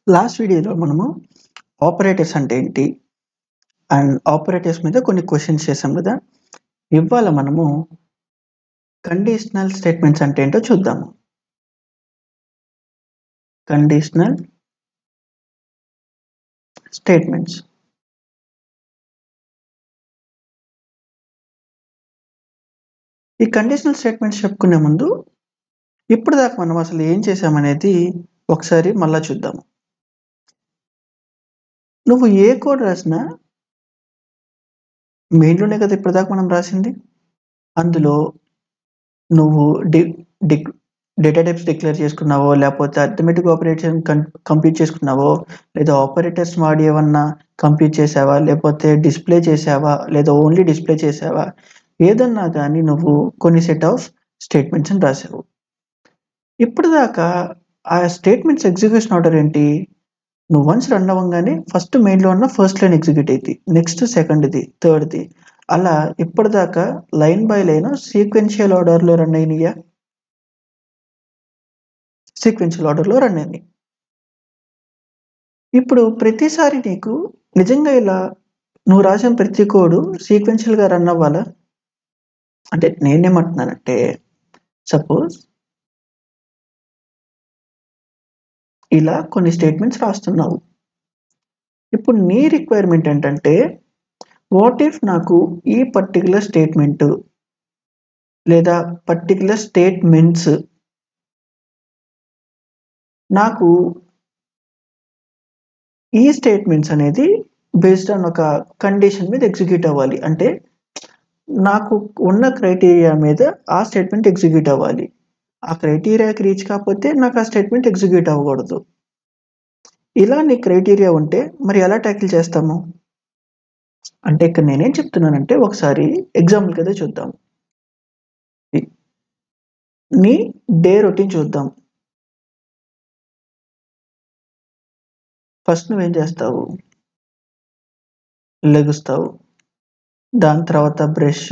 Last వీడియోలో మనము operators అంటే ఏంటి అండ్ ఆపరేటర్స్ మీద కొన్ని క్వశ్చన్స్ చేసాం కదా. ఇవాళ మనము కండిషనల్ స్టేట్మెంట్స్ అంటే ఏంటో చూద్దాము. కండిషనల్ స్టేట్మెంట్స్ ఈ కండిషనల్ స్టేట్మెంట్స్ చెప్పుకునే ముందు ఇప్పుడు దాకా మనం అసలు ఏం చేసామనేది ఒకసారి మళ్ళా చూద్దాము. నువ్వు ఏ కోడ్ రాసినా మెయిన్లోనే కదా ఇప్పటిదాకా మనం రాసింది. అందులో నువ్వు డేటా టైప్స్ డిక్లేర్ చేసుకున్నావో, లేకపోతే అర్థమెటిక్ ఆపరేషన్ కంప్యూట్ చేసుకున్నావో, లేదా ఆపరేటర్స్ వాడి ఏమన్నా కంప్యూట్ చేసావా, లేకపోతే డిస్ప్లే చేసావా, లేదా ఓన్లీ డిస్ప్లే చేసావా, ఏదన్నా కానీ నువ్వు కొన్ని సెట్ ఆఫ్ స్టేట్మెంట్స్ని రాసావు. ఇప్పుడు దాకా ఆ స్టేట్మెంట్స్ ఎగ్జిక్యూషన్ ఆర్డర్ ఏంటి? నువ్వు వన్స్ రన్ అవ్వగానే ఫస్ట్ మెయిన్లో ఉన్న ఫస్ట్ లైన్ ఎగ్జిక్యూట్ అయింది, నెక్స్ట్ సెకండ్ది, థర్డ్ది, అలా ఇప్పటిదాకా లైన్ బై లైన్ సీక్వెన్షియల్ ఆర్డర్లో రన్ అయినాయా? సీక్వెన్షియల్ ఆర్డర్లో రన్ అయింది. ఇప్పుడు ప్రతిసారి నీకు నిజంగా ఇలా నువ్వు రాసిన ప్రతి కోడ్ సీక్వెన్షియల్గా రన్ అవ్వాలా? అంటే నేనేమంటున్నానంటే, సపోజ్ ఇలా కొన్ని స్టేట్మెంట్స్ రాస్తున్నావు. ఇప్పుడు నీ రిక్వైర్మెంట్ ఏంటంటే, వాట్ ఇఫ్ నాకు ఈ పర్టికులర్ స్టేట్మెంట్ లేదా పర్టికులర్ స్టేట్మెంట్స్ నాకు ఈ స్టేట్మెంట్స్ అనేది బేస్డ్ ఆన్ ఒక కండిషన్ మీద ఎగ్జిక్యూట్ అవ్వాలి. అంటే నాకు ఉన్న క్రైటీరియా మీద ఆ స్టేట్మెంట్ ఎగ్జిక్యూట్ అవ్వాలి. ఆ క్రైటీరియాకి రీచ్ కాకపోతే నాకు ఆ స్టేట్మెంట్ ఎగ్జిక్యూట్ అవ్వకూడదు. ఇలా నీ క్రైటీరియా ఉంటే మరి ఎలా ట్యాకిల్ చేస్తాము అంటే, ఇక్కడ నేనేం చెప్తున్నానంటే ఒకసారి ఎగ్జాంపుల్ కదా చూద్దాం. నీ డే రొటీన్ చూద్దాం. ఫస్ట్ నువ్వేం చేస్తావు? లెగుస్తావు, దాని తర్వాత బ్రష్,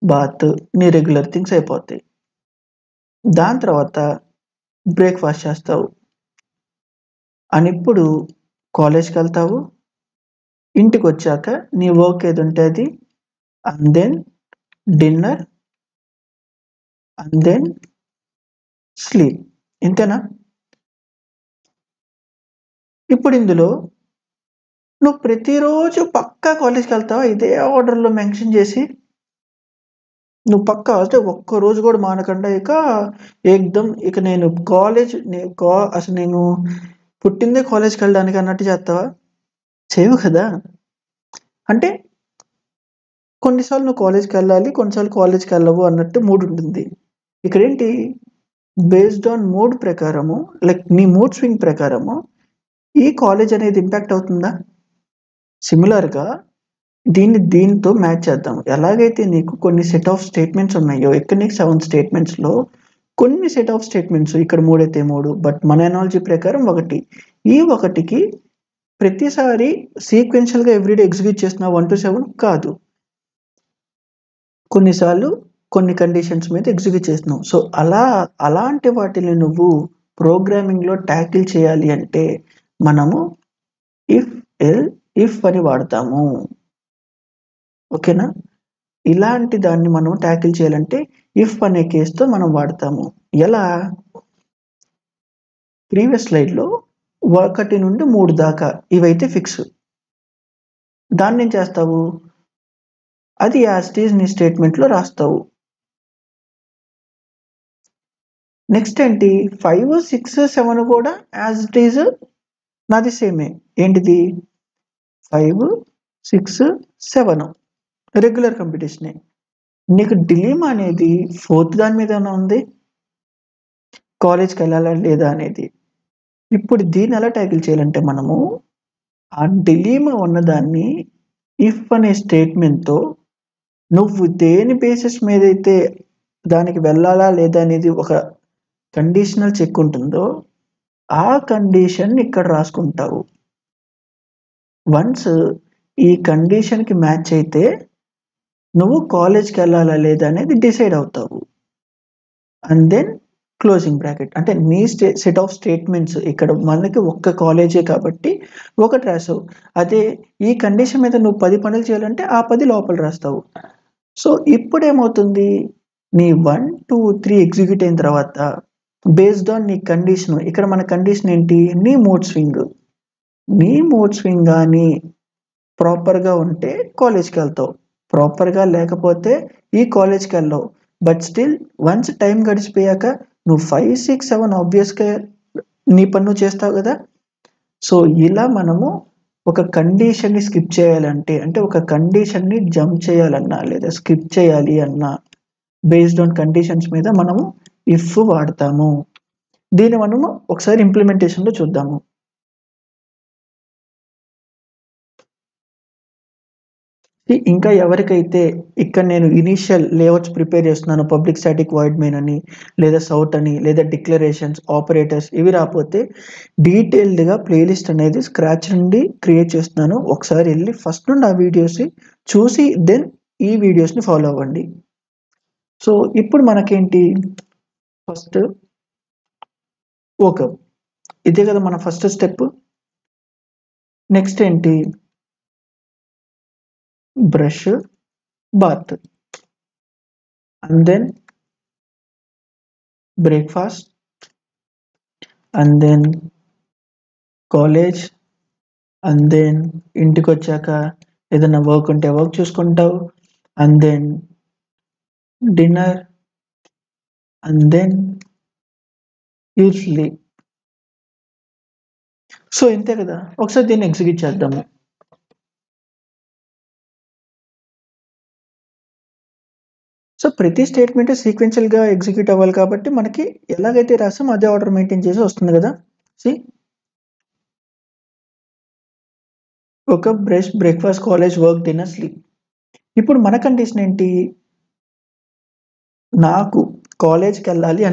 బాత్, నీ రెగ్యులర్ థింగ్స్ అయిపోతాయి. దాని తర్వాత బ్రేక్ఫాస్ట్ చేస్తావు అని ఇప్పుడు కాలేజ్కి వెళ్తావు. ఇంటికి వచ్చాక నీ వర్క్ ఏది ఉంటే అది, and then dinner, and then sleep. ఇంతేనా? ఇప్పుడు ఇందులో నువ్వు ప్రతిరోజు పక్కా కాలేజ్కి వెళ్తావా ఇదే ఆర్డర్లో మెన్షన్ చేసి? నువ్వు పక్కా అంటే ఒక్కరోజు కూడా మానకుండా ఇక నేను అసలు నేను పుట్టిందే కాలేజ్కి వెళ్ళడానికి అన్నట్టు చేస్తావా? చేయవు కదా. అంటే కొన్నిసార్లు నువ్వు కాలేజ్కి వెళ్ళాలి, కొన్నిసార్లు కాలేజ్కి వెళ్ళవు అన్నట్టు మూడ్ ఉంటుంది. ఇక్కడేంటి, బేస్డ్ ఆన్ మూడ్ ప్రకారము, లైక్ నీ మూడ్ స్వింగ్ ప్రకారము ఈ కాలేజ్ అనేది ఇంపాక్ట్ అవుతుందా? సిమిలర్గా దీంతో మ్యాచ్ చేద్దాం. ఎలాగైతే నీకు కొన్ని సెట్ ఆఫ్ స్టేట్మెంట్స్ ఉన్నాయో, ఇక్కడ నీకు 7 స్టేట్మెంట్స్లో కొన్ని సెట్ ఆఫ్ స్టేట్మెంట్స్, ఇక్కడ 3 అయితే 3, బట్ మన ఎనాలజీ ప్రకారం 1. ఈ 1కి ప్రతిసారి సీక్వెన్షియల్గా ఎవ్రీడే ఎగ్జిక్యూట్ చేస్తున్నా 1 to 7 కాదు, కొన్నిసార్లు కొన్ని కండిషన్స్ మీద ఎగ్జిక్యూట్ చేస్తున్నావు. సో అలాంటి వాటిని నువ్వు ప్రోగ్రామింగ్లో ట్యాకిల్ చేయాలి అంటే మనము ఇఫ్ అని వాడతాము. ఓకేనా? ఇలాంటి దాన్ని మనం ట్యాకిల్ చేయాలంటే ఇఫ్ అనే కేసుతో మనం వాడతాము. ఎలా? ప్రీవియస్ స్లైడ్లో 1 నుండి 3 దాకా ఇవైతే ఫిక్స్. దాన్ని ఏం చేస్తావు? అది యాజ్ ఇట్ ఈజ్ నీ స్టేట్మెంట్లో రాస్తావు. నెక్స్ట్ ఏంటి, 5, 6, 7 కూడా యాజ్ ఇట్ ఈజ్ నాది సేమే. ఏంటిది? 5, 6, 7 రెగ్యులర్ కంప్యూటేషనే. నీకు డిలీమా అనేది 4th దాని మీద ఏమైనా ఉంది, కాలేజ్కి వెళ్ళాలా లేదా అనేది. ఇప్పుడు దీన్ని ఎలా ట్యాకిల్ చేయాలంటే మనము ఆ డిలీమా ఉన్నదాన్ని ఇఫ్ అనే స్టేట్మెంట్తో నువ్వు దేని బేసిస్ మీద అయితే దానికి వెళ్ళాలా లేదా అనేది ఒక కండిషనల్ చెక్ ఉంటుందో ఆ కండిషన్ ఇక్కడ రాసుకుంటావు. వన్స్ ఈ కండిషన్కి మ్యాచ్ అయితే నువ్వు కాలేజ్కి వెళ్ళాలా లేదా అనేది డిసైడ్ అవుతావు. And then closing bracket. అంటే నీ సెట్ ఆఫ్ స్టేట్మెంట్స్ ఇక్కడ మనకి ఒక్క కాలేజే కాబట్టి ఒకటి రాసావు. అదే ఈ కండిషన్ మీద నువ్వు 10 పనులు చేయాలంటే ఆ 10 లోపల రాస్తావు. సో ఇప్పుడేమవుతుంది, నీ 1, 2, 3 ఎగ్జిక్యూట్ అయిన తర్వాత బేస్డ్ ఆన్ నీ కండిషన్, ఇక్కడ మన కండిషన్ ఏంటి, నీ మూడ్ స్వింగ్. నీ మూడ్ స్వింగ్ కానీ ప్రాపర్గా ఉంటే కాలేజ్కి వెళ్తావు, ప్రాపర్గా లేకపోతే ఈ కాలేజ్కి వెళ్ళవు. బట్ స్టిల్ వన్స్ టైం గడిచిపోయాక నువ్వు 5, 6, 7 ఆబ్వియస్గా నీ పన్ను చేస్తావు కదా. సో ఇలా మనము ఒక కండిషన్ని స్కిప్ చేయాలంటే, అంటే ఒక కండిషన్ని జంప్ చేయాలన్నా లేదా స్కిప్ చేయాలి అన్నా బేస్డ్ ఆన్ కండిషన్స్ మీద మనము ఇఫ్ వాడతాము. దీన్ని మనము ఒకసారి ఇంప్లిమెంటేషన్లో చూద్దాము. ఇంకా ఎవరికైతే ఇక్కడ నేను ఇనీషియల్ లేఅవుట్స్ ప్రిపేర్ చేస్తున్నాను, పబ్లిక్ స్టాటిక్ వాయిడ్ మెయిన్ అని లేదా సౌట్ అని లేదా డిక్లరేషన్స్, ఆపరేటర్స్ ఇవి రాకపోతే డీటెయిల్డ్గా ప్లేలిస్ట్ అనేది స్క్రాచ్ నుండి క్రియేట్ చేస్తున్నాను. ఒకసారి వెళ్ళి ఫస్ట్ నుండి ఆ వీడియోస్ చూసి దెన్ ఈ వీడియోస్ని ఫాలో అవ్వండి. సో ఇప్పుడు మనకేంటి, ఫస్ట్ ఓకే, ఇదే కదా మన ఫస్ట్ స్టెప్. నెక్స్ట్ ఏంటి, brush, bath, and then breakfast, and then college, and then ఇంటికి వచ్చాక ఏదైనా వర్క్ ఉంటే వర్క్ చూసుకుంటావు, and then dinner, and then you sleep. So ఇంతే కదా. ఒకసారి దీన్ని ఎగ్జిక్యూట్ చేద్దాము. సో ప్రతి స్టేట్మెంట్ సీక్వెన్షియల్గా ఎగ్జిక్యూట్ అవ్వాలి కాబట్టి మనకి ఎలాగైతే రాసాం అదే ఆర్డర్ మెయింటైన్ చేసి వస్తుంది కదా. సి ఒక brush, breakfast, college, work, dinner, sleep. ఇప్పుడు మన కండిషన్ ఏంటి, నాకు కాలేజ్కి వెళ్ళాలి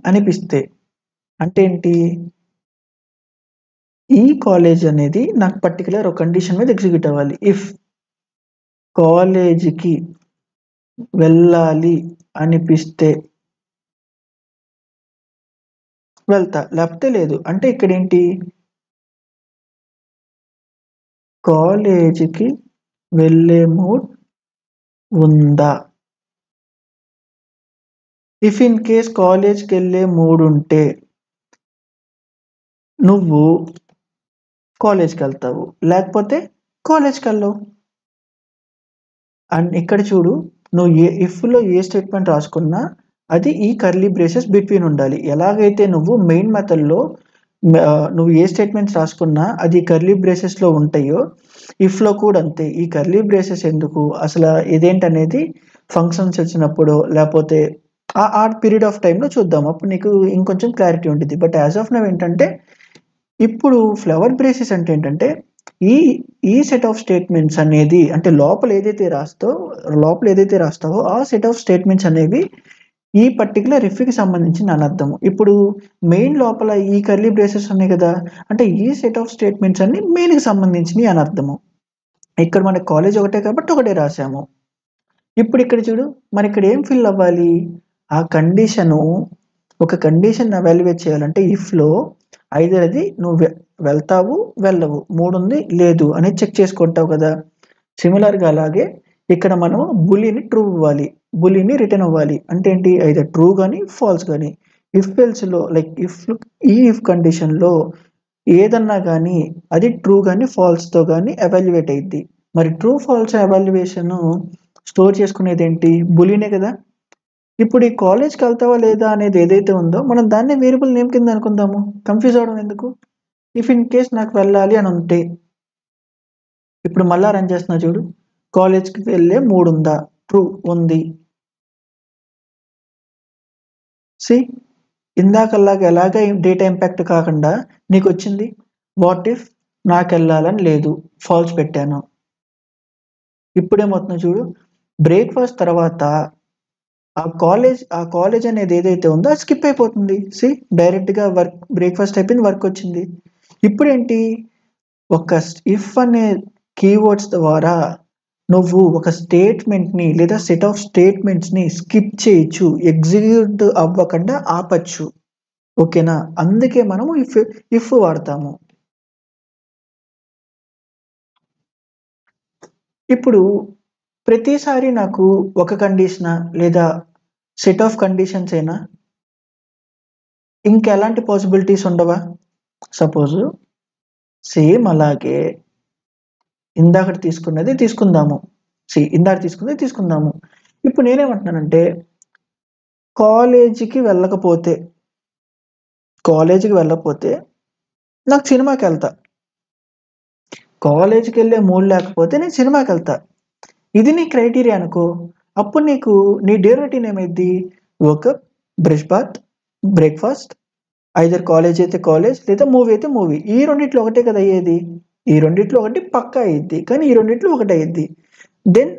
అనిపిస్తే అంటే ఏంటి, ఈ కాలేజ్ అనేది నాకు పర్టికులర్ ఒక కండిషన్ మీద ఎగ్జిక్యూట్ అవ్వాలి. ఇఫ్ కాలేజీకి వెళ్ళాలి అనిపిస్తే వెళ్తా, లేకపోతే లేదు. అంటే ఇక్కడ ఏంటి, కాలేజీకి వెళ్ళే మూడ్ ఉందా. ఇఫ్ ఇన్ కేస్ కాలేజ్కి వెళ్ళే మూడ్ ఉంటే నువ్వు కాలేజ్కి వెళ్తావు, లేకపోతే కాలేజ్కి వెళ్ళవు. అండ్ ఇక్కడ చూడు, నువ్వు ఇఫ్లో ఏ స్టేట్మెంట్ రాసుకున్నా అది ఈ కర్లీ బ్రేసెస్ బిట్వీన్ ఉండాలి. ఎలాగైతే నువ్వు మెయిన్ మెథడ్లో నువ్వు ఏ స్టేట్మెంట్స్ రాసుకున్నా అది కర్లీ బ్రేసెస్లో ఉంటాయో ఇఫ్లో కూడా అంతే. ఈ కర్లీ బ్రేసెస్ ఎందుకు, అసలు ఇదేంటనేది ఫంక్షన్స్ వచ్చినప్పుడు లేకపోతే ఆ పీరియడ్ ఆఫ్ టైంలో చూద్దాం, అప్పుడు నీకు ఇంకొంచెం క్లారిటీ ఉంటుంది. బట్ యాజ్ ఆఫ్ నౌ ఏంటంటే ఇప్పుడు ఫ్లవర్ బ్రేసెస్ అంటే ఏంటంటే ఈ సెట్ ఆఫ్ స్టేట్మెంట్స్ అనేది, అంటే లోపల ఏదైతే రాస్తావో ఆ సెట్ ఆఫ్ స్టేట్మెంట్స్ అనేవి ఈ పర్టికులర్ ఇఫ్కి సంబంధించి అని అర్థము. ఇప్పుడు మెయిన్ లోపల ఈ కర్లీ బ్రేసెస్ ఉన్నాయి కదా, అంటే ఈ సెట్ ఆఫ్ స్టేట్మెంట్స్ అన్ని మెయిన్కి సంబంధించినవి అని అర్థము. ఇక్కడ మనకి కాలేజ్ ఒకటే కాబట్టి ఒకటే రాసాము. ఇప్పుడు ఇక్కడ చూడు, మరి ఇక్కడ ఏం ఫిల్ అవ్వాలి, ఆ కండిషను, ఒక కండిషన్ ఎవాల్యుయేట్ చేయాలంటే ఇఫ్లో ఐదర్ అది నువ్వు వెళ్తావు వెళ్ళవు, మూడు ఉంది లేదు అనేది చెక్ చేసుకుంటావు కదా. సిమిలర్గా అలాగే ఇక్కడ మనం బులీని ట్రూ ఇవ్వాలి, బులీని రిటర్న్ అవ్వాలి. అంటే ఏంటి, ఐదర్ ట్రూ కానీ ఫాల్స్ కానీ. ఇఫ్ ఎల్స్లో లైక్ ఇఫ్ కండిషన్లో ఏదన్నా కానీ అది ట్రూ కానీ ఫాల్స్తో కానీ ఎవాల్యుయేట్ అయ్యిద్ది. మరి ట్రూ ఫాల్స్ ఎవాల్యుయేషన్ స్టోర్ చేసుకునేది ఏంటి, బులీనే కదా. ఇప్పుడు ఈ కాలేజ్కి వెళ్తావా లేదా అనేది ఏదైతే ఉందో మనం దాన్నే వేరియబుల్ నేమ్ కింద అనుకుందాము, కన్ఫ్యూజ్ అవడం ఎందుకు. ఇఫ్ ఇన్ కేస్ నాకు వెళ్ళాలి అని ఉంటే, ఇప్పుడు మళ్ళా రన్ చేస్తున్నా చూడు, కాలేజ్కి వెళ్ళే మూడు ఉందా, ట్రూ ఉంది. సి ఇందాకల్లాగా ఎలాగ డేటా ఇంపాక్ట్ కాకుండా నీకు వచ్చింది, వాట్ ఇఫ్ నాకు వెళ్ళాలని లేదు, ఫాల్స్ పెట్టాను. ఇప్పుడేమవుతుందో చూడు, బ్రేక్ఫాస్ట్ తర్వాత ఆ కాలేజ్ అనేది ఏదైతే ఉందో అది స్కిప్ అయిపోతుంది. సి డైరెక్ట్గా వర్క్, బ్రేక్ఫాస్ట్ అయిపోయింది, వర్క్ వచ్చింది. ఇప్పుడేంటి, ఒక ఇఫ్ అనే కీవర్డ్స్ ద్వారా నువ్వు ఒక స్టేట్మెంట్ని లేదా సెట్ ఆఫ్ స్టేట్మెంట్స్ని స్కిప్ చేయొచ్చు, ఎగ్జిక్యూట్ అవ్వకుండా ఆపచ్చు. ఓకేనా? అందుకే మనము ఇఫ్ వాడతాము. ఇప్పుడు ప్రతిసారి నాకు ఒక కండిషనా లేదా సెట్ ఆఫ్ కండిషన్స్ ఏనా? ఇంకెలాంటి పాసిబిలిటీస్ ఉండవా? సపోజు సేమ్ అలాగే ఇందాక తీసుకున్నది తీసుకుందాము. ఇందాక తీసుకున్నది తీసుకుందాము. ఇప్పుడు నేనేమంటున్నానంటే కాలేజీకి వెళ్ళకపోతే నాకు సినిమాకెళ్తా. కాలేజీకి వెళ్ళే మూడ్ లేకపోతే నేను సినిమాకెళ్తా. ఇది నీ క్రైటీరియా అనుకో. అప్పుడు నీకు నీ డే రొటీన్ ఏమైద్ది? Wake up, brush bath, breakfast, either college అయితే కాలేజ్ లేదా మూవీ అయితే మూవీ. ఈ రెండిట్లో ఒకటే కదా అయ్యేది. ఈ రెండిట్లో ఒకటి పక్కా అయ్యిద్ది. కానీ ఈ రెండిట్లో ఒకటి అయ్యిద్ది. Then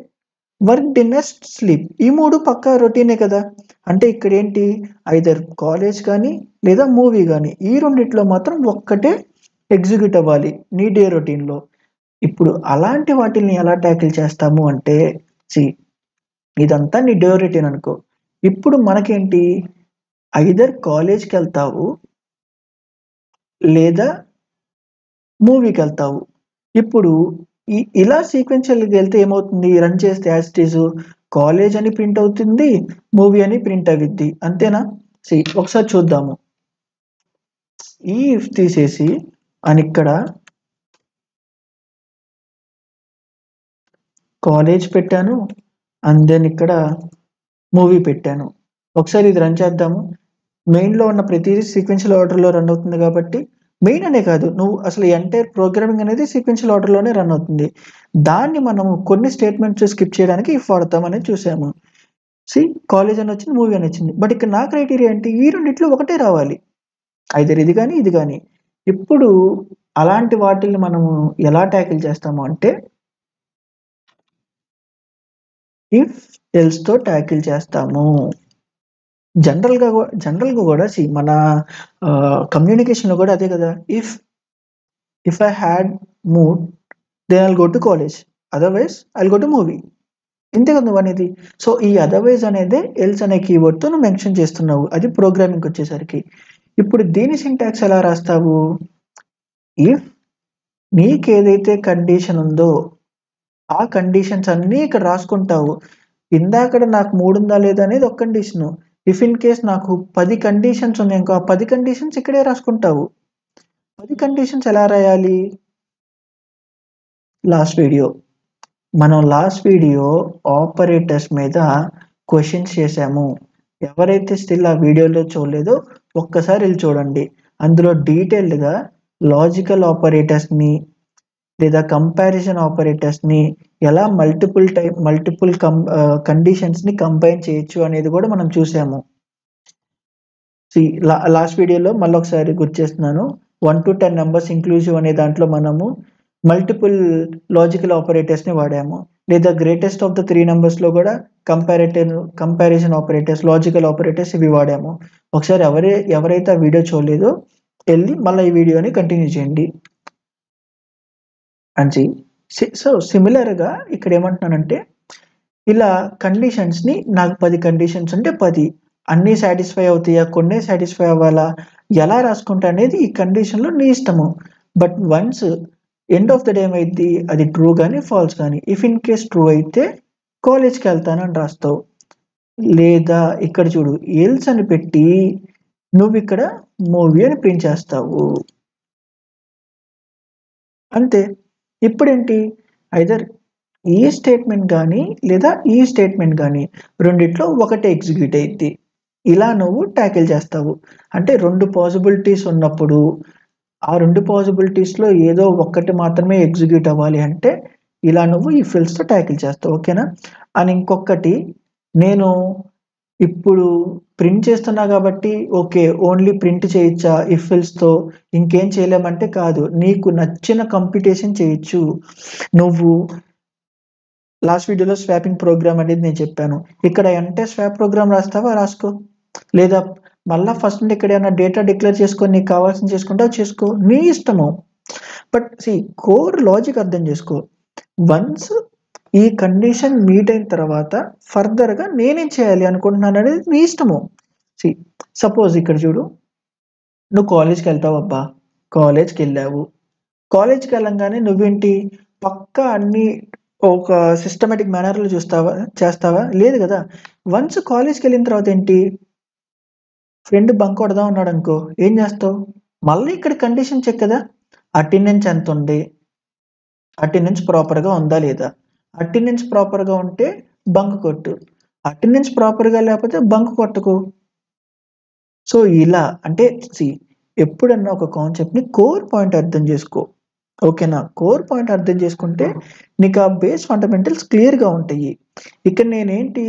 work, dinner, sleep. ఈ 3 పక్కా రొటీనే కదా. అంటే ఇక్కడేంటి ఐదర్ కాలేజ్ కానీ లేదా మూవీ కానీ ఈ రెండిట్లో మాత్రం ఒక్కటే ఎగ్జిక్యూట్ అవ్వాలి నీ డే రొటీన్‌లో. ఇప్పుడు అలాంటి వాటిల్ని ఎలా ట్యాకిల్ చేస్తాము అంటే ఇదంతా నీ డే రొటీన్ అనుకో. ఇప్పుడు మనకేంటి ఐదర్ కాలేజ్‌కెళ్తావు లేదా మూవీకెళ్తావు. ఇప్పుడు ఇలా సీక్వెన్షియల్‌గా వెళ్తే ఏమవుతుంది? రన్ చేస్తే యాజ్ ఇట్ ఈజ్ కాలేజ్ అని ప్రింట్ అవుతుంది, మూవీ అని ప్రింట్ అవిద్ది. అంతేనా? ఒకసారి చూద్దాము. ఈ ఇఫ్ తీసేసి ఇక్కడ కాలేజ్ పెట్టాను. అండ్ దెన్ ఇక్కడ మూవీ పెట్టాను. ఒకసారి ఇది రన్ చేద్దాము. మెయిన్‌లో ఉన్న ప్రతిదీ సీక్వెన్షియల్ ఆర్డర్‌లో రన్ అవుతుంది కాబట్టి మెయిన్ అనే కాదు, నువ్వు అసలు ఎంటైర్ ప్రోగ్రామింగ్ అనేది సీక్వెన్షియల్ ఆర్డర్‌లోనే రన్ అవుతుంది. దాన్ని మనము కొన్ని స్టేట్మెంట్స్ స్కిప్ చేయడానికి ఇఫ్ వాడతాం అనేది చూసాము. కాలేజ్ అని వచ్చింది, మూవీ అని వచ్చింది. బట్ ఇక్కడ నా క్రైటీరియా ఏంటి? ఈ రెండిట్లో ఒకటే రావాలి. ఐదర్ ఇది గాని, ఇది గాని. ఇప్పుడు అలాంటి వాటిల్ని మనము ఎలా ట్యాకిల్ చేస్తాము అంటే ఇఫ్ ఎల్స్‌తో ట్యాకిల్ చేస్తాము. జనరల్‌గా కూడా మన కమ్యూనికేషన్‌లో కూడా అదే కదా. If I had mood then I'll go to college. Otherwise I'll go to movie. ఇంతే కదా నువ్వనేది. సో, ఈ అదర్‌వైజ్ అనేదే ఎల్స్ అనే కీవర్డ్‌తో నువ్వు మెన్షన్ చేస్తున్నావు. అది ప్రోగ్రామింగ్‌కొచ్చేసరికి. ఇప్పుడు దీని సింటాక్స్ ఎలా రాస్తావు? ఇఫ్ నీకేదైతే కండిషన్ ఉందో ఆ కండిషన్స్ అన్నీ ఇక్కడ రాసుకుంటావు. ఇందాకడ నాకు మూడుందా లేదా అనేది ఒక కండిషను. ఇఫ్ ఇన్ కేస్ నాకు 10 కండిషన్స్ ఉన్నాయనుకో, ఆ 10 కండిషన్స్ ఇక్కడే రాసుకుంటావు. 10 కండిషన్స్ ఎలా రాయాలి? మనం లాస్ట్ వీడియో ఆపరేటర్స్ మీద క్వశ్చన్స్ చేసాము. ఎవరైతే స్టిల్ ఆ వీడియోలో చూడలేదో ఒక్కసారి వెళ్ళి చూడండి. అందులో డీటెయిల్డ్‌గా లాజికల్ ఆపరేటర్స్‌ని లేదా కంపారిజన్ ఆపరేటర్స్‌ని ఎలా మల్టిపుల్ కండిషన్స్‌ని కంబైన్ చేయొచ్చు అనేది కూడా మనం చూసాము. లాస్ట్ వీడియోలో మళ్ళొకసారి గుర్తు చేస్తున్నాను. 1-10 నంబర్స్ ఇంక్లూజివ్ అనే దాంట్లో మనము మల్టిపుల్ లాజికల్ ఆపరేటర్స్‌ని వాడాము. లేదా గ్రేటెస్ట్ ఆఫ్ ద 3 నంబర్స్‌లో కూడా కంపారిజన్ ఆపరేటర్స్, లాజికల్ ఆపరేటర్స్ ఇవి వాడాము. ఒకసారి ఎవరైతే ఆ వీడియో చూడలేదో ఎళ్లి మళ్ళీ ఈ వీడియోని కంటిన్యూ చేయండి. సో, సిమిలర్‌గా ఇక్కడ ఏమంటున్నానంటే ఇలా కండిషన్స్‌ని నాకు 10 కండిషన్స్ ఉంటే 10 అన్నీ సాటిస్ఫై అవుతాయా? కొన్నే సాటిస్ఫై అవ్వాలా? ఎలా రాసుకుంటా అనేది ఈ కండిషన్‌లో నీ ఇష్టము. But once end of the day ఏమైద్ది? అది ట్రూ గాని, ఫాల్స్ గాని. ఇఫ్ ఇన్ కేస్ ట్రూ అయితే కాలేజ్‌కెళ్తానని రాస్తావు. లేదా ఇక్కడ చూడు ఎల్స్ అని పెట్టి నువ్విక్కడ మూవీ అని ప్రింట్ చేస్తావు. అంతే. ఇప్పుడేంటి? ఐదర్ ఈ స్టేట్మెంట్ గాని లేదా ఈ స్టేట్మెంట్ గాని రెండిట్లో ఒకటే ఎగ్జిక్యూట్ అయిద్ది. ఇలా నువ్వు ట్యాకిల్ చేస్తావు. అంటే 2 పాసిబిలిటీస్ ఉన్నప్పుడు ఆ 2 పాసిబిలిటీస్‌లో ఏదో ఒక్కటి మాత్రమే ఎగ్జిక్యూట్ అవ్వాలి అంటే ఇలా నువ్వు ఇఫ్ ఎల్స్‌తో ట్యాకిల్ చేస్తావు. ఓకేనా? అండ్ ఇంకొకటి నేను ఇప్పుడు ప్రింట్ చేస్తున్నా కాబట్టి ఓకే. ఓన్లీ ప్రింట్ చేయొచ్చా ఇఫ్ ఎల్స్‌తో? ఇంకేం చేయలేమంటే కాదు. నీకు నచ్చిన కంప్యూటేషన్ చేయొచ్చు. నువ్వు లాస్ట్ వీడియోలో స్వాపింగ్ ప్రోగ్రామ్ అనేది నేను చెప్పాను. ఇక్కడ ఎంటైర్ స్వాప్ ప్రోగ్రామ్ రాస్తావా? రాసుకో. లేదా మళ్ళా ఫస్ట్ నుండి ఇక్కడ ఏమైనా డేటా డిక్లేర్ చేసుకొని నీకు కావాల్సింది చేసుకుంటావా? చేసుకో. నీ ఇష్టము. బట్ కోర్ లాజిక్ అర్థం చేసుకో. వన్స్ ఈ కండిషన్ మీట్ అయిన తర్వాత ఫర్దర్గా నేనేం చేయాలి అనుకుంటున్నాను అనేది నీ ఇష్టము. సపోజ్ ఇక్కడ చూడు, నువ్వు కాలేజ్కి వెళ్తావు అబ్బా, కాలేజ్కి వెళ్ళావు, కాలేజ్కి వెళ్ళంగానే నువ్వేంటి పక్కా అన్ని ఒక సిస్టమేటిక్ మేనర్లో చేస్తావా? లేదు కదా. వన్స్ కాలేజ్కి వెళ్ళిన తర్వాత ఏంటి, ఫ్రెండ్ బంక్ కొడదాం అన్నాడు అనుకో, ఏం చేస్తావు? మళ్ళీ ఇక్కడ కండిషన్ చెక్ కదా, అటెండెన్స్ ఎంత ఉంది, అటెండెన్స్ ప్రాపర్గా ఉందా లేదా. అటెండెన్స్ ప్రాపర్గా ఉంటే బంక్ కొట్టు, అటెండెన్స్ ప్రాపర్గా లేకపోతే బంక్ కొట్టకు. సో ఇలా అంటే ఎప్పుడన్నా ఒక కాన్సెప్ట్ని కోర్ పాయింట్ అర్థం చేసుకో. ఓకేనా, కోర్ పాయింట్ అర్థం చేసుకుంటే నీకు ఆ బేస్ ఫండమెంటల్స్ క్లియర్గా ఉంటాయి. ఇక్కడ నేనేంటి,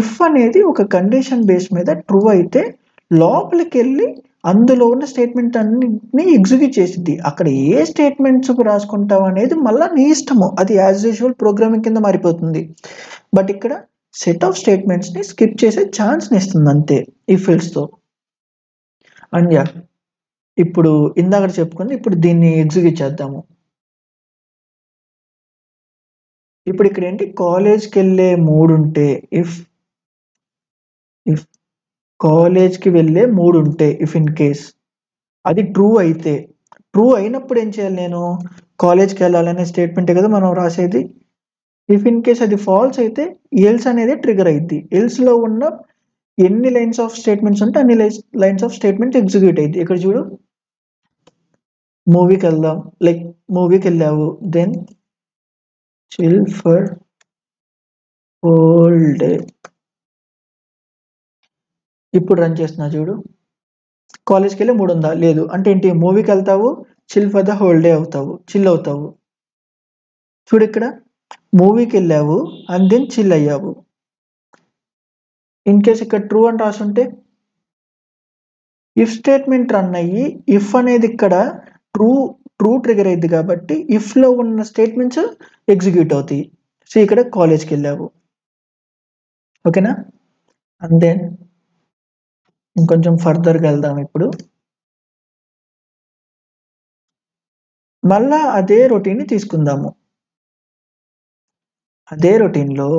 ఇఫ్ అనేది ఒక కండిషన్ బేస్ మీద ట్రూ అయితే లోపలికి వెళ్ళి అందులో ఉన్న స్టేట్మెంట్ అన్నింటినీ ఎగ్జిక్యూట్ చేసిద్ది. అక్కడ ఏ స్టేట్మెంట్స్ రాసుకుంటావు అనేది మళ్ళీ నీ ఇష్టము, అది యాజ్ యూజువల్ ప్రోగ్రామింగ్ కింద మారిపోతుంది. బట్ ఇక్కడ సెట్ ఆఫ్ స్టేట్మెంట్స్ని స్కిప్ చేసే ఛాన్స్ని ఇస్తుంది అంతే ఇఫ్ ఎల్స్తో. అండ్ యా, ఇప్పుడు ఇందాక చెప్పుకుంది, ఇప్పుడు దీన్ని ఎగ్జిక్యూట్ చేద్దాము. ఇప్పుడు ఇక్కడ ఏంటి, కాలేజ్కి వెళ్ళే మూడు ఉంటే ఇఫ్ కాలేజ్కి వెళ్ళే మూడు ఉంటే ఇఫ్ ఇన్ కేస్ అది ట్రూ అయితే, ట్రూ అయినప్పుడు ఏం చేయాలి, నేను కాలేజ్కి వెళ్ళాలనే స్టేట్మెంటే కదా మనం రాసేది. ఇఫ్ ఇన్ కేస్ అది ఫాల్స్ అయితే ఎల్స్ అనేది ట్రిగర్ అయింది. ఎల్స్లో ఉన్న ఎన్ని లైన్స్ ఆఫ్ స్టేట్మెంట్స్ ఉంటే అన్ని లైన్స్ ఆఫ్ స్టేట్మెంట్స్ ఎగ్జిక్యూట్ అయింది. ఇక్కడ చూడు, మూవీకి వెళ్దాం, లైక్ మూవీకి వెళ్ళావు, then chill for whole day. ఇప్పుడు రన్ చేస్తున్నా చూడు, కాలేజ్కి వెళ్ళి మూడు ఉందా, లేదు. అంటే ఏంటి, మూవీకి వెళ్తావు, chill for the whole day అవుతావు, చిల్ అవుతావు. చూడు ఇక్కడ మూవీకి వెళ్ళావు అండ్ దెన్ చిల్ అయ్యావు. ఇన్ కేస్ ఇక్కడ ట్రూ అని రాసుంటే ఇఫ్ స్టేట్మెంట్ రన్ అయ్యి ఇఫ్ అనేది ఇక్కడ ట్రూ ట్రిగర్ అయింది కాబట్టి ఇఫ్లో ఉన్న స్టేట్మెంట్స్ ఎగ్జిక్యూట్ అవుతాయి. సో ఇక్కడ కాలేజ్కి వెళ్ళావు. ఓకేనా, అండ్ దెన్ ఇంకొంచెం ఫర్దర్గా వెళ్దాం. ఇప్పుడు మళ్ళా అదే రొటీన్ని తీసుకుందాము. అదే రొటీన్లో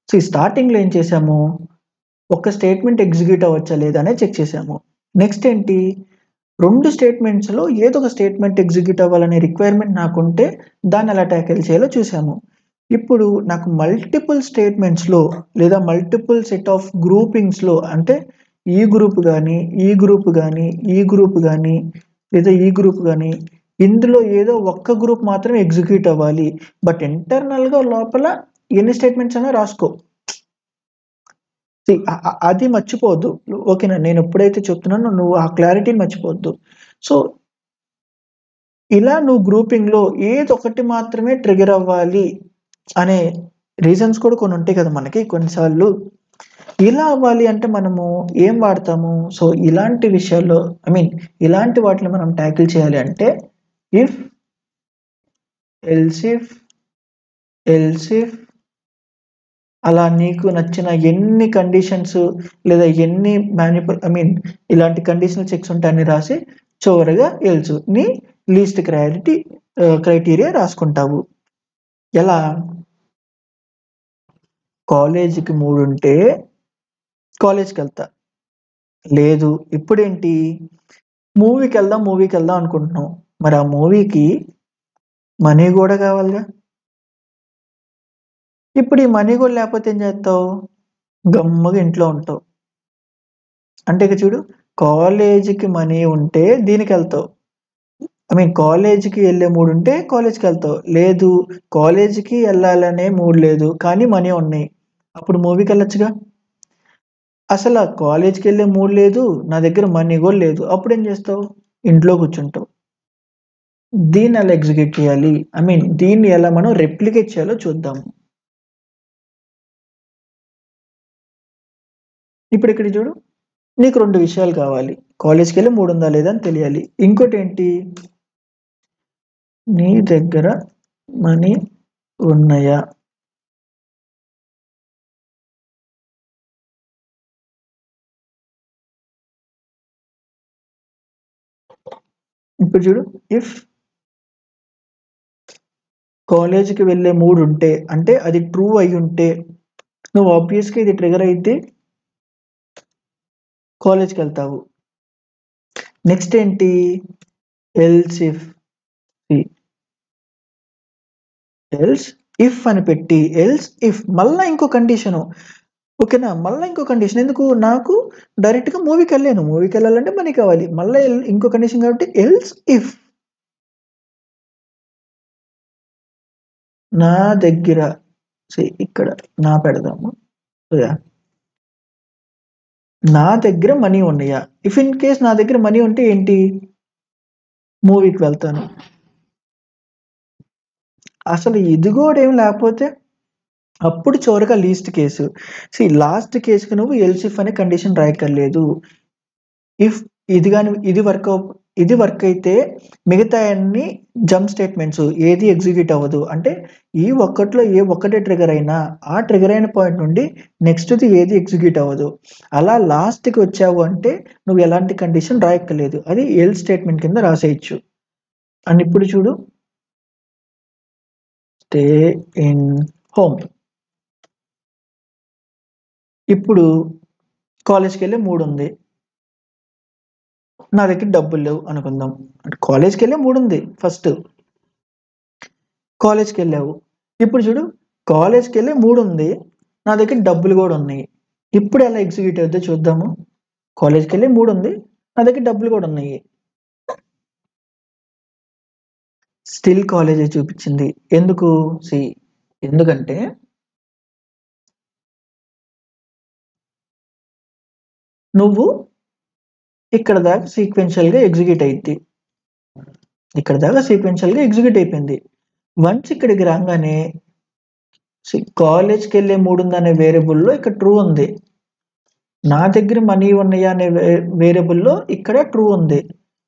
స్టార్టింగ్లో ఏం చేసాము, ఒక స్టేట్మెంట్ ఎగ్జిక్యూట్ అవ్వచ్చా లేదా అనేది చెక్ చేసాము. నెక్స్ట్ ఏంటి, రెండు స్టేట్మెంట్స్లో ఏదో ఒక స్టేట్మెంట్ ఎగ్జిక్యూట్ అవ్వాలనే రిక్వైర్మెంట్ నాకుంటే దాన్ని ఎలా ట్యాకిల్ చేయాలో చూసాము. ఇప్పుడు నాకు మల్టిపుల్ స్టేట్మెంట్స్లో లేదా మల్టిపుల్ సెట్ ఆఫ్ గ్రూపింగ్స్లో, అంటే ఈ గ్రూప్ కానీ ఈ గ్రూప్ కానీ ఈ గ్రూప్ కానీ లేదా ఈ గ్రూప్ కానీ, ఇందులో ఏదో ఒక్క గ్రూప్ మాత్రం ఎగ్జిక్యూట్ అవ్వాలి. బట్ ఇంటర్నల్గా లోపల ఎన్ని స్టేట్మెంట్స్ అయినా రాసుకో. అది మర్చిపోవద్దు. ఓకేనా, నేను ఎప్పుడైతే చెప్తున్నానో నువ్వు ఆ క్లారిటీని మర్చిపోవద్దు. సో ఇలా నువ్వు గ్రూపింగ్లో ఏదో ఒకటి మాత్రమే ట్రిగర్ అవ్వాలి అనే రీజన్స్ కూడా కొన్ని ఉంటాయి కదా మనకి కొన్నిసార్లు. ఇలా అవ్వాలి అంటే మనము ఏం వాడతాము, సో ఇలాంటి విషయాల్లో ఇలాంటి వాటిని మనం ట్యాకిల్ చేయాలి అంటే ఇఫ్ ఎల్సిఫ్ అలా నీకు నచ్చిన ఎన్ని కండిషన్స్ లేదా ఎన్ని ఇలాంటి కండిషనల్ చెక్స్ ఉంటే అన్ని రాసి చివరిగా ఎల్స్ ని లీస్ట్ క్రైటీరియా రాసుకుంటావు. ఎలా, కాలేజీకి మూడు ఉంటే కాలేజ్కి వెళ్తా, లేదు ఇప్పుడేంటి మూవీకి వెళ్దాం అనుకుంటున్నావు, మరి ఆ మూవీకి మనీ కూడా కావాలిగా. ఇప్పుడు ఈ మనీ కూడా లేకపోతే ఏం చేస్తావు, గమ్మగా ఇంట్లో ఉంటావు. అంటే ఇక చూడు, కాలేజీకి మనీ ఉంటే దీనికి వెళ్తావు, కాలేజీకి వెళ్ళే మూడు ఉంటే కాలేజ్కి వెళ్తావు. లేదు కాలేజీకి వెళ్ళాలనే మూడు లేదు కానీ మనీ ఉన్నాయి, అప్పుడు మూవీకి వెళ్ళొచ్చుగా. అసలు ఆ కాలేజ్కి వెళ్ళే మూడు లేదు, నా దగ్గర మనీ కూడా లేదు, అప్పుడు ఏం చేస్తావు, ఇంట్లో కూర్చుంటావు. దీన్ని ఎలా ఎగ్జిక్యూట్ చేయాలి, దీన్ని ఎలా మనం రెప్లికేట్ చేయాలో చూద్దాము. ఇప్పుడు ఇక్కడ చూడు, నీకు రెండు విషయాలు కావాలి, కాలేజ్కి వెళ్ళి మూడు ఉందా లేదా అని తెలియాలి. ఇంకోటి ఏంటి, నీ దగ్గర మనీ ఉన్నాయా. ఇప్పుడు చూడు, ఇఫ్ కాలేజీకి వెళ్ళే మూడ్ ఉంటే అంటే అది ట్రూ అయి ఉంటే నువ్వు ఆబ్వియస్గా ఇది ట్రిగర్ అయితే కాలేజ్కి వెళ్తావు. నెక్స్ట్ ఏంటి, ఎల్స్ ఇఫ్. ఎల్స్ ఇఫ్ అని పెట్టి ఎల్స్ ఇఫ్ మళ్ళా ఇంకో కండిషను. ఓకేనా, మళ్ళీ ఇంకో కండిషన్ ఎందుకు, నాకు డైరెక్ట్గా మూవీకి వెళ్ళాను, మూవీకి వెళ్ళాలంటే మనీ కావాలి, మళ్ళీ ఇంకో కండిషన్ కాబట్టి ఎల్స్ ఇఫ్ నా దగ్గర ఇక్కడ నా పెడదాము, నా దగ్గర మనీ ఉన్నాయా, ఇఫ్ ఇన్ కేస్ నా దగ్గర మనీ ఉంటే ఏంటి, మూవీకి వెళ్తాను. అసలు ఇది కూడా ఏం లేకపోతే అప్పుడు చివరిగా లీస్ట్ కేసు. లాస్ట్ కేసుకి నువ్వు ఎల్స్ ఇఫ్ అనే కండిషన్ రాయక్కర్లేదు. ఇఫ్ ఇది కానీ ఇది వర్క్ అయితే మిగతా అన్ని జంప్ స్టేట్మెంట్స్ ఏది ఎగ్జిక్యూట్ అవ్వదు. అంటే ఈ ఒక్కట్లో ఏ ఒక్కటే ట్రిగర్ అయినా ఆ ట్రిగర్ అయిన పాయింట్ నుండి నెక్స్ట్ది ఏది ఎగ్జిక్యూట్ అవ్వదు. అలా లాస్ట్కి వచ్చావు అంటే నువ్వు ఎలాంటి కండిషన్ రాయక్కర్లేదు, అది ఎల్ స్టేట్మెంట్ కింద రాసేయచ్చు. అండ్ ఇప్పుడు చూడు, స్టే ఇన్ హోమ్. ఇప్పుడు కాలేజ్కి వెళ్ళే మూడు ఉంది, నా దగ్గర డబ్బులు లేవు అనుకుందాం. అంటే కాలేజ్కి వెళ్ళే మూడు ఉంది, ఫస్ట్ కాలేజ్కి వెళ్ళావు. ఇప్పుడు చూడు, కాలేజ్కి వెళ్ళే మూడు ఉంది, నా దగ్గర డబ్బులు కూడా ఉన్నాయి. ఇప్పుడు ఎలా ఎగ్జిక్యూట్ అవుతుందో చూద్దాము. కాలేజ్కి వెళ్ళే మూడు ఉంది, నా దగ్గర డబ్బులు కూడా ఉన్నాయి. స్టిల్ కాలేజే చూపించింది. ఎందుకు, ఎందుకంటే నువ్వు ఇక్కడ దాకా సీక్వెన్షియల్గా ఎగ్జిక్యూట్ అయింది, ఇక్కడ దాకా సీక్వెన్షియల్గా ఎగ్జిక్యూట్ అయిపోయింది. వన్స్ ఇక్కడికి రాగానే కాలేజ్కి వెళ్ళే మూడు ఉందనే వేరియబుల్లో ఇక్కడ ట్రూ ఉంది, నా దగ్గర మనీ ఉన్నాయా అనే వేరియబుల్లో ఇక్కడ ట్రూ ఉంది.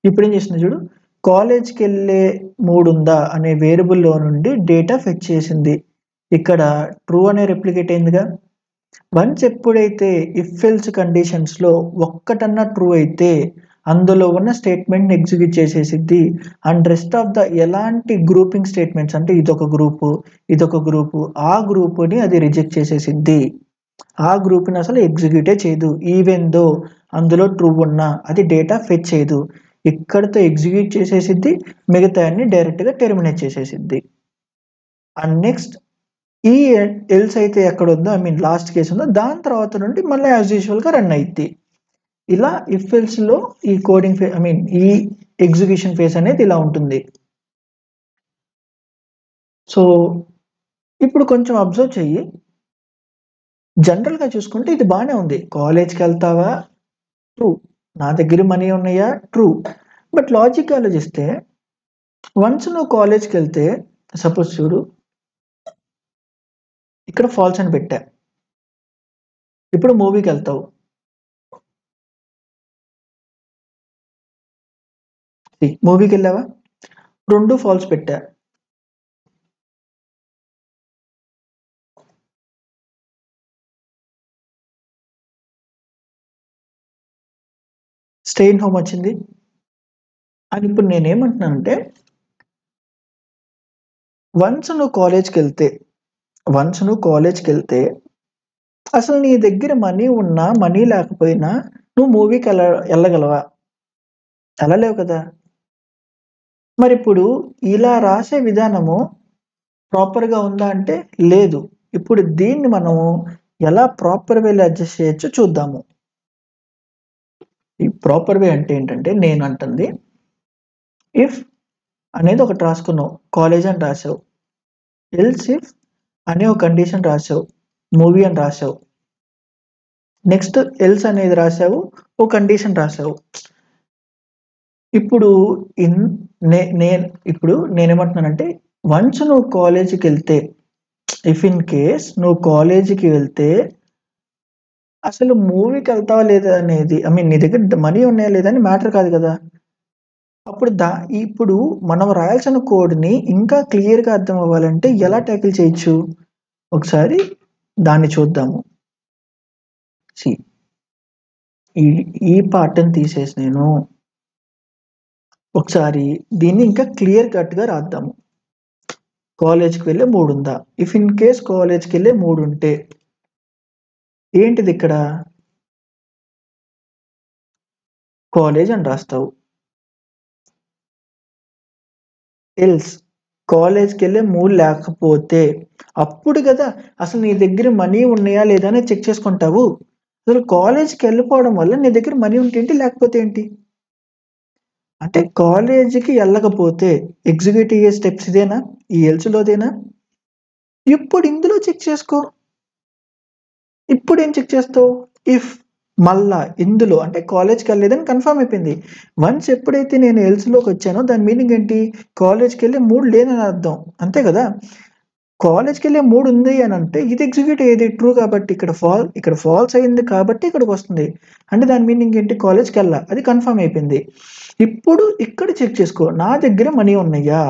ఇప్పుడు ఏం చేసింది చూడు, కాలేజ్కి వెళ్ళే మూడు ఉందా అనే వేరియబుల్లో నుండి డేటా ఫెచ్ చేసింది, ఇక్కడ ట్రూ అనే రెప్లికేట్ అయిందిగా. వన్స్ ఎప్పుడైతే ఇఫ్ ఎల్స్ కండిషన్స్లో ఒక్కటన్నా ట్రూ అయితే అందులో ఉన్న స్టేట్మెంట్ని ఎగ్జిక్యూట్ చేసేసిద్ది. అండ్ రెస్ట్ ఆఫ్ ద ఎలాంటి గ్రూపింగ్ స్టేట్మెంట్స్ అంటే ఇదొక గ్రూపు ఆ గ్రూపుని అది రిజెక్ట్ చేసేసిద్ది, ఆ గ్రూప్ని అసలు ఎగ్జిక్యూటే చేయదు. ఈవెన్ దో అందులో ట్రూ ఉన్నా అది డేటా ఫెచ్ చేయదు, ఇక్కడితో ఎగ్జిక్యూట్ చేసేసిద్ది, మిగతా అన్ని డైరెక్ట్గా టెర్మినేట్ చేసేసిద్ది. అండ్ నెక్స్ట్ ఈ ఎల్స్ అయితే ఎక్కడ ఉందో, ఐ మీన్ లాస్ట్ కేసు ఉందో దాని తర్వాత నుండి మళ్ళీ యాజ్ యూజువల్గా రన్ అయింది. ఇలా ఇఫ్ ఎల్స్లో ఈ కోడింగ్ ఫేజ్, ఐ మీన్ ఈ ఎగ్జిక్యూషన్ ఫేజ్ అనేది ఇలా ఉంటుంది. సో ఇప్పుడు కొంచెం అబ్జర్వ్ చెయ్యి, జనరల్గా చూసుకుంటే ఇది బాగానే ఉంది. కాలేజ్కి వెళ్తావా, ట్రూ. నా దగ్గర మనీ ఉన్నాయా, ట్రూ. బట్ లాజిక్ ఆలోచిస్తే వన్స్ నువ్వు కాలేజ్కి వెళ్తే, సపోజ్ చూడు ఇక్కడ ఫాల్స్ అని పెట్టా, ఇప్పుడు మూవీకి వెళ్తావు, మూవీకి వెళ్ళావా, రెండు ఫాల్స్ పెట్టా. స్టే ఇన్ హోమ్ వచ్చింది. అని ఇప్పుడు నేనేమంటున్నానంటే వన్స్ నువ్వు కాలేజ్కి వెళ్తే అసలు నీ దగ్గర మనీ ఉన్నా మనీ లేకపోయినా నువ్వు మూవీకి వెళ్ళగలవా, వెళ్ళలేవు కదా. మరి ఇప్పుడు ఇలా రాసే విధానము ప్రాపర్గా ఉందా అంటే లేదు. ఇప్పుడు దీన్ని మనము ఎలా ప్రాపర్ వేలో అడ్జస్ట్ చేయొచ్చో చూద్దాము. ఈ ప్రాపర్ వే అంటే ఏంటంటే, నేను అంటుంది ఇఫ్ అనేది ఒకటి రాసుకున్నావు, కాలేజ్ అని రాసావు, ఎల్స్ ఇఫ్ అనే ఒక కండిషన్ రాసావు, మూవీ అని రాసావు, నెక్స్ట్ ఎల్స్ అనేది రాసావు, ఓ కండిషన్ రాసావు. ఇప్పుడు నేనేమంటున్నానంటే వన్స్ నువ్వు కాలేజీకి వెళ్తే, ఇఫ్ ఇన్ కేస్ నువ్వు కాలేజీకి వెళ్తే అసలు మూవీకి వెళ్తావా లేదా అనేది, ఐ మీన్ నీ దగ్గర మనీ ఉన్నాయా లేదా అని మ్యాటర్ కాదు కదా. అప్పుడు ఇప్పుడు మనం రాయాల్సిన కోడ్ని ఇంకా క్లియర్గా అర్థం అవ్వాలంటే ఎలా ట్యాకిల్ చేయొచ్చు, ఒకసారి దాన్ని చూద్దాము. ఈ పార్ట్ని తీసేసి నేను ఒకసారి దీన్ని ఇంకా క్లియర్ కట్గా రాద్దాము. కాలేజ్కి వెళ్ళే 3 ఉందా? ఇఫ్ ఇన్ కేస్ కాలేజ్కి వెళ్ళే 3 ఉంటే ఏంటిది ఇక్కడ? కాలేజ్ అని రాస్తావు. ఎల్స్ కాలేజ్కి వెళ్ళే 3 లేకపోతే అప్పుడు కదా అసలు నీ దగ్గర మనీ ఉన్నాయా లేదా అని చెక్ చేసుకుంటావు. అసలు కాలేజ్కి వెళ్ళిపోవడం వల్ల నీ దగ్గర మనీ ఉంటే ఏంటి, లేకపోతే ఏంటి? అంటే కాలేజీకి వెళ్ళకపోతే ఎగ్జిక్యూట్ అయ్యే స్టెప్స్ ఇదేనా? ఈ ఎల్స్‌లోదేనా? ఇప్పుడు ఇందులో చెక్ చేసుకో. ఇప్పుడేం చెక్ చేస్తావు? ఇఫ్ మళ్ళా ఇందులో అంటే కాలేజ్‌కి వెళ్ళలేదని కన్ఫర్మ్ అయిపోయింది. వన్స్ ఎప్పుడైతే నేను ఎల్స్‌లోకి వచ్చానో దాని మీనింగ్ ఏంటి? కాలేజ్‌కి వెళ్ళే మూడ్ లేదని అర్థం. అంతే కదా! కాలేజ్‌కి వెళ్ళే మూడ్ ఉంది అని అంటే ఇది ఎగ్జిక్యూట్ అయ్యేది ట్రూ కాబట్టి ఇక్కడ ఫాల్స్ అయింది కాబట్టి ఇక్కడికొస్తుంది. అంటే దాని మీనింగ్ ఏంటి? కాలేజ్‌కి వెళ్ళా. అది కన్ఫర్మ్ అయిపోయింది. ఇప్పుడు ఇక్కడ చెక్ చేసుకో. నా దగ్గర మనీ ఉన్నాయా?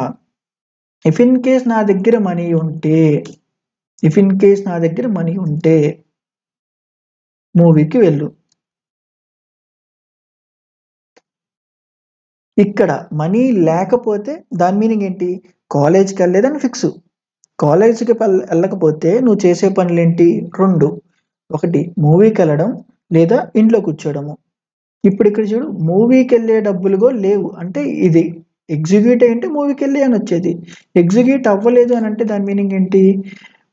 ఇఫ్ ఇన్ కేస్ నా దగ్గర మనీ ఉంటే మూవీకి వెళ్ళు. ఇక్కడ మనీ లేకపోతే దాని మీనింగ్ ఏంటి? కాలేజ్‌కి వెళ్ళలేదని ఫిక్సు. కాలేజ్‌కి వెళ్ళకపోతే నువ్వు చేసే పనులేంటి? 2. ఒకటి మూవీకెళ్ళడం లేదా ఇంట్లో కూర్చోవడము. ఇప్పుడు ఇక్కడ చూడు మూవీకెళ్ళే డబ్బులు కూడా లేవు. అంటే ఇది ఎగ్జిక్యూట్ అయ్యుంటే మూవీకెళ్ళి అనొచ్చేది. ఎగ్జిక్యూట్ అవ్వలేదు అనంటే దాని మీనింగ్ ఏంటి?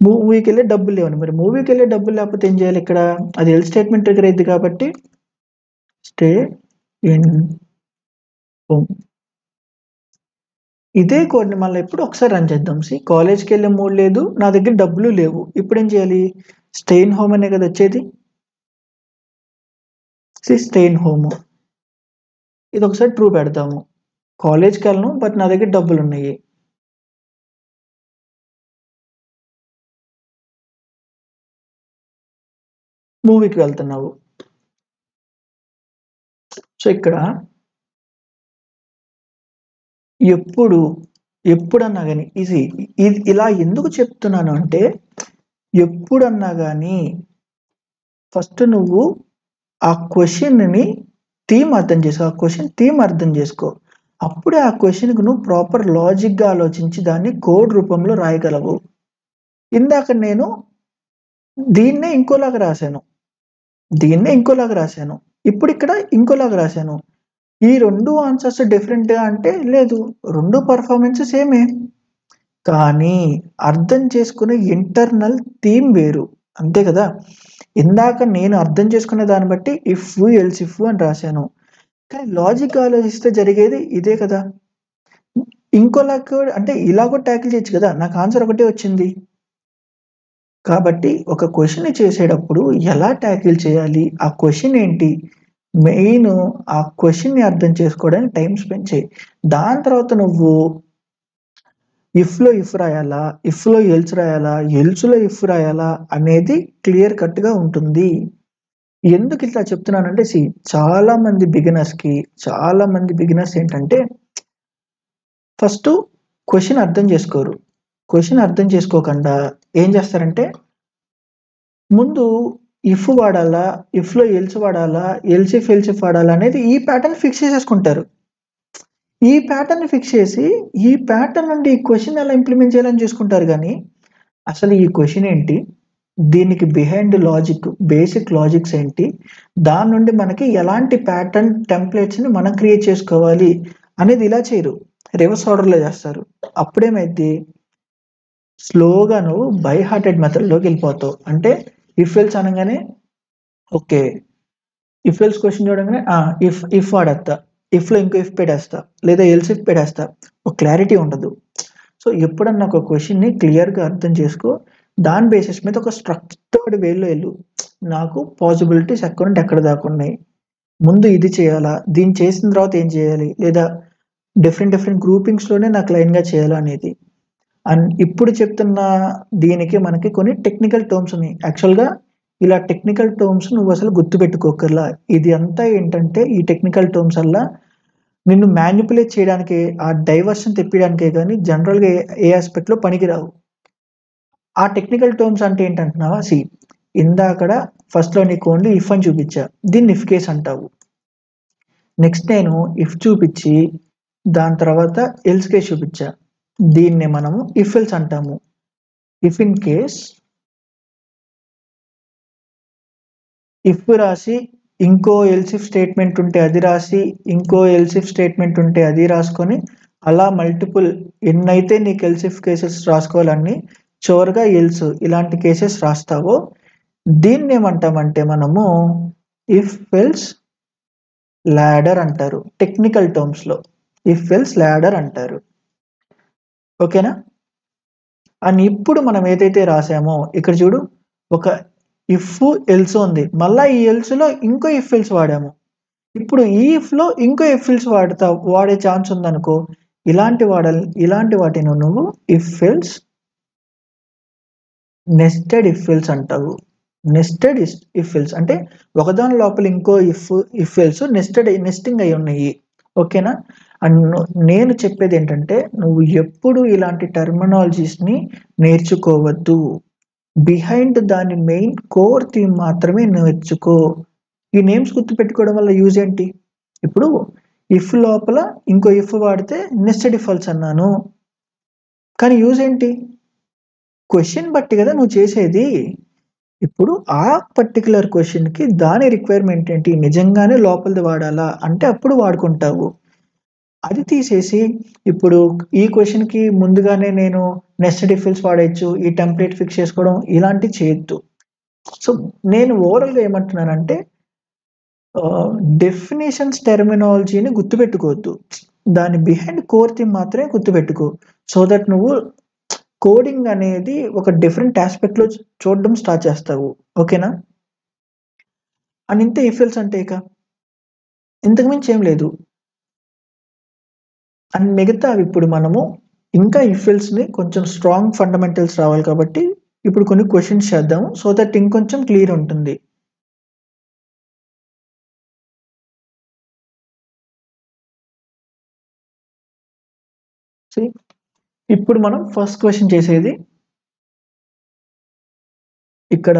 మూవీకెళ్ళే డబ్బులు లేవని. మరి మూవీకెళ్ళే డబ్బులు లేకపోతే ఏం చేయాలి ఇక్కడ? అది ఎల్ స్టేట్మెంట్ ట్రిగ్గర్ అయ్యిద్ది కాబట్టి స్టే ఇన్ హోమ్. ఇదే కోడ్‌ని మళ్ళా ఇప్పుడు ఒకసారి రన్ చేద్దాం. కాలేజ్‌కెళ్ళే మూడ్ లేదు. నా దగ్గర డబ్బులు లేవు. ఇప్పుడేం చేయాలి? స్టే ఇన్ హోమ్ అనే కదా వచ్చేది. Stay in home. ఇదొకసారి ట్రూ పెడతాము. కాలేజ్‌కెళ్ళను బట్ నా దగ్గర డబ్బులున్నాయి. మూవీకి వెళ్తున్నావు. సో, ఇక్కడ ఎప్పుడన్నా గాని ఇది ఇలా ఎందుకు చెప్తున్నాను అంటే, ఎప్పుడన్నా గాని ఫస్ట్ నువ్వు ఆ క్వెషన్‌ని ఆ క్వెషన్ థీమ్ అర్థం చేసుకో. అప్పుడే ఆ క్వెషన్‌కి నువ్వు ప్రాపర్ లాజిక్‌గా ఆలోచించి దాన్ని కోడ్ రూపంలో రాయగలవు. ఇందాక నేను దీన్నే ఇంకోలాగా రాశాను. ఇప్పుడిక్కడ ఇంకోలాగా రాశాను. ఈ 2 ఆన్సర్స్ డిఫరెంటా అంటే లేదు. 2 పెర్ఫార్మన్స్ సేమే. కానీ అర్థం చేసుకునే ఇంటర్నల్ థీమ్ వేరు. అంతే కదా! ఇందాక నేను అర్థం చేసుకునే దాన్ని బట్టి ఇఫ్, ఎల్స్ ఇఫ్ అని రాశాను. కానీ లాజిక్‌గా ఆలోచిస్తే జరిగేది ఇదే కదా! ఇంకోలా కూడా అంటే ఇలా కూడా టాకిల్ చేయొచ్చు కదా! నాకు ఆన్సర్ ఒకటే వచ్చింది. కాబట్టి ఒక క్వెషన్‌ని చేసేటప్పుడు ఎలా టాకిల్ చేయాలి? ఆ క్వెషన్ ఏంటి? మెయిను ఆ క్వెషన్‌ని అర్థం చేసుకోవడానికి టైమ్ స్పెండ్ చెయి. దాని తర్వాత నువ్వు ఇఫ్‌లో ఇఫ్ రాయాలా? ఇఫ్‌లో ఎల్స్ రాయాలా? ఎల్స్‌లో ఇఫ్ రాయాలా? అనేది క్లియర్ కట్‌గా ఉంటుంది. ఎందుకు ఇట్లా చెప్తున్నానంటే చాలా మంది బిగినర్స్ ఏంటంటే ఫస్టు క్వెషన్ అర్థం చేసుకోరు. క్వెషన్ అర్థం చేసుకోకుండా ఏం చేస్తారంటే ముందు ఇఫ్ వాడాలా? ఇఫ్‌లో ఎల్స్ వాడాలా? ఎల్స్ ఇఫ్ వాడాలా? అనేది ఈ ప్యాటర్న్ ఫిక్స్ చేసేసుకుంటారు. ఈ ప్యాటర్న్‌ని ఫిక్స్ చేసి, ఈ ప్యాటర్న్ నుండి ఈ క్వెషన్ ఎలా ఇంప్లిమెంట్ చేయాలని చూసుకుంటారు గానీ, అసలు ఈ క్వెషన్ ఏంటి? దీనికి బిహైండ్ బేసిక్ లాజిక్స్ ఏంటి? దాని నుండి మనకి ఎలాంటి ప్యాటర్న్ టెంప్లేట్స్‌ని మనం క్రియేట్ చేసుకోవాలి అనేది ఇలా చేయరు. రివర్స్ ఆర్డర్‌లో చేస్తారు. అప్పుడేమైద్ది? స్లోగా నువ్వు బై హార్టెడ్ మెథడ్‌లోకెళ్ళిపోతావు. అంటే ఇఫ్ ఎల్స్ అనంగానే ఓకే. ఇఫ్ ఎల్స్ క్వెషన్ చూడంగానే ఇఫ్ వాడేత్తా. ఇఫ్‌లో ఇంకో ఇఫ్ పెట్టేస్తా. లేదా ఎల్స్ ఇఫ్ పెట్టేస్తా. ఒక క్లారిటీ ఉండదు. సో, ఎప్పుడన్నా ఒక క్వెషన్‌ని క్లియర్‌గా అర్థం చేసుకో. దాని బేసిస్ మీద ఒక స్ట్రక్చర్డ్ వేలో ఎళ్ళు. నాకు పాసిబిలిటీస్ ఎక్కడి నుండి ఎక్కడి దాకా ఉన్నాయి. ముందు ఇది చేయాలా? దీన్ని చేసిన తర్వాత ఏం చేయాలి? లేదా డిఫరెంట్ గ్రూపింగ్స్‌లోనే నాకు లైన్‌గా చేయాలా అనేది. అండ్ ఇప్పుడు చెప్తున్న దీనికి మనకి కొన్ని టెక్నికల్ టర్మ్స్ ఉన్నాయి. యాక్చువల్‌గా ఇలా టెక్నికల్ టర్మ్స్ నువ్వసలు గుర్తుపెట్టుకోక్కర్లా. ఇది అంతా ఏంటంటే ఈ టెక్నికల్ టర్మ్స్ అల్లా నిన్ను మానిప్యులేట్ చేయడానికే, ఆ డైవర్షన్ తెప్పియడానికే గానీ జనరల్‌గా ఏ యాస్పెక్ట్‌లో పనికిరావు. ఆ టెక్నికల్ టర్మ్స్ అంటే ఏంటంటున్నావా? ఇందాకడ ఫస్ట్‌లో నీకు ఓన్లీ ఇఫ్ అని చూపిచ్చా. దీన్ని ఇఫ్ కేస్ అంటావు. నెక్స్ట్ నేను ఇఫ్ చూపిచ్చి, దాని తర్వాత ఎల్స్ కేస్ చూపిచ్చా. దీన్నే మనము ఇఫ్ ఎల్స్ అంటాము. ఇఫ్ ఇన్ కేస్ ఇఫ్ రాసి ఇంకో ఎల్స్ ఇఫ్ స్టేట్మెంట్ ఉంటే అది రాసి ఇంకో ఎల్స్ ఇఫ్ స్టేట్మెంట్ ఉంటే అది రాసుకొని అలా మల్టిపుల్ ఎన్నైతే నీకు ఎల్స్ ఇఫ్ కేసెస్ రాసుకోవాలని చివరిగా ఎల్స్ ఇలాంటి కేసెస్ రాస్తావో దీన్ని ఏమంటామంటే మనము ఇఫ్ ఎల్స్ ల్యాడర్ అంటారు. టెక్నికల్ టర్మ్స్ లో ఇఫ్ ఎల్స్ ల్యాడర్ అంటారు. ఓకేనా? అండ్ ఇప్పుడు మనం ఏదైతే రాసామో ఇక్కడ చూడు, ఒక ఇఫ్ ఎల్స్ ఉంది, మళ్ళీ ఈ ఎల్స్ లో ఇంకో ఇఫ్ ఎల్స్ వాడాము. ఇప్పుడు ఈ ఇఫ్ లో ఇంకో ఇఫ్ ఎల్స్ వాడే ఛాన్స్ ఉందనుకో, ఇలాంటి వాటిని నువ్వు if else nested if else అంటావు. నెస్టెడ్ ఇఫ్ ఎల్స్ అంటే ఒకదాని లోపల ఇంకో ఇఫ్ ఎల్స్ నెస్టింగ్ అయి ఉన్నాయి. ఓకేనా? అండ్ నేను చెప్పేది ఏంటంటే నువ్వు ఎప్పుడు ఇలాంటి టర్మినాలజీస్ని నేర్చుకోవద్దు. బిహైండ్ దాని మెయిన్ కోర్ థీమ్ మాత్రమే నేర్చుకో. ఈ నేమ్స్ గుర్తుపెట్టుకోవడం వల్ల యూజ్ ఏంటి? ఇప్పుడు ఇఫ్ లోపల ఇంకో ఇఫ్ వాడితే నెస్టెడ్ ఇఫ్ ఎల్స్ అన్నాను, కానీ యూజ్ ఏంటి? క్వశ్చన్ బట్టి కదా నువ్వు చేసేది. ఇప్పుడు ఆ పర్టికులర్ క్వశ్చన్కి దాని రిక్వైర్మెంట్ ఏంటి, నిజంగానే లోపలిది వాడాలా అంటే అప్పుడు వాడుకుంటావు. అది తీసేసి ఇప్పుడు ఈ క్వశ్చన్కి ముందుగానే నేను నెస్టెడ్ ఇఫ్ ఎల్స్ వాడచ్చు, ఈ టెంప్లెట్ ఫిక్స్ చేసుకోవడం ఇలాంటివి చేయొద్దు. సో నేను ఓవరాల్గా ఏమంటున్నానంటే డెఫినేషన్స్ టెర్మినాలజీని గుర్తుపెట్టుకోవద్దు, దాని బిహైండ్ కోర్ థీమ్ మాత్రమే గుర్తుపెట్టుకో. సో దట్ నువ్వు కోడింగ్ అనేది ఒక డిఫరెంట్ ఆస్పెక్ట్లో చూడడం స్టార్ట్ చేస్తావు. ఓకేనా? అండ్ ఇంతే ఇఫ్ ఎల్స్ అంటే ఇక ఇంతకుమించి ఏం లేదు. అండ్ మిగతా ఇప్పుడు మనము ఇంకా ఇఫ్ ఎల్స్ని కొంచెం స్ట్రాంగ్ ఫండమెంటల్స్ రావాలి కాబట్టి ఇప్పుడు కొన్ని క్వశ్చన్స్ చేద్దాము, సో దట్ ఇంకొంచెం క్లియర్ ఉంటుంది. ఇప్పుడు మనం ఫస్ట్ క్వశ్చన్ చేసేది ఇక్కడ.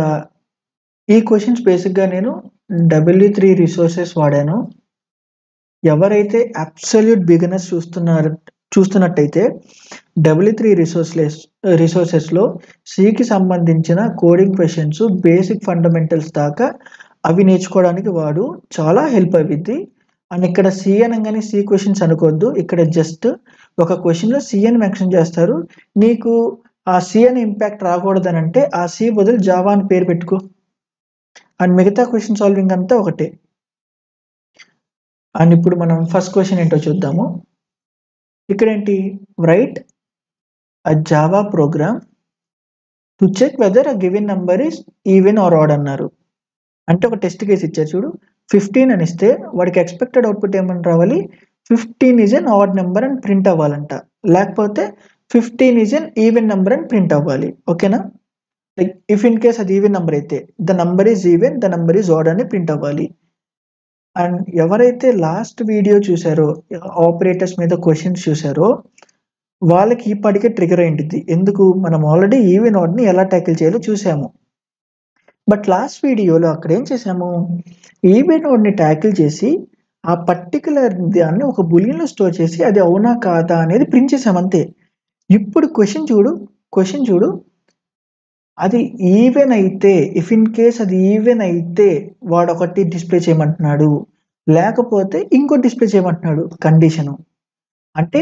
ఈ క్వశ్చన్స్ బేసిక్గా నేను W3 రిసోర్సెస్ వాడాను. ఎవరైతే అబ్సల్యూట్ బిగినర్స్ చూస్తున్నట్టయితే W3 రిసోర్సెస్లో సికి సంబంధించిన కోడింగ్ క్వశ్చన్స్ బేసిక్ ఫండమెంటల్స్ దాకా అవి నేర్చుకోవడానికి వాడు చాలా హెల్ప్ అవుద్ది. అండ్ ఇక్కడ సి అనగానే సి క్వశ్చన్స్ అనుకోవద్దు, ఇక్కడ జస్ట్ ఒక క్వశ్చన్లో సి అని మెన్షన్ చేస్తారు. నీకు ఆ సి అని ఇంపాక్ట్ రాకూడదని అంటే ఆ సి బదులు జావా అని పేరు పెట్టుకో. అండ్ మిగతా క్వశ్చన్ సాల్వింగ్ అంతా ఒకటే. అండ్ ఇప్పుడు మనం ఫస్ట్ క్వశ్చన్ ఏంటో చూద్దాము. ఇక్కడ ఏంటి, write a Java program to check whether a given number is even or odd అన్నారు. అంటే ఒక టెస్ట్ కేసు ఇచ్చారు చూడు, 15 అని ఇస్తే వాడికి ఎక్స్పెక్టెడ్ అవుట్పుట్ ఏమని రావాలి, 15 ఈజ్ ఎన్ ఆడ్ నెంబర్ అని ప్రింట్ అవ్వాలంట, లేకపోతే 15 ఈజ్ ఎన్ ఈవెన్ నెంబర్ అని ప్రింట్ అవ్వాలి. ఓకేనా? లైక్ ఇఫ్ ఇన్ కేస్ అది ఈవెన్ నెంబర్ అయితే the number is even, the number is odd అని ప్రింట్ అవ్వాలి. అండ్ ఎవరైతే లాస్ట్ వీడియో చూసారో, ఆపరేటర్స్ మీద క్వశ్చన్స్ చూసారో వాళ్ళకి ఇప్పటికే ట్రిగర్ అయింది. ఎందుకు? మనం ఆల్రెడీ ఈవెన్ ఆడ్ని ఎలా ట్యాకిల్ చేయాలో చూసాము. బట్ లాస్ట్ వీడియోలో అక్కడ ఏం చేసాము, ఈవెన్ ఆడ్ని ట్యాకిల్ చేసి ఆ పర్టికులర్ దాన్ని ఒక బులియన్లో స్టోర్ చేసి అది అవునా కాదా అనేది ప్రింట్ చేసాము అంతే. ఇప్పుడు క్వశ్చన్ చూడు, అది ఈవెన్ అయితే, ఇఫ్ ఇన్ కేస్ అది ఈవెన్ అయితే వాడు ఒకటి డిస్ప్లే చేయమంటున్నాడు, లేకపోతే ఇంకో డిస్ప్లే చేయమంటున్నాడు కండిషను. అంటే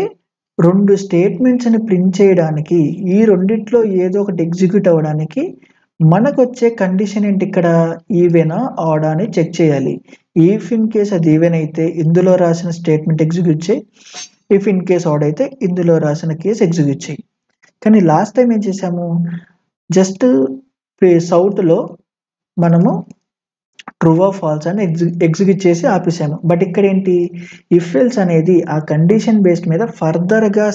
2 స్టేట్మెంట్స్ని ప్రింట్ చేయడానికి ఈ రెండిట్లో ఏదో ఒకటి ఎగ్జిక్యూట్ అవ్వడానికి మనకు వచ్చే కండిషన్ ఏంటి, ఇక్కడ ఈవెనా ఆడా అని చెక్ చేయాలి. ఇఫ్ ఇన్ కేస్ అది ఈవెన్ అయితే ఇందులో రాసిన స్టేట్మెంట్ ఎగ్జిక్యూట్ చేయి, ఇఫ్ ఇన్ కేస్ ఆడ్ అయితే ఇందులో రాసిన కేసు ఎగ్జిక్యూట్ చేయి. కానీ లాస్ట్ టైం ఏం చేసాము, జస్ట్ సౌత్లో మనము ట్రూ ఆర్ ఫాల్స్ అని ఎగ్జిక్యూట్ చేసి ఆపేసాము. బట్ ఇక్కడ ఏంటి, ఇఫ్ ఎల్స్ అనేది ఆ కండిషన్ బేస్డ్ మీద ఫర్దర్గా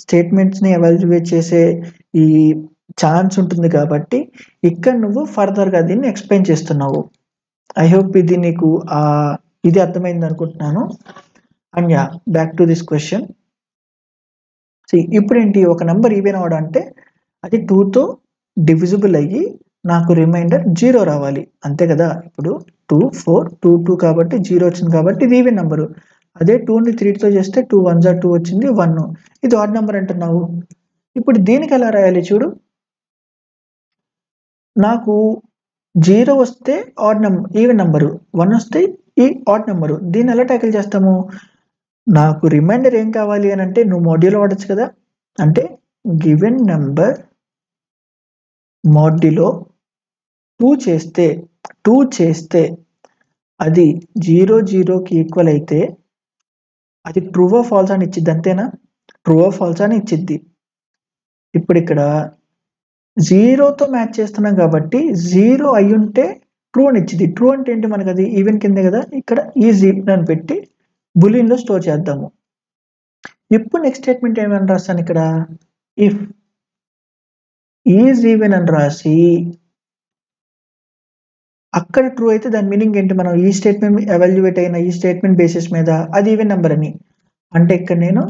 స్టేట్మెంట్స్ని ఎవాల్యుయేట్ చేసే ఈ ఛాన్స్ ఉంటుంది కాబట్టి ఇక్కడ నువ్వు ఫర్దర్గా దీన్ని ఎక్స్ప్లెయిన్ చేస్తున్నావు. ఐ హోప్ ఇది నీకు ఇది అర్థమైంది అనుకుంటున్నాను. And yeah, back to this question. ఇప్పుడు ఏంటి, ఒక నెంబర్ ఈవెన్ అవడం అంటే అది 2తో డివిజిబుల్ అయ్యి నాకు రిమైండర్ 0 రావాలి, అంతే కదా. ఇప్పుడు 2 4 2 2 కాబట్టి 0 వచ్చింది కాబట్టి ఇది ఈవెన్ నెంబరు. అదే 2ని 3తో చేస్తే 2 1 2 వచ్చింది 1, ఇది ఆడ్ నెంబర్ అంటున్నావు. ఇప్పుడు దీనికి ఎలా రాయాలి చూడు. నాకు 0 వస్తే ఈవెన్ నంబరు, 1 వస్తే ఈ ఆడ్ నెంబరు. దీన్ని ఎలా ట్యాకిల్ చేస్తాము? నాకు రిమైండర్ ఏం కావాలి అని అంటే నువ్వు మాడ్యులో వాడచ్చు కదా. అంటే గివెన్ నెంబర్ మాడ్యులో 2 చేస్తే అది 0కి ఈక్వల్ అయితే అది ట్రూ ఆర్ ఫాల్స్ అని ఇచ్చిద్ది. అంతేనా? ట్రూ ఆర్ ఫాల్స్ అని ఇచ్చిద్ది. ఇప్పుడు ఇక్కడ 0తో మ్యాచ్ చేస్తున్నాం కాబట్టి 0 అయ్యుంటే ట్రూ అని ఇచ్చిద్ది. ట్రూ అంటే ఏంటి? మనకు అది ఈవెన్ కిందే కదా. ఇక్కడ ఈ 0 అని పెట్టి బులియన్లో స్టోర్ చేద్దాము. ఇప్పుడు నెక్స్ట్ స్టేట్మెంట్ ఏమని రాస్తాను ఇక్కడ? ఇఫ్ ఈజ్ ఈవెన్ అని రాసి అక్కడ ట్రూ అయితే దాని మీనింగ్ ఏంటి? మనం ఈ స్టేట్మెంట్ ఎవాల్యుయేట్ అయిన ఈ స్టేట్మెంట్ బేసిస్ మీద అది ఈవెన్ నెంబర్ అని. అంటే ఇక్కడ నేను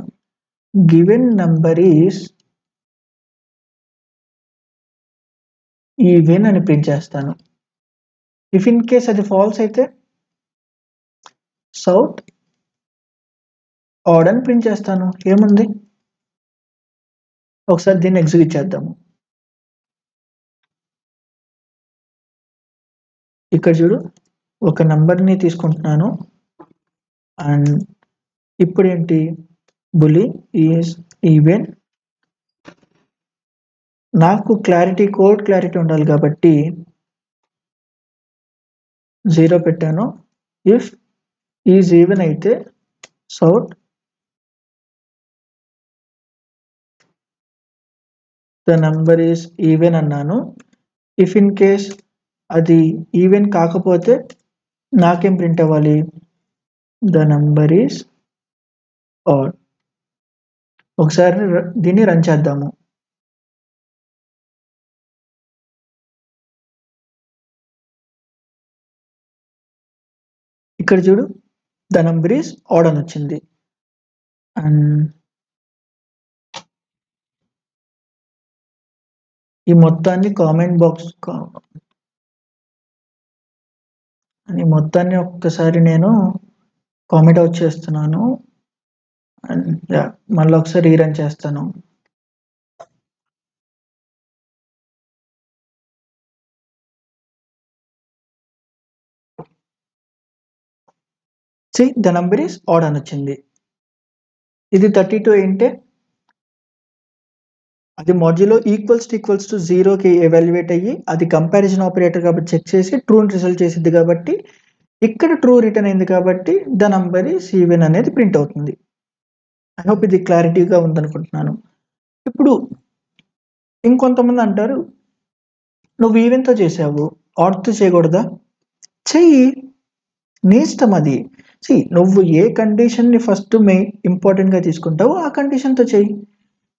గివెన్ నెంబర్ ఈజ్ ఈవెన్ అని ప్రింట్ చేస్తాను. ఇఫ్ ఇన్ కేస్ అది ఫాల్స్ అయితే సౌత్ ఆడ్ అని ప్రింట్ చేస్తాను. ఏముంది? ఒకసారి దీన్ని ఎగ్జిక్యూట్ చేద్దాము. ఇక్కడ చూడు, ఒక నంబర్ని తీసుకుంటున్నాను అండ్ ఇప్పుడు ఏంటి? Bully is even. నాకు కోడ్ క్లారిటీ ఉండాలి కాబట్టి 0 పెట్టాను. ఇఫ్ ఈజ్ ఈవెన్ అయితే south the number is even అన్నాను. ఇఫ్ ఇన్ కేస్ అది ఈవెన్ కాకపోతే నాకేం ప్రింట్ అవ్వాలి? The number is odd. ఒకసారి దీన్ని రన్ చేద్దాము. ఇక్కడ చూడు, ద నంబర్ ఈజ్ ఆడ్ అని వచ్చింది. అండ్ ఈ మొత్తాన్ని కామెంట్ బాక్స్ అని మొత్తాన్ని ఒక్కసారి నేను కామెంట్ అవుట్ చేస్తున్నాను. అండ్ మళ్ళీ ఒకసారి రీరన్ చేస్తాను. ద నంబర్ ఈస్ ఆడ్ అని వచ్చింది. ఇది 32 ఏంటే అది మాడ్యులో ఈక్వల్స్ టు 0కి ఎవాల్యుయేట్ అయ్యి అది కంపారిజన్ ఆపరేటర్ కాబట్టి చెక్ చేసి ట్రూ రిజల్ట్ చేసిద్ది కాబట్టి ఇక్కడ ట్రూ రిటర్న్ అయింది కాబట్టి ద నంబర్ ఈస్ ఈవెన్ అనేది ప్రింట్ అవుతుంది. ఐ హోప్ ఇది క్లారిటీగా ఉందనుకుంటున్నాను. ఇప్పుడు ఇంకొంతమంది అంటారు, నువ్వు ఈవెన్తో చేసావు, ఆడ్తో చేయకూడదా? చెయ్యి, నీ ఇష్టం అది. నువ్వు ఏ కండిషన్ని ఫస్ట్ ఇంపార్టెంట్గా తీసుకుంటావో ఆ కండిషన్తో చెయ్యి.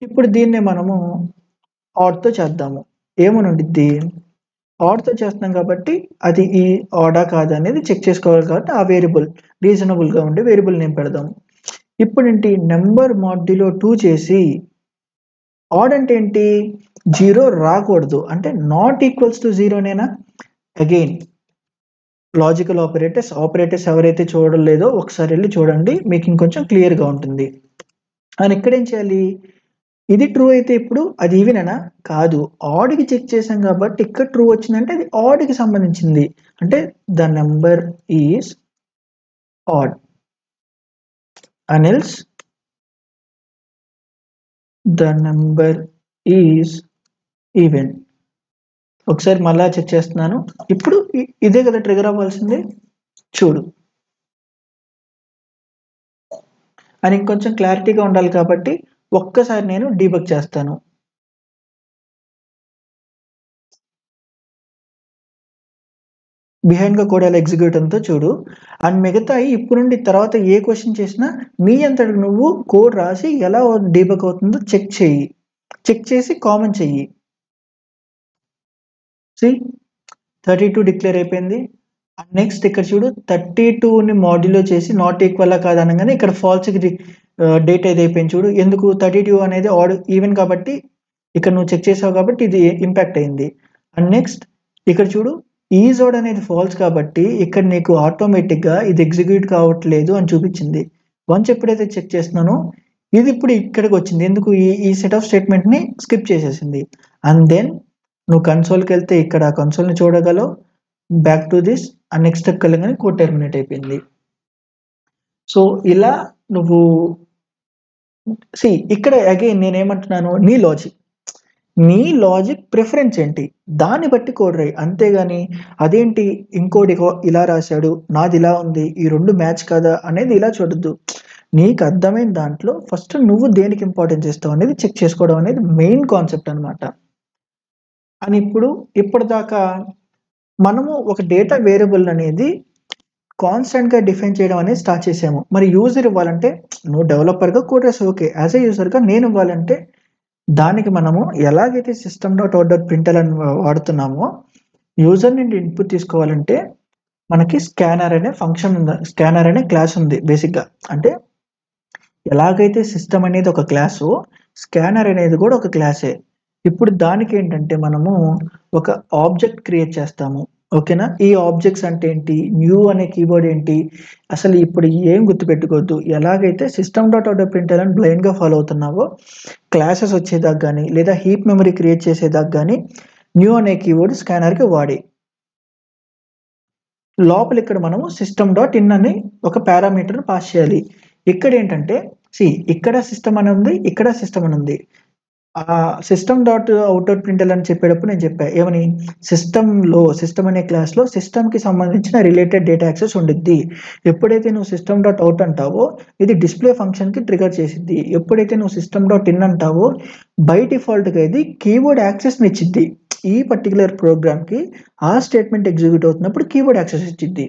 ఇప్పుడు దీన్ని మనము ఆడ్తో చేద్దాము. ఏమని ఉండిద్ది? ఆడ్తో చేస్తున్నాం కాబట్టి అది ఈ ఆడా కాదా అనేది చెక్ చేసుకోవాలి కాబట్టి ఆ వేరియబుల్ రీజనబుల్గా ఉండే వేరియబుల్ నేమ్ పెడదాం. ఇప్పుడు ఏంటి? నెంబర్ మాడ్యులో 2 చేసి ఆడ్ అంటే ఏంటి? 0 రాకూడదు అంటే నాట్ ఈక్వల్స్ టు 0నేనా? అగైన్ లాజికల్ ఆపరేటర్స్ ఎవరైతే చూడలేదో ఒకసారి వెళ్ళి చూడండి, మీకు ఇంకొంచెం క్లియర్గా ఉంటుంది. అని ఇక్కడ ఏం చేయాలి? ఇది ట్రూ అయితే ఇప్పుడు అది ఈవెనేనా? కాదు, ఆడ్కి చెక్ చేసాం కాబట్టి ఇక్కడ ట్రూ వచ్చిందంటే అది ఆడ్కి సంబంధించింది. అంటే the number is odd and else the number is even. ఒకసారి మళ్ళా చెక్ చేస్తున్నాను. ఇప్పుడు ఇదే కదా ట్రిగర్ అవ్వాల్సింది. చూడు, అని ఇంకొంచెం క్లారిటీగా ఉండాలి కాబట్టి ఒక్కసారి నేను డీబగ్ చేస్తాను. బిహైండ్గా కోడ్ ఎలా ఎగ్జిక్యూట్ అంతో చూడు. అండ్ మిగతా ఇప్పుడు నుండి తర్వాత ఏ క్వశ్చన్ చేసినా నీ అంతటి నువ్వు కోడ్ రాసి ఎలా డీబగ్ అవుతుందో చెక్ చేసి కామెంట్ చెయ్యి. 32 డిక్లేర్ అయిపోయింది. అండ్ నెక్స్ట్ ఇక్కడ చూడు, 32ని మాడ్యులో చేసి నాట్ ఈక్వల్ కాదనగానే ఇక్కడ ఫాల్స్కి డేట్ అయితే అయిపోయింది. చూడు ఎందుకు? 32 అనేది ఆడ్ ఈవెన్ కాబట్టి ఇక్కడ నువ్వు చెక్ చేసావు కాబట్టి ఇది ఇంపాక్ట్ అయింది. అండ్ నెక్స్ట్ ఇక్కడ చూడు, ఈజ్ ఆడ్ అనేది ఫాల్స్ కాబట్టి ఇక్కడ నీకు ఆటోమేటిక్గా ఇది ఎగ్జిక్యూట్ కావట్లేదు అని చూపించింది. వన్స్ ఎప్పుడైతే చెక్ చేస్తున్నానో ఇది ఇప్పుడు ఇక్కడికి వచ్చింది. ఎందుకు ఈ సెట్ ఆఫ్ స్టేట్మెంట్ని స్కిప్ చేసేసింది. అండ్ దెన్ నువ్వు కన్సోల్కి వెళ్తే ఇక్కడ కన్సోల్ని చూడగలవు. Back to this and next స్టెప్కి వెళ్ళగానే కోడ్ టెర్మినేట్ అయిపోయింది. సో ఇలా నువ్వు ఇక్కడ అగైన్ నేనేమంటున్నాను, నీ లాజిక్ ప్రిఫరెన్స్ ఏంటి దాన్ని బట్టి కోడ్ రాయి. అంతేగాని అదేంటి ఇంకోటి ఇలా రాశాడు, నాది ఇలా ఉంది, ఈ రెండు మ్యాచ్ కదా అనేది ఇలా చూడద్దు. నీకు అర్థమైన దాంట్లో ఫస్ట్ నువ్వు దేనికి ఇంపార్టెన్స్ ఇస్తావు అనేది చెక్ చేసుకోవడం అనేది మెయిన్ కాన్సెప్ట్ అనమాట. అని ఇప్పటిదాకా మనము ఒక డేటా వేరియబుల్ అనేది కాన్స్టెంట్గా డిఫైన్ చేయడం అనేది స్టార్ట్ చేసాము. మరి యూజర్ ఇవ్వాలంటే నువ్వు డెవలపర్గా కోడ్ రాసి ఓకే, యాజ్ ఏ యూజర్గా నేను ఇవ్వాలంటే దానికి మనము ఎలాగైతే system.out.println అని వాడుతున్నామో యూజర్ నుండి ఇన్పుట్ తీసుకోవాలంటే మనకి స్కానర్ అనే ఫంక్షన్ ఉంది, స్కానర్ అనే క్లాస్ ఉంది. బేసిక్గా అంటే ఎలాగైతే సిస్టమ్ అనేది ఒక క్లాసు, స్కానర్ అనేది కూడా ఒక క్లాసే. ఇప్పుడు దానికి ఏంటంటే మనము ఒక ఆబ్జెక్ట్ క్రియేట్ చేస్తాము. ఓకేనా? ఈ ఆబ్జెక్ట్స్ అంటే ఏంటి, న్యూ అనే కీబోర్డ్ ఏంటి, అసలు ఇప్పుడు ఏం గుర్తుపెట్టుకోవద్దు. ఎలాగైతే system.out.println బ్లైండ్గా ఫాలో అవుతున్నావో క్లాసెస్ వచ్చేదాకా కానీ లేదా హీప్ మెమరీ క్రియేట్ చేసేదాకా కానీ న్యూ అనే కీవర్డ్ స్కానర్కి వాడి లోపల ఇక్కడ మనము system.in అని ఒక పారామీటర్ని పాస్ చేయాలి. ఇక్కడ ఏంటంటే ఇక్కడ సిస్టమ్ అని ఉంది, ఇక్కడ సిస్టమ్ అని ఉంది. ఆ system.out.println అని చెప్పేటప్పుడు నేను చెప్పా ఏమని, సిస్టమ్ అనే క్లాస్లో సిస్టమ్కి సంబంధించిన రిలేటెడ్ డేటా యాక్సెస్ ఉండిద్ది. ఎప్పుడైతే నువ్వు system.out అంటావో ఇది డిస్ప్లే ఫంక్షన్కి ట్రిగర్ చేసిద్ది. ఎప్పుడైతే నువ్వు system.in అంటావో బై డిఫాల్ట్గా ఇది కీబోర్డ్ యాక్సెస్ని ఇచ్చిద్ది. ఈ పర్టికులర్ ప్రోగ్రామ్కి ఆ స్టేట్మెంట్ ఎగ్జిక్యూట్ అవుతున్నప్పుడు కీబోర్డ్ యాక్సెస్ ఇచ్చిద్ది.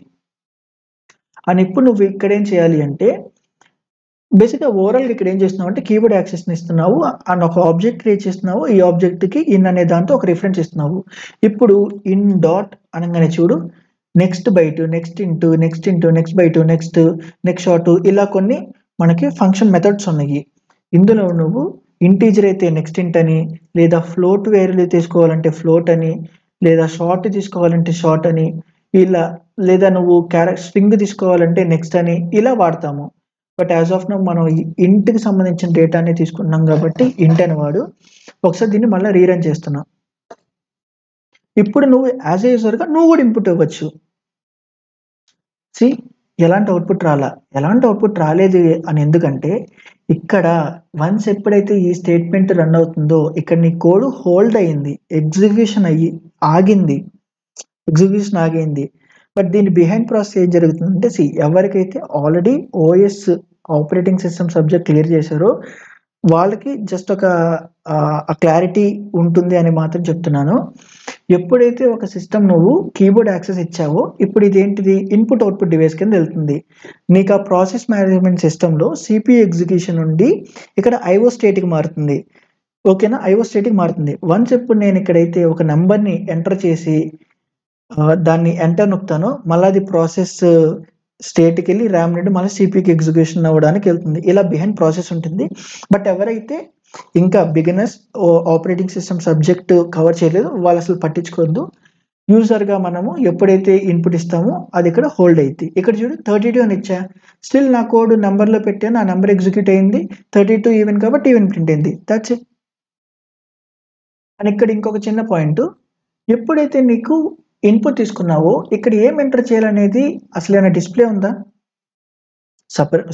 అని ఇప్పుడు నువ్వు ఇక్కడ ఏం చేయాలి అంటే బేసిక్గా ఓవరాల్గా ఇక్కడ ఏం చేస్తున్నావు అంటే కీబోర్డ్ యాక్సెస్ని ఇస్తున్నావు అండ్ ఒక ఆబ్జెక్ట్ క్రియేట్ చేస్తున్నావు. ఈ ఆబ్జెక్ట్కి ఇన్ అనే దాంతో ఒక రిఫరెన్స్ ఇస్తున్నావు. ఇప్పుడు ఇన్ డాట్ అనగానే చూడు, next byte, next int, next int, next byte, next short, ఇలా కొన్ని మనకి ఫంక్షన్ మెథడ్స్ ఉన్నాయి. ఇందులో నువ్వు ఇంటీజర్ అయితే నెక్స్ట్ ఇంట్ అని, లేదా ఫ్లోట్ వేరియబుల్ తీసుకోవాలంటే ఫ్లోట్ అని, లేదా షార్ట్ తీసుకోవాలంటే షార్ట్ అని, ఇలా లేదా నువ్వు స్ట్రింగ్ తీసుకోవాలంటే నెక్స్ట్ అని ఇలా వాడతాము. బట్ యాజ్ ఆఫ్ నౌ మనం ఇంట్కి సంబంధించిన డేటాని తీసుకున్నాం కాబట్టి ఇంట్ అని వాడు. ఒకసారి దీన్ని మళ్ళీ రీరన్ చేస్తున్నాం. ఇప్పుడు నువ్వు యాజ్ ఏ యూజర్గా నువ్వు కూడా ఇన్పుట్ ఇవ్వచ్చు. ఎలాంటి అవుట్పుట్ రాలేదు అని ఎందుకంటే ఇక్కడ వన్స్ ఎప్పుడైతే ఈ స్టేట్మెంట్ రన్ అవుతుందో ఇక్కడ నీ కోడ్ హోల్డ్ అయ్యింది, ఎగ్జిక్యూషన్ ఆగింది. బట్ దీని బిహైండ్ ప్రాసెస్ ఏం జరుగుతుందంటే ఎవరికైతే already OS operating system subject clear చేశారో వాళ్ళకి జస్ట్ ఒక క్లారిటీ ఉంటుంది అని మాత్రం చెప్తున్నాను. ఎప్పుడైతే ఒక సిస్టమ్ నువ్వు కీబోర్డ్ యాక్సెస్ ఇచ్చావో ఇప్పుడు ఇదేంటిది ఇన్పుట్ అవుట్పుట్ డివైస్ కింద వెళ్తుంది. నీకు ఆ ప్రాసెస్ మేనేజ్మెంట్ సిస్టంలో సిపియు ఎగ్జిక్యూషన్ నుండి ఇక్కడ ఐఓ స్టేట్కి మారుతుంది. ఓకేనా? ఐఓ స్టేట్కి మారుతుంది. వన్స్ ఇప్పుడు నేను ఇక్కడైతే ఒక నెంబర్ని ఎంటర్ చేసి దాన్ని ఎంటర్ నొక్కుతానో మళ్ళీ అది ప్రాసెస్ స్టేట్కి వెళ్ళి ర్యామ్ నుండి మళ్ళీ సిపియూకి ఎగ్జిక్యూషన్ అవ్వడానికి వెళ్తుంది. ఇలా బిహైండ్ ప్రాసెస్ ఉంటుంది. బట్ ఎవరైతే ఇంకా beginners operating system subject cover చేయలేదు వాళ్ళు అసలు పట్టించుకోవద్దు. యూజర్గా మనము ఎప్పుడైతే ఇన్పుట్ ఇస్తామో అది ఇక్కడ హోల్డ్ అయింది. ఇక్కడ చూడు 32 అని ఇచ్చా, స్టిల్ నా కోడ్ నెంబర్లో పెట్టాను, ఆ నెంబర్ ఎగ్జిక్యూట్ అయింది. 32 ఈవెన్ కాబట్టి ఈవెన్ ప్రింట్ అయింది. That's it. అని ఇక్కడ ఇంకొక చిన్న పాయింట్, ఎప్పుడైతే నీకు ఇన్పుట్ తీసుకున్నావో ఇక్కడ ఏం ఎంటర్ చేయాలనేది అసలు ఏమైనా డిస్ప్లే ఉందా?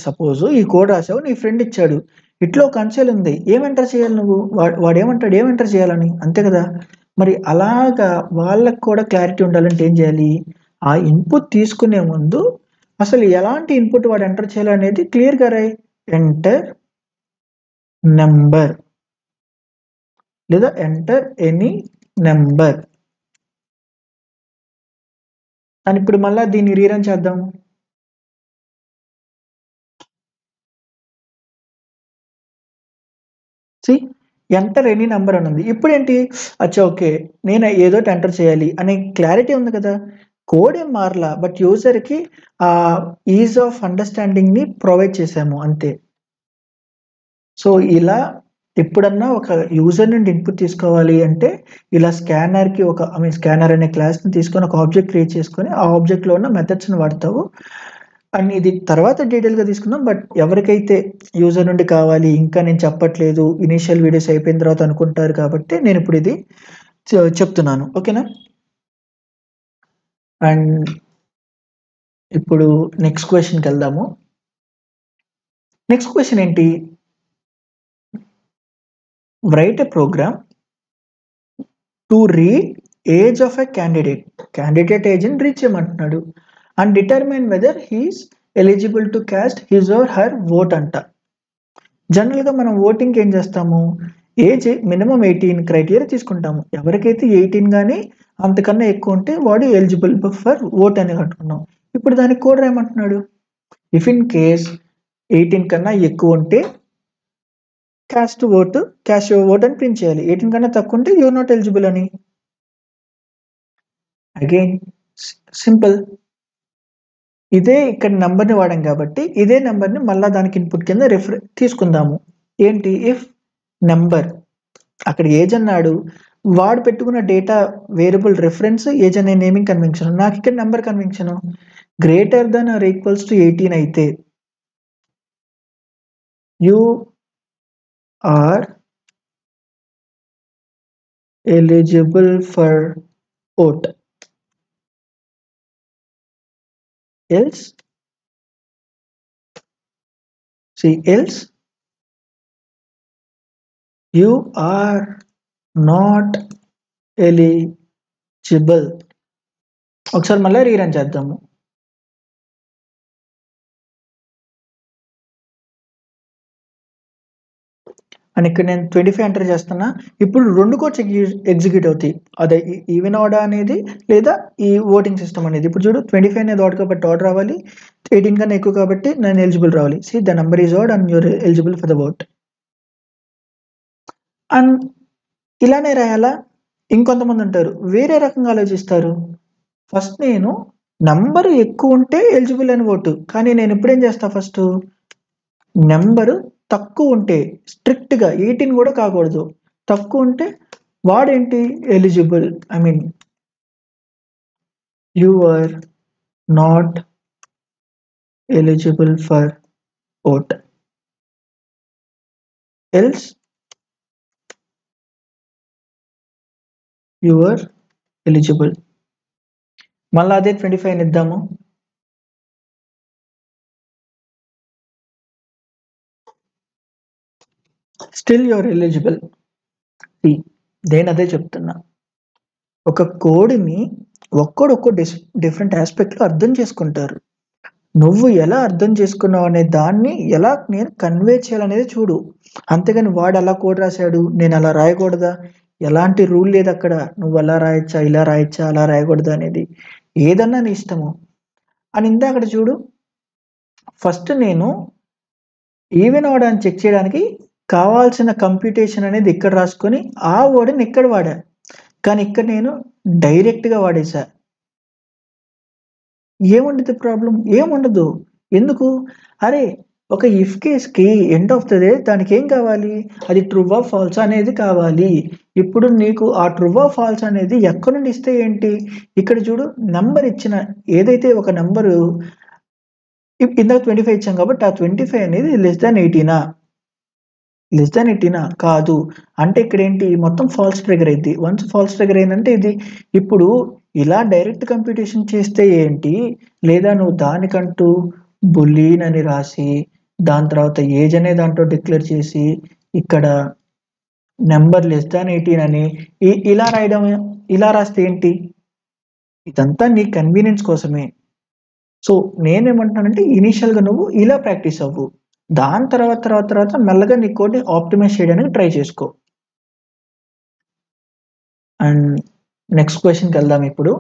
సపోజ్ ఈ కోడ్ రాసావు, నీ ఫ్రెండ్ ఇచ్చాడు, ఇట్లా కన్సోల్ ఉంది, ఏం ఎంటర్ చేయాలి నువ్వు? వాడు ఏమంటాడు ఏం ఎంటర్ చేయాలని, అంతే కదా? మరి అలాగా వాళ్ళకు కూడా క్లారిటీ ఉండాలంటే ఏం చేయాలి? ఆ ఇన్పుట్ తీసుకునే ముందు అసలు ఎలాంటి ఇన్పుట్ వాడు ఎంటర్ చేయాలనేది క్లియర్గా రాయి. ఎంటర్ నెంబర్ లేదా ఎంటర్ ఎనీ నెంబర్ అని. ఇప్పుడు మళ్ళీ దీన్ని రీరన్ చేద్దాం. ఎంటర్ ఎనీ నెంబర్ అని ఉంది. ఇప్పుడు ఏంటి, అచ్చా ఓకే నేను ఏదో ఎంటర్ చేయాలి అనే క్లారిటీ ఉంది కదా. కోడ్ ఏం మారలా, బట్ యూజర్కి ఆ ఈజ్ ఆఫ్ అండర్స్టాండింగ్ని ప్రొవైడ్ చేసాము అంతే. సో ఇలా ఎప్పుడన్నా ఒక యూజర్ నుండి ఇన్పుట్ తీసుకోవాలి అంటే ఇలా స్కానర్కి స్కానర్ అనే క్లాస్ని తీసుకొని ఒక ఆబ్జెక్ట్ క్రియేట్ చేసుకొని ఆ ఆబ్జెక్ట్లో ఉన్న మెథడ్స్ని వాడతావు. అండ్ ఇది తర్వాత డీటెయిల్గా తీసుకుందాం. బట్ ఎవరికైతే యూజర్ నుండి కావాలి ఇంకా నేను చెప్పట్లేదు ఇనీషియల్ వీడియోస్ అయిపోయిన తర్వాత అనుకుంటారు కాబట్టి నేను ఇప్పుడు ఇది చెప్తున్నాను. ఓకేనా? అండ్ ఇప్పుడు నెక్స్ట్ క్వశ్చన్కి వెళ్దాము. నెక్స్ట్ క్వశ్చన్ ఏంటి? Write a program to read age of a candidate age ని రీచ్ చేయమంటున్నాడు and determine whether he's eligible to cast his or her vote అంట. జనరల్గా మనం ఓటింగ్కి ఏం చేస్తాము? ఏజ్ మినిమం 18 క్రైటీరియా తీసుకుంటాము. ఎవరికైతే 18 కానీ అంతకన్నా ఎక్కువ ఉంటే వాడు ఎలిజిబుల్ ఫర్ ఓట్ అని కట్టుకున్నాం. ఇప్పుడు దానికి కోడ్ ఏమంటున్నాడు? ఇఫ్ ఇన్ కేస్ 18 కన్నా ఎక్కువ ఉంటే క్యాస్ట్ ఓట్ అని ప్రింట్ చేయాలి. 18 కన్నా తక్కువ ఉంటే యూఆర్ నాట్ ఎలిజిబుల్ అని. Again simple. ఇదే ఇక్కడ నెంబర్ని వాడాం కాబట్టి ఇదే నెంబర్ని మళ్ళీ దానికి ఇన్పుట్ కింద తీసుకుందాము. ఏంటి? ఇఫ్ నెంబర్, అక్కడ ఏజ్ అన్నాడు, వాడు పెట్టుకున్న డేటా వేరియబుల్ రిఫరెన్స్ ఏజ్ అనే నేమింగ్ కన్వెన్షన్. నాకు ఇక్కడ number convention greater than or equals to 18 అయితే you are eligible for vote. else you are not eligible. ఒకసారి మళ్ళీ రీరన్ చేద్దాము. అని ఇక్కడ నేను 25 ఎంటర్ చేస్తున్నా. ఇప్పుడు 2 కోడ్స్ ఎగ్జిక్యూట్ అవుతాయి. అదే ఈవెన్ ఆర్డర్ అనేది లేదా ఈ ఓటింగ్ సిస్టమ్ అనేది. ఇప్పుడు చూడు 25 అనేది ఆర్డర్ కాబట్టి ఆర్డర్ రావాలి, 18 కన్నా ఎక్కువ కాబట్టి నేను ఎలిజిబుల్ రావాలి. See the number is odd and you're eligible for the vote. And ఇలానే రాయాలా? ఇంకొంతమంది ఉంటారు వేరే రకంగా ఆలోచిస్తారు. ఫస్ట్ నేను నెంబరు ఎక్కువ ఉంటే ఎలిజిబుల్ అని ఓటు, కానీ నేను ఇప్పుడేం చేస్తా? ఫస్ట్ నెంబరు తక్కువ ఉంటే స్ట్రిక్ట్గా 18 కూడా కాకూడదు, తక్కువ ఉంటే వాడేంటి eligible, I mean you are not eligible for vote, else you are eligible. మళ్ళీ అదే 25 ఇద్దాము. Still you're eligible. నేను అదే చెప్తున్నా, ఒక కోడ్ని ఒక్కడొక్క డిఫరెంట్ ఆస్పెక్ట్లో అర్థం చేసుకుంటారు. నువ్వు ఎలా అర్థం చేసుకున్నావు అనే దాన్ని ఎలా నేను కన్వే చేయాలనేది చూడు. అంతేగాని వాడు అలా కోడ్ రాశాడు నేను అలా రాయకూడదా, ఎలాంటి రూల్ లేదు అక్కడ. నువ్వు అలా రాయొచ్చా, ఇలా రాయొచ్చా, అలా రాయకూడదా అనేది ఏదన్నా నీ ఇష్టము అని. ఇందాక చూడు, ఫస్ట్ నేను ఈవెన్ ఆర్డర్ అని చెక్ చేయడానికి కావాల్సిన కంప్యూటేషన్ అనేది ఇక్కడ రాసుకొని ఆ వర్డ్ని ఇక్కడ వాడా, కానీ ఇక్కడ నేను డైరెక్ట్గా వాడేసా. ఏముండదు ప్రాబ్లం? ఏముండదు. ఎందుకు? అరే ఒక ఇఫ్ కేస్కి ఎండ్ ఆఫ్ ద డే దానికి ఏం కావాలి? అది ట్రూ ఆర్ ఫాల్స్ అనేది కావాలి. ఇప్పుడు నీకు ఆ ట్రూ ఆర్ ఫాల్స్ అనేది ఎక్కడి నుండి ఇస్తే ఏంటి? ఇక్కడ చూడు, నెంబర్ ఇచ్చిన ఏదైతే ఒక నెంబరు ఇందాక 25 ఇచ్చాం కాబట్టి ఆ 25 అనేది లెస్ దాన్ 18 కాదు అంటే ఇక్కడ ఏంటి? మొత్తం ఫాల్స్ ట్రిగర్ అయింది. వన్స్ ఫాల్స్ ట్రిగర్ అయిందంటే ఇది ఇప్పుడు ఇలా డైరెక్ట్ కంప్యూటేషన్ చేస్తే ఏంటి, లేదా నువ్వు దానికంటూ బులీన్ అని రాసి దాని తర్వాత ఏజ్ అనే దాంట్లో డిక్లేర్ చేసి ఇక్కడ నెంబర్ లెస్ దాన్ 18 అని ఇలా రాయడం, ఇలా రాస్తే ఏంటి? ఇదంతా నీ కన్వీనియన్స్ కోసమే. సో నేనేమంటున్నానంటే ఇనీషియల్గా నువ్వు ఇలా ప్రాక్టీస్ అవ్వు, దాని తర్వాత మెల్లగా నీ కోడ్ని ఆప్టిమైజ్ చేయడానికి ట్రై చేసుకో. అండ్ నెక్స్ట్ క్వశ్చన్కి వెళ్దాం. ఇప్పుడు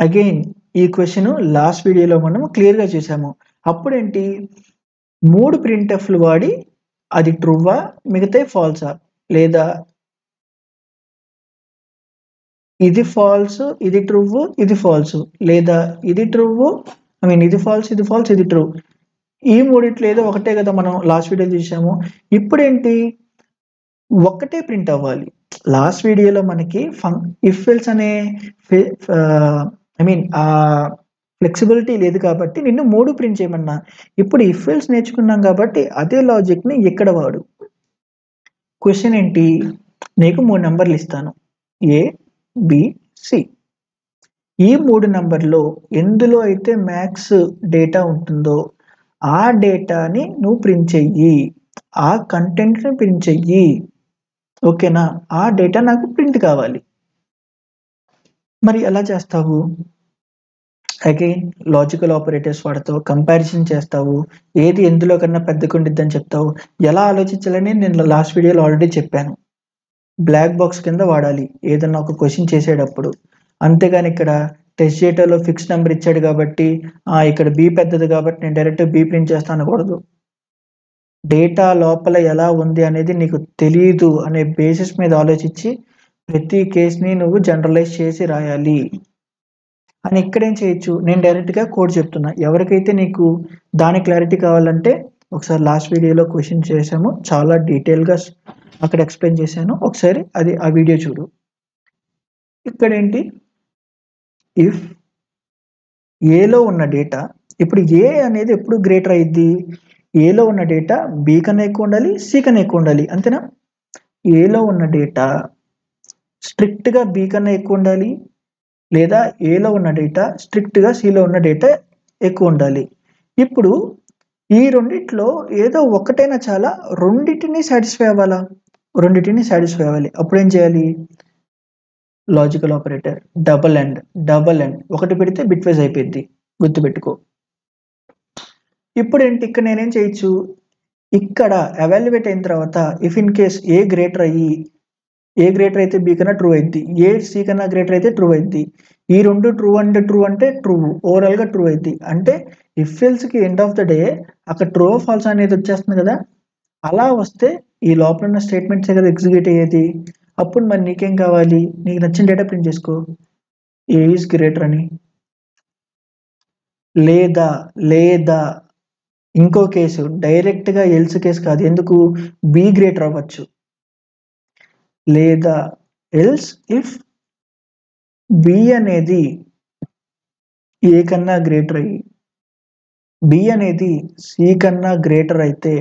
అగైన్ ఈ క్వశ్చన్ లాస్ట్ వీడియోలో మనం క్లియర్గా చూసాము. అప్పుడేంటి 3 ప్రింట్ఎఫ్లు వాడి అది ట్రూవా మిగతా ఫాల్సా, లేదా ఇది ఫాల్స్ ఇది ట్రూ ఇది ఫాల్స్, లేదా ఇది ట్రూ ఐ మీన్ ఇది ఫాల్స్ ఇది ఫాల్స్ ఇది ట్రూ. ఈ మూడిట్లో ఏదో ఒకటే కదా మనం లాస్ట్ వీడియో చూసాము. ఇప్పుడేంటి? ఒక్కటే ప్రింట్ అవ్వాలి. లాస్ట్ వీడియోలో మనకి ఇఫ్ ఎల్స్ అనే ఆ ఫ్లెక్సిబిలిటీ లేదు కాబట్టి నిన్ను 3 ప్రింట్ చేయమన్నా. ఇప్పుడు ఇఫ్ ఎల్స్ నేర్చుకున్నాం కాబట్టి అదే లాజిక్‌ని ఇక్కడ వాడు. క్వెషన్ ఏంటి? నీకు 3 నంబర్లు ఇస్తాను. ఏ, బి, సి. ఈ 3 నంబర్‌లో ఎందులో అయితే మ్యాథ్స్ డేటా ఉంటుందో ఆ డేటాని నువ్వు ప్రింట్ చెయ్యి. ఆ కంటెంట్‌ని ప్రింట్ చెయ్యి. ఓకేనా? ఆ డేటా నాకు ప్రింట్ కావాలి. మరి ఎలా చేస్తావు? అగైన్ లాజికల్ ఆపరేటర్స్ వాడతావు, కంపారిజన్ చేస్తావు, ఏది ఎందులో కన్నా పెద్దగా ఉండిద్దని చెప్తావు. ఎలా ఆలోచించాలని నేను లాస్ట్ వీడియోలో ఆల్రెడీ చెప్పాను. బ్లాక్ బాక్స్ కింద వాడాలి ఏదన్నా ఒక క్వెషన్ చేసేటప్పుడు. అంతేగాని ఇక్కడ టెస్ట్ డేటాలో ఫిక్స్ నెంబర్ ఇచ్చాడు కాబట్టి ఇక్కడ బి పెద్దది కాబట్టి నేను డైరెక్ట్ బి ప్రింట్ చేస్తా అనకూడదు. డేటా లోపల ఎలా ఉంది అనేది నీకు తెలీదు అనే బేసిస్ మీద ఆలోచించి ప్రతి కేస్‌ని నువ్వు జనరలైజ్ చేసి రాయాలి. అని ఇక్కడేం చేయొచ్చు, నేను డైరెక్ట్‌గా కోడ్ చెప్తున్నా. ఎవరికైతే నీకు దాని క్లారిటీ కావాలంటే ఒకసారి లాస్ట్ వీడియోలో క్వెషన్ చేశాము. చాలా డీటెయిల్‌గా అక్కడ ఎక్స్‌ప్లెయిన్ చేశాను. ఒకసారి ఆ వీడియో చూడు. ఇక్కడేంటి ఇఫ్ ఏలో ఉన్న డేటా ఇప్పుడు ఏ అనేది ఎప్పుడు గ్రేటర్ అయ్యిద్ది? ఏలో ఉన్న డేటా బి కన్నా ఎక్కువ ఉండాలి, సి కన్నా ఎక్కువ ఉండాలి. అంతేనా? ఏలో ఉన్న డేటా స్ట్రిక్ట్‌గా బి కన్నా ఎక్కువ ఉండాలి. లేదా ఏలో ఉన్న డేటా స్ట్రిక్ట్‌గా సిలో ఉన్న డేటా ఎక్కువ ఉండాలి. ఇప్పుడు ఈ రెండిట్లో ఏదో ఒకటైనా చాలా, రెండిటిని సాటిస్ఫై అవ్వాలా? రెండిటిని సాటిస్ఫై అవ్వాలి. అప్పుడేం చేయాలి? లాజికల్ ఆపరేటర్ డబుల్ అండ్ ఒకటి పెడితే బిట్ వైజ్ అయిపోద్ది. గుర్తుపెట్టుకో. ఇప్పుడేంటి ఇక్కడ నేనేం చేయొచ్చు? ఇక్కడ ఎవాల్యుయేట్ అయిన తర్వాత if in case a greater అయితే బి కన్నా ట్రూ అయిద్ది. ఏ సి కన్నా గ్రేటర్ అయితే ట్రూ అయిద్ది. ఈ రెండు ట్రూ అంటే ట్రూ. ఓవరాల్‌గా ట్రూ అయిద్ది. అంటే ఇఫ్ ఎల్స్‌కి ఎండ్ ఆఫ్ ద డే అక్కడ ట్రూ ఆర్ ఫాల్స్ అనేది వచ్చేస్తుంది కదా! అలా వస్తే ఈ లోపల ఉన్న స్టేట్మెంట్సే కదా ఎగ్జిక్యూట్ అయ్యేది. అప్పుడు మరి నీకేం కావాలి? నీకు నచ్చిన డేటా ప్రింట్ చేసుకో. ఏ ఈజ్ గ్రేటర్ అని. లేదా ఇంకో కేసు డైరెక్ట్‌గా ఎల్స్ కేసు కాదు. ఎందుకు? బి గ్రేటర్ అవ్వచ్చు. లేదా ఎల్స్ ఇఫ్ బి అనేది ఏ కన్నా గ్రేటర్ అయ్యి బి అనేది సి కన్నా గ్రేటర్ అయితే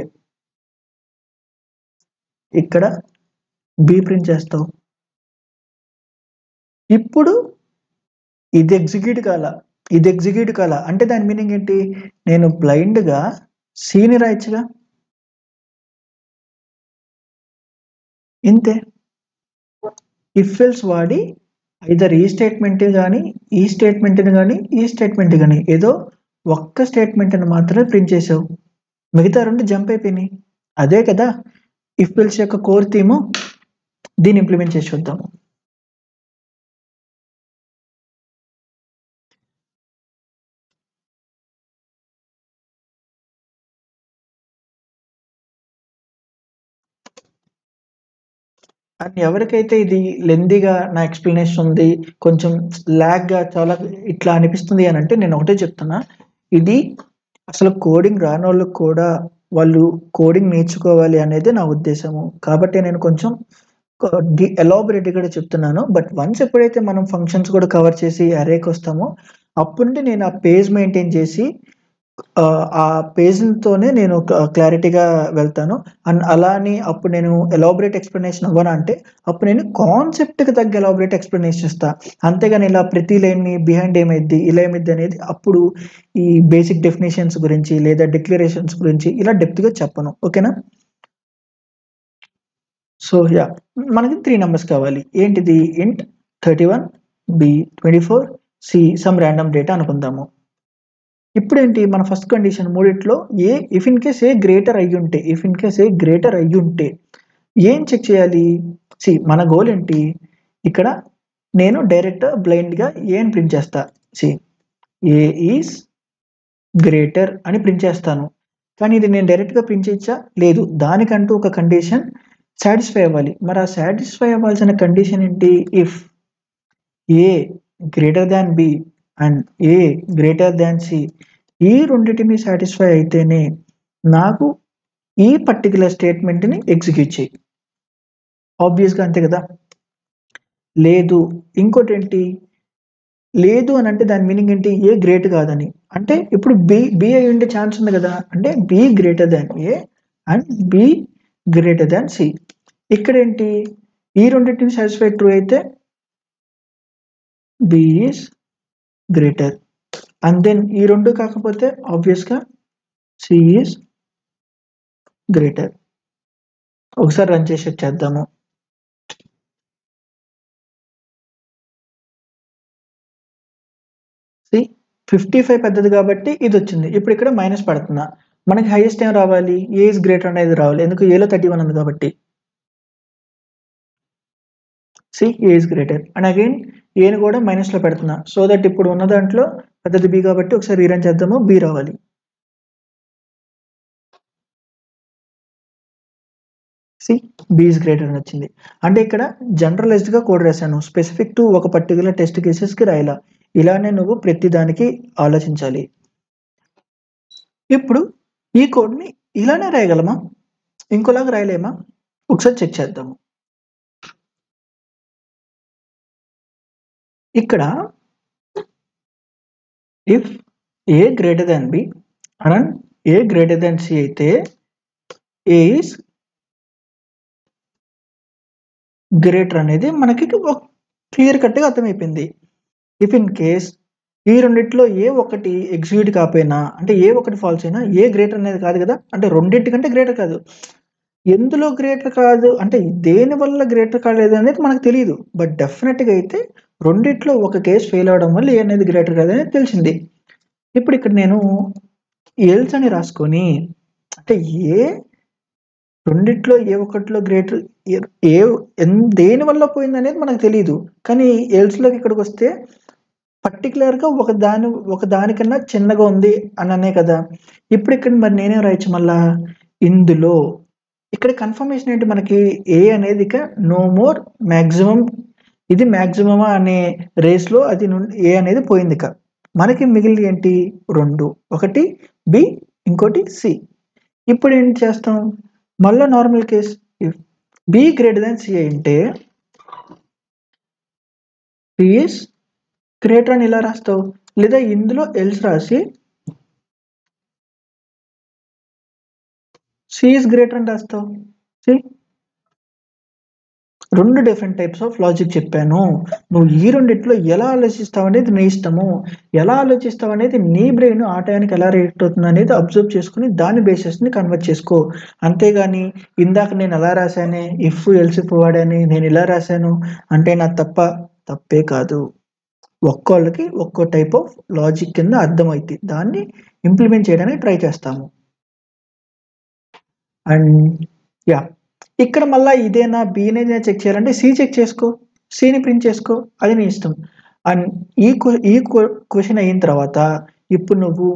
ఇక్కడ బి ప్రింట్ చేస్తావు. ఇప్పుడు ఇది ఎగ్జిక్యూట్ కాలా. అంటే దాని మీనింగ్ ఏంటి? నేను బ్లైండ్‌గా సిని రాయొచ్చుగా. ఇంతే. ఇఫ్ ఎల్స్ వాడి ఐదర్ ఈ స్టేట్మెంట్‌ని గాని ఏదో ఒక్క స్టేట్మెంట్‌ని మాత్రమే ప్రింట్ చేసావు. మిగతా 2 జంప్ అయిపోయినాయి. అదే కదా ఇఫ్ ఎల్స్ యొక్క కోర్ థీమ్. దీన్ని ఇంప్లిమెంట్ చేసి చూద్దాం. అండ్ ఎవరికైతే ఇది లెంథీగా నా ఎక్స్‌ప్లనేషన్ ఉంది, కొంచెం లాగ్‌గా చాలా ఇట్లా అనిపిస్తుంది అనంటే నేను ఒకటే చెప్తున్నా. ఇది అసలు కోడింగ్ రానోళ్ళకి కూడా వాళ్ళు కోడింగ్ నేర్చుకోవాలి అనేది నా ఉద్దేశము. కాబట్టి నేను కొంచెం ఎలాబొరేట్‌గా చెప్తున్నాను. బట్ వన్స్ ఎప్పుడైతే మనం ఫంక్షన్స్ కూడా కవర్ చేసి అరేకొస్తామో అప్పటి నుండి నేను ఆ పేజ్ మెయింటైన్ చేసి ఆ పేజ్‌తోనే నేను క్లారిటీగా వెళ్తాను. అండ్ అలా అని అప్పుడు నేను ఎలాబొరేట్ ఎక్స్‌ప్లనేషన్ ఇవ్వనా అంటే అప్పుడు నేను కాన్సెప్ట్‌కి తగ్గ ఎలాబొరేట్ ఎక్స్‌ప్లనేషన్ ఇస్తా. అంతేగాని ఇలా ప్రతి లైన్‌ని బిహైండ్ ఏమైద్ది, ఇలా ఏమైద్ది అనేది అప్పుడు ఈ బేసిక్ డెఫినిషన్స్ గురించి లేదా డిక్లరేషన్స్ గురించి ఇలా డెప్త్‌గా చెప్పను. ఓకేనా? So yeah! మనకి 3 నంబర్స్ కావాలి. ఏంటిది? Int 31, b 24, c some random data అనుకుందాము. ఇప్పుడేంటి మన ఫస్ట్ కండిషన్ మూడిట్లో if in case a greater అయ్యుంటే ఏం చెక్ చేయాలి? మన గోల్ ఏంటి? ఇక్కడ నేను డైరెక్ట్ బ్లైండ్‌గా ఏని ప్రింట్ చేస్తా. ఏ ఈజ్ గ్రేటర్ అని ప్రింట్ చేస్తాను. కానీ ఇది నేను డైరెక్ట్‌గా ప్రింట్ చేయొచ్చా? లేదు. దానికంటూ ఒక కండిషన్ సాటిస్ఫై అవ్వాలి. మరి ఆ సాటిస్ఫై అవ్వాల్సిన కండిషన్ ఏంటి? If A greater than B and A greater than C ఈ రెండిటిని సాటిస్ఫై అయితేనే నాకు ఈ పర్టిక్యులర్ స్టేట్మెంట్‌ని ఎగ్జిక్యూట్ చెయ్యి. ఆబ్వియస్గా అంతే కదా. లేదు, ఇంకోటి ఏంటి, లేదు అని అంటే దాని మీనింగ్ ఏంటి, ఏ గ్రేట్ కాదని. అంటే ఇప్పుడు బి అయి ఉండే ఛాన్స్ ఉంది కదా, అంటే B greater than A and B greater than C. ఇక్కడ ఏంటి, ఈ రెండింటిని సాటిస్ఫై ట్రూ అయితే B is greater, and then ఈ రెండు కాకపోతే ఆబ్వియస్గా సి ఈస్ గ్రేటర్. ఒకసారి రన్ చేసి వచ్చేద్దాము. సి 55 పెద్దది కాబట్టి ఇది వచ్చింది. ఇప్పుడు ఇక్కడ మైనస్ పడుతున్నా, మనకి హైయెస్ట్ ఏం రావాలి, ఏ ఇస్ గ్రేటర్ అనేది రావాలి, ఎందుకు ఏలో 31 ఉంది కాబట్టి. C A is greater, and again ఏని కూడా మైనస్లో పెడుతున్నా, సో దట్ ఇప్పుడు ఉన్న దాంట్లో పెద్దది బి కాబట్టి ఒకసారి రీరన్ చేద్దాము, బి రావాలి. సి బి ఇస్ గ్రేటర్ అని వచ్చింది. అంటే ఇక్కడ జనరలైజ్డ్గా కోడ్ రాశాను, స్పెసిఫిక్ టు ఒక పర్టికులర్ టెస్ట్ కేసెస్కి రాయాల. ఇలానే నువ్వు ప్రతి దానికి ఆలోచించాలి. ఇప్పుడు ఈ కోడ్ని ఇలానే రాయగలమా, ఇంకోలాగా రాయలేమా, ఒకసారి చెక్ చేద్దాము. ఇక్కడ if A greater than B and A greater than C అయితే ఏ ఇస్ గ్రేటర్ అనేది మనకి క్లియర్ కట్గా అర్థమైపోయింది. ఇఫ్ ఇన్ కేస్ ఈ రెండిట్లో ఏ ఒకటి ఎగ్జిక్యూట్ కాకపోయినా, అంటే ఏ ఒకటి ఫాల్స్ అయినా ఏ గ్రేటర్ అనేది కాదు కదా, అంటే రెండింటికంటే గ్రేటర్ కాదు. ఎందులో గ్రేటర్ కాదు అంటే దేని వల్ల గ్రేటర్ కాలేదు అనేది మనకు తెలియదు, బట్ డెఫినెట్గా అయితే రెండిట్లో ఒక కేసు ఫెయిల్ అవడం వల్ల ఏ అనేది గ్రేటర్ కాదు అనేది తెలిసింది. ఇప్పుడు ఇక్కడ నేను ఎల్స్ అని రాసుకొని, అంటే ఏ రెండిట్లో ఏ ఒకటిలో గ్రేటర్ ఏ దేని వల్ల పోయింది అనేది మనకు తెలియదు, కానీ ఎల్స్లోకి ఇక్కడికి వస్తే పర్టికులర్గా ఒక దానికన్నా చిన్నగా ఉంది అని అనే కదా. ఇప్పుడు ఇక్కడ మరి నేనేం రాయొచ్చు మళ్ళా, ఇందులో ఇక్కడ కన్ఫర్మేషన్ ఏంటి మనకి, ఏ అనేది ఇక నో మోర్ మ్యాక్సిమం, ఇది మ్యాక్సిమమా అనే రేస్లో అది ఏ అనేది పోయింది. ఇక మనకి మిగిలిన ఏంటి, రెండు, ఒకటి బి ఇంకోటి సి. ఇప్పుడు ఏం చేస్తాం, మళ్ళీ normal case if B greater than C అంటే బి ఇస్ గ్రేటర్ అని ఇలా రాస్తావు, లేదా ఇందులో ఎల్స్ రాసి సి ఇస్ గ్రేటర్ అని రాస్తావు. సి రెండు డిఫరెంట్ టైప్స్ ఆఫ్ లాజిక్ చెప్పాను, నువ్వు ఈ రెండిట్లో ఎలా ఆలోచిస్తావు అనేది నీ ఇష్టము. ఎలా ఆలోచిస్తావు అనేది నీ బ్రెయిన్ ఆ టైంకి ఎలా రియాక్ట్ అవుతుంది అనేది అబ్జర్వ్ చేసుకుని దాని బేసిస్ని కన్వర్ట్ చేసుకో. అంతేగాని ఇందాక నేను అలా రాశానే, ఇఫ్ ఎల్స్ ఇఫ్ వాడాని, నేను ఇలా రాశాను అంటే నా తప్పే కాదు. ఒక్కోళ్ళకి ఒక్కో టైప్ ఆఫ్ లాజిక్ కింద అర్థమవుతుంది, దాన్ని ఇంప్లిమెంట్ చేయడానికి ట్రై చేస్తాము. అండ్ యా, ఇక్కడ మళ్ళీ ఇదేనా బినే చెక్ చేయాలంటే సి చెక్ చేసుకో, సిని ప్రింట్ చేసుకో, అది నీ ఇష్టం. అండ్ ఈ క్వశ్చన్ అయిన తర్వాత ఇప్పుడు నువ్వు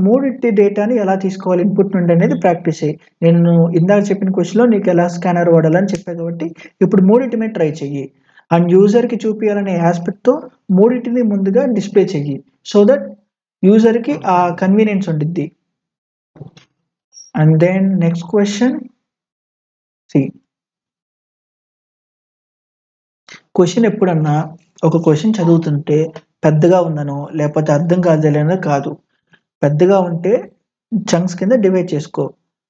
మూడింటి డేటాని ఎలా తీసుకోవాలి ఇన్పుట్ నుండి అనేది ప్రాక్టీస్ చేయి. నేను ఇందాక చెప్పిన క్వశ్చన్లో నీకు ఎలా స్కానర్ వాడాలని చెప్పాను కాబట్టి ఇప్పుడు మూడింటి మీద ట్రై చెయ్యి. అండ్ యూజర్కి చూపించాలనే ఆస్పెక్ట్తో మూడింటిని ముందుగా డిస్ప్లే చెయ్యి, సో దట్ యూజర్కి ఆ కన్వీనియన్స్ ఉండిద్ది. And then next question, C question ఎప్పుడన్నా ఒక క్వశ్చన్ చదువుతుంటే పెద్దగా ఉందనో లేకపోతే అర్థం కాలేదనో కాదు, పెద్దగా ఉంటే చంక్స్ కింద డివైడ్ చేసుకో.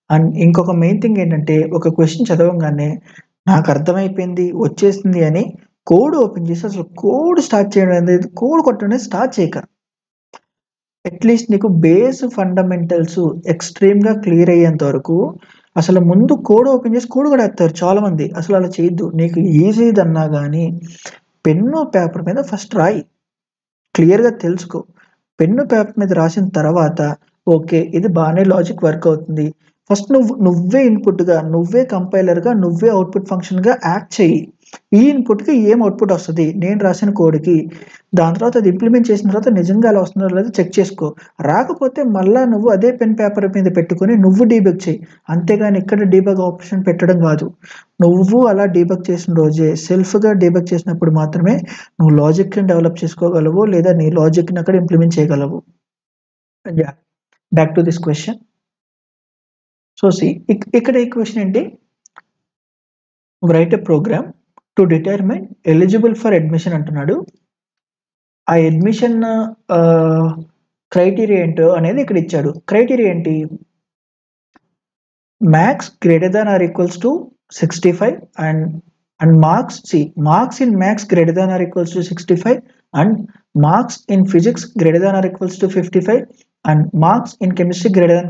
అండ్ ఇంకొక మెయిన్ థింగ్ ఏంటంటే ఒక క్వశ్చన్ చదవగానే నాకు అర్థమైపోయింది వచ్చేసింది అని కోడ్ ఓపెన్ చేసి అసలు కోడ్ స్టార్ట్ చేయడం అనేది, కోడ్ కొట్టడం స్టార్ట్ చేయక, అట్లీస్ట్ నీకు బేస్ ఫండమెంటల్స్ ఎక్స్ట్రీమ్గా క్లియర్ అయ్యేంత వరకు అసలు ముందు కోడ్ ఓపెన్ చేసి కోడ్ కూడా వేస్తారు చాలామంది. అసలు అలా చేయొద్దు, నీకు ఈజీది అన్నా కానీ పెన్ను పేపర్ మీద ఫస్ట్ రాయి, క్లియర్గా తెలుసుకో. పెన్ను పేపర్ మీద రాసిన తర్వాత ఓకే ఇది బాగానే లాజిక్ వర్క్ అవుతుంది, ఫస్ట్ నువ్వే ఇన్పుట్గా, నువ్వే కంపైలర్గా, నువ్వే అవుట్పుట్ ఫంక్షన్గా యాక్ట్ చెయ్యి. ఈ ఇన్పుట్కి ఏం అవుట్పుట్ వస్తుంది నేను రాసిన కోడ్కి, దాని తర్వాత అది ఇంప్లిమెంట్ చేసిన తర్వాత నిజంగా అలా వస్తుందో లేదో చెక్ చేసుకో. రాకపోతే మళ్ళీ నువ్వు అదే పెన్ పేపర్ మీద పెట్టుకొని నువ్వు డీబగ్ చేయి, అంతేగాని ఇక్కడ డీబగ్ ఆప్షన్ పెట్టడం కాదు. నువ్వు అలా డీబగ్ చేసిన రోజే, సెల్ఫ్గా డీబగ్ చేసినప్పుడు మాత్రమే నువ్వు లాజిక్ని డెవలప్ చేసుకోగలవు, లేదా నీ లాజిక్ని అక్కడ ఇంప్లిమెంట్ చేయగలవు. Back to this question. So C ఇక్కడ ఈ క్వశ్చన్ ఏంటి, write a program to determine eligible for admission అంటున్నాడు. ఆ అడ్మిషన్ క్రైటీరియా ఏంటో అనేది ఇక్కడ ఇచ్చాడు. క్రైటీరియా ఏంటి? Maths greater than or equals to 65 and marks in maths greater than or equals to 65 and marks in physics greater than or equals to 55 and marks in chemistry greater than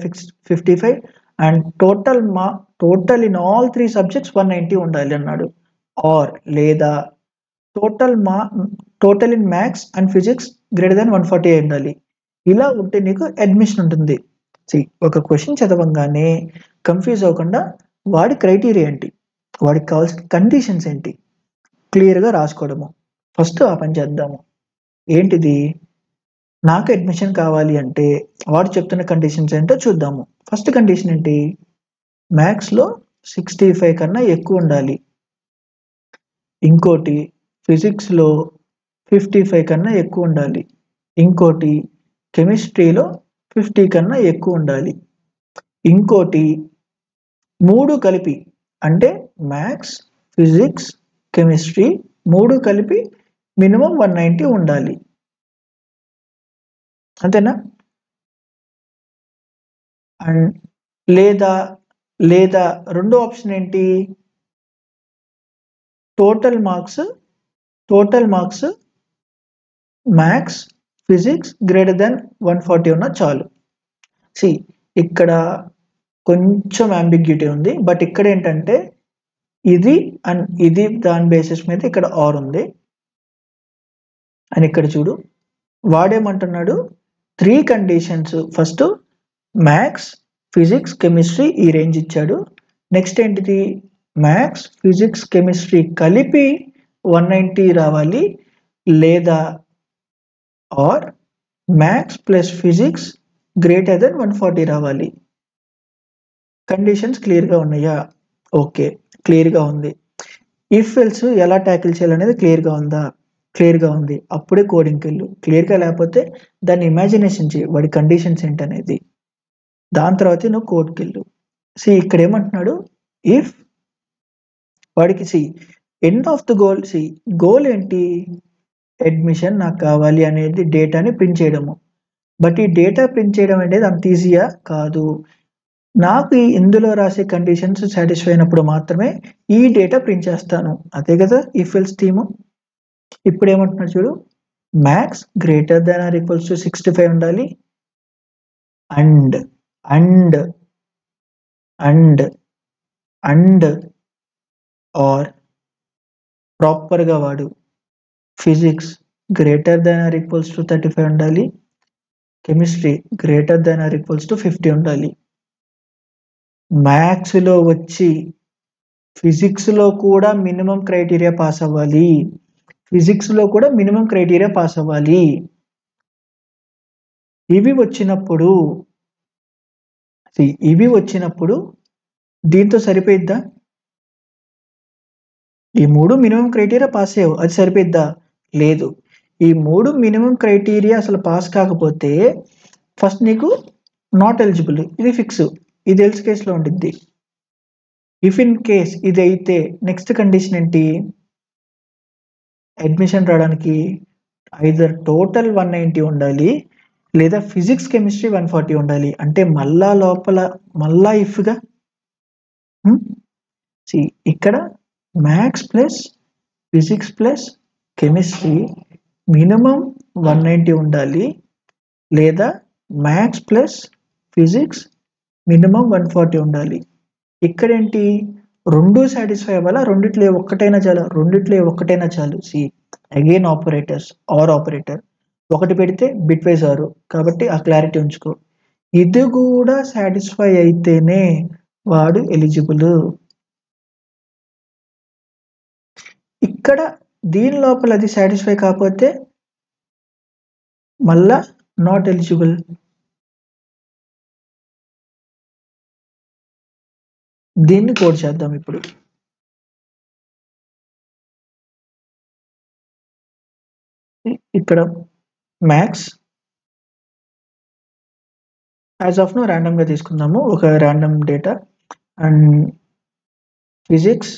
55 and total in all three subjects 190 ఉండాలి అన్నాడు. Are లేదా total in maths and physics greater దాన్ 140 ఉండాలి. ఇలా ఉంటే నీకు admission ఉంటుంది. ఒక question చదవంగానే confuse అవ్వకుండా వాడి క్రైటీరియా ఏంటి, వాడికి కావాల్సిన కండిషన్స్ ఏంటి క్లియర్గా రాసుకోవడము. ఫస్ట్ ఆ పని చేద్దాము. ఏంటిది? నాకు అడ్మిషన్ కావాలి అంటే వాడు చెప్తున్న కండిషన్స్ ఏంటో చూద్దాము. ఫస్ట్ కండిషన్ ఏంటి? మ్యాథ్స్లో 65 కన్నా ఎక్కువ ఉండాలి. ఇంకోటి ఫిజిక్స్లో 55 కన్నా ఎక్కువ ఉండాలి. ఇంకోటి కెమిస్ట్రీలో 50 కన్నా ఎక్కువ ఉండాలి. ఇంకోటి 3 కలిపి అంటే మ్యాథ్స్, ఫిజిక్స్, కెమిస్ట్రీ 3 కలిపి మినిమం 190 ఉండాలి. అంతేనా? అండ్ లేదా రెండో ఆప్షన్ ఏంటి? Total marks maths, physics greater దాన్ 140 ఉన్నా చాలు. ఇక్కడ కొంచెం అంబిగ్యూటీ ఉంది. బట్ ఇక్కడ ఏంటంటే ఇది అండ్ ఇది దాని బేసిస్ మీద ఇక్కడ ఆర్ ఉంది. అని ఇక్కడ చూడు, వాడేమంటున్నాడు? 3 conditions. First maths, physics, chemistry ఈ రేంజ్ ఇచ్చాడు. నెక్స్ట్ ఏంటిది? మ్యాథ్స్, ఫిజిక్స్, కెమిస్ట్రీ కలిపి 190 రావాలి, లేదా or maths plus physics greater than 140 రావాలి. కండిషన్స్ క్లియర్గా ఉన్నాయా? ఓకే, క్లియర్గా ఉంది. ఇఫ్ ఎల్స్ ఎలా ట్యాకిల్ చేయాలనేది క్లియర్గా ఉందా? క్లియర్గా ఉంది. అప్పుడే కోడింగ్కి వెళ్ళు. క్లియర్గా లేకపోతే దాన్ని ఇమాజినేషన్ చేయి, వాడి కండిషన్స్ ఏంటనేది. దాని తర్వాత నువ్వు కోడ్కి వెళ్ళు. ఇక్కడ ఏమంటున్నాడు? ఇఫ్ వాడికి end of the goal. Goal ఏంటి? అడ్మిషన్ నాకు కావాలి అనేది డేటాని ప్రింట్ చేయడము. బట్ ఈ డేటా ప్రింట్ చేయడం అనేది అంత ఈజీయా? కాదు. నాకు ఇందులో రాసే కండిషన్స్ సాటిస్ఫై అయినప్పుడు మాత్రమే ఈ డేటా ప్రింట్ చేస్తాను. అదే కదా ఇఫ్ ఎల్స్ థీము. ఇప్పుడు ఏమంటున్నాడు చూడు, maths greater than or equals to 65 ఉండాలి and and and and or ప్రాపర్గా వాడు physics greater than or equals to 35 ఉండాలి, chemistry greater than or equals to 50 ఉండాలి. మ్యాథ్స్లో వచ్చి ఫిజిక్స్లో కూడా మినిమం క్రైటీరియా పాస్ అవ్వాలి. ఇవి వచ్చినప్పుడు దీంతో సరిపోయిద్దా? ఈ 3 మినిమం క్రైటీరియా పాస్ అయ్యావు, అది సరిపోయిద్దా? లేదు. ఈ 3 మినిమం క్రైటీరియా అసలు పాస్ కాకపోతే ఫస్ట్ నీకు నాట్ ఎలిజిబుల్, ఇది ఫిక్స్, ఇది ఎల్స్ కేసులో ఉండిద్ది. ఇఫ్ ఇన్ కేస్ ఇది అయితే నెక్స్ట్ కండిషన్ ఏంటి? అడ్మిషన్ రావడానికి ఐదర్ టోటల్ 190 ఉండాలి, లేదా ఫిజిక్స్, కెమిస్ట్రీ 140 ఉండాలి. అంటే మళ్ళా ఇఫ్గా ఇక్కడ maths plus physics plus chemistry minimum 190 ఉండాలి, లేదా మ్యాథ్స్ ప్లస్ ఫిజిక్స్ మినిమం 140 ఉండాలి. ఇక్కడేంటి? రెండు సాటిస్ఫై అవ్వాలా? రెండిట్లో ఒక్కటైనా చాలు. అగైన్ ఆపరేటర్స్, ఆర్ ఆపరేటర్ ఒకటి పెడితే బిట్ వైజ్ ఆరు, కాబట్టి ఆ క్లారిటీ ఉంచుకో. ఇది కూడా సాటిస్ఫై అయితేనే వాడు ఎలిజిబుల్. ఇక్కడ దీని లోపల అది సాటిస్ఫై కాకపోతే మళ్ళా నాట్ ఎలిజిబుల్. దీన్ని కోడ్ చేద్దాం ఇప్పుడు. ఇక్కడ మ్యాథ్స్ యాజ్ ఆఫ్ నో ర్యాండమ్గా తీసుకుందాము, ఒక ర్యాండమ్ డేటా. అండ్ ఫిజిక్స్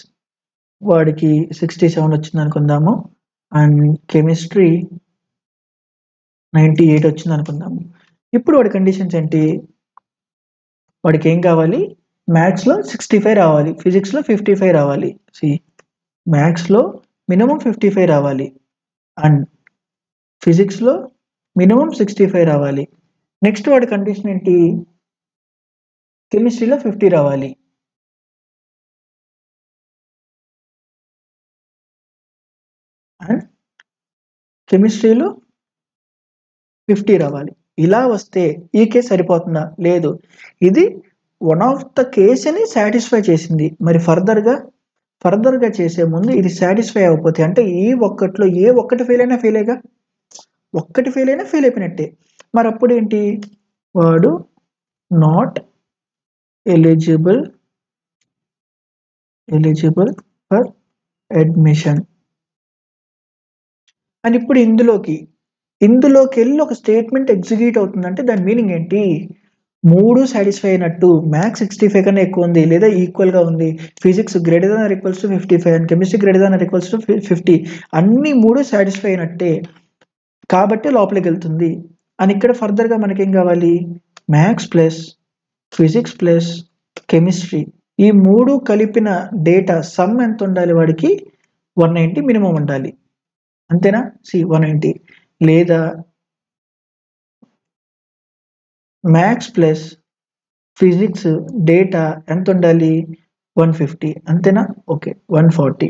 వాడికి 67 వచ్చింది అనుకుందాము. అండ్ కెమిస్ట్రీ 98 వచ్చింది అనుకుందాము. ఇప్పుడు వాడి కండిషన్స్ ఏంటి? వాడికి ఏం కావాలి? మ్యాథ్స్లో 65 రావాలి, ఫిజిక్స్లో 55 రావాలి. మ్యాథ్స్లో మినిమం 55 రావాలి అండ్ ఫిజిక్స్లో మినిమం 65 రావాలి. నెక్స్ట్ వాడి కండిషన్ ఏంటి? కెమిస్ట్రీలో 50 రావాలి. అండ్ కెమిస్ట్రీలో 50 రావాలి. ఇలా వస్తే ఈ కేసు సరిపోతుందా? లేదు. ఇది వన్ ఆఫ్ ద కేసుని సాటిస్ఫై చేసింది. మరి ఫర్దర్గా చేసే ముందు ఇది సాటిస్ఫై అవ్వకపోతే, అంటే ఈ ఒక్కట్లో ఏ ఒక్కటి ఫెయిల్ అయినా ఫెయిలేగా, ఒక్కటి ఫెయిల్ అయినా ఫెయిల్ అయిపోయినట్టే. మరి అప్పుడు ఏంటి? వాడు నాట్ ఎలిజిబుల్ ఫర్ అడ్మిషన్. అని ఇప్పుడు ఇందులోకి వెళ్ళి ఒక స్టేట్మెంట్ ఎగ్జిక్యూట్ అవుతుందంటే దాని మీనింగ్ ఏంటి? 3 సాటిస్ఫై అయినట్టు, మ్యాథ్స్ 65 కన్నా ఎక్కువ ఉంది లేదా ఈక్వల్గా ఉంది, physics greater than or equals to 55 and chemistry greater than or equals to 50, అన్ని 3 సాటిస్ఫై అయినట్టే కాబట్టి లోపలికి వెళ్తుంది అని. ఇక్కడ ఫర్దర్గా మనకేం కావాలి? Maths plus physics plus chemistry ఈ 3 కలిపిన డేటా సమ్ ఎంత ఉండాలి? వాడికి 190 మినిమం ఉండాలి. అంతేనా? 190. లేదా మ్యాథ్స్ ప్లస్ ఫిజిక్స్ డేటా ఎంత ఉండాలి? 150. అంతేనా? ఓకే, 140.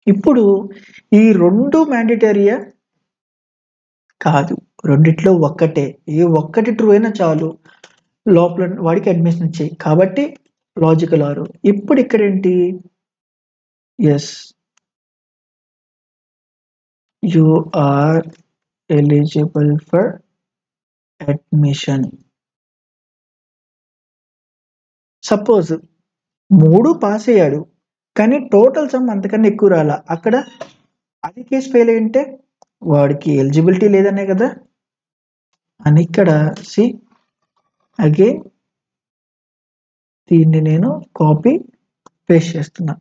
ఇప్పుడు ఈ 2 మ్యాండేటరీయా? కాదు, రెండిట్లో ఒక్కటే. ఏ ఒక్కటి ట్రూ అయినా చాలు, లోపల వాడికి అడ్మిషన్ ఇచ్చేయి. కాబట్టి లాజికల్ ఆర్. ఇప్పుడు ఇక్కడ ఏంటి? Yes, you are eligible for admission. Suppose 3 pass అయ్యాడు కానీ టోటల్ సమ్ అంతకన్నా ఎక్కువ రాలా, అక్కడ అది కేసు ఫెయిల్ అయ్యింటే వాడికి ఎలిజిబిలిటీ లేదనే కదా. అని ఇక్కడ అగైన్ దీన్ని నేను కాపీ పేస్ట్ చేస్తున్నా.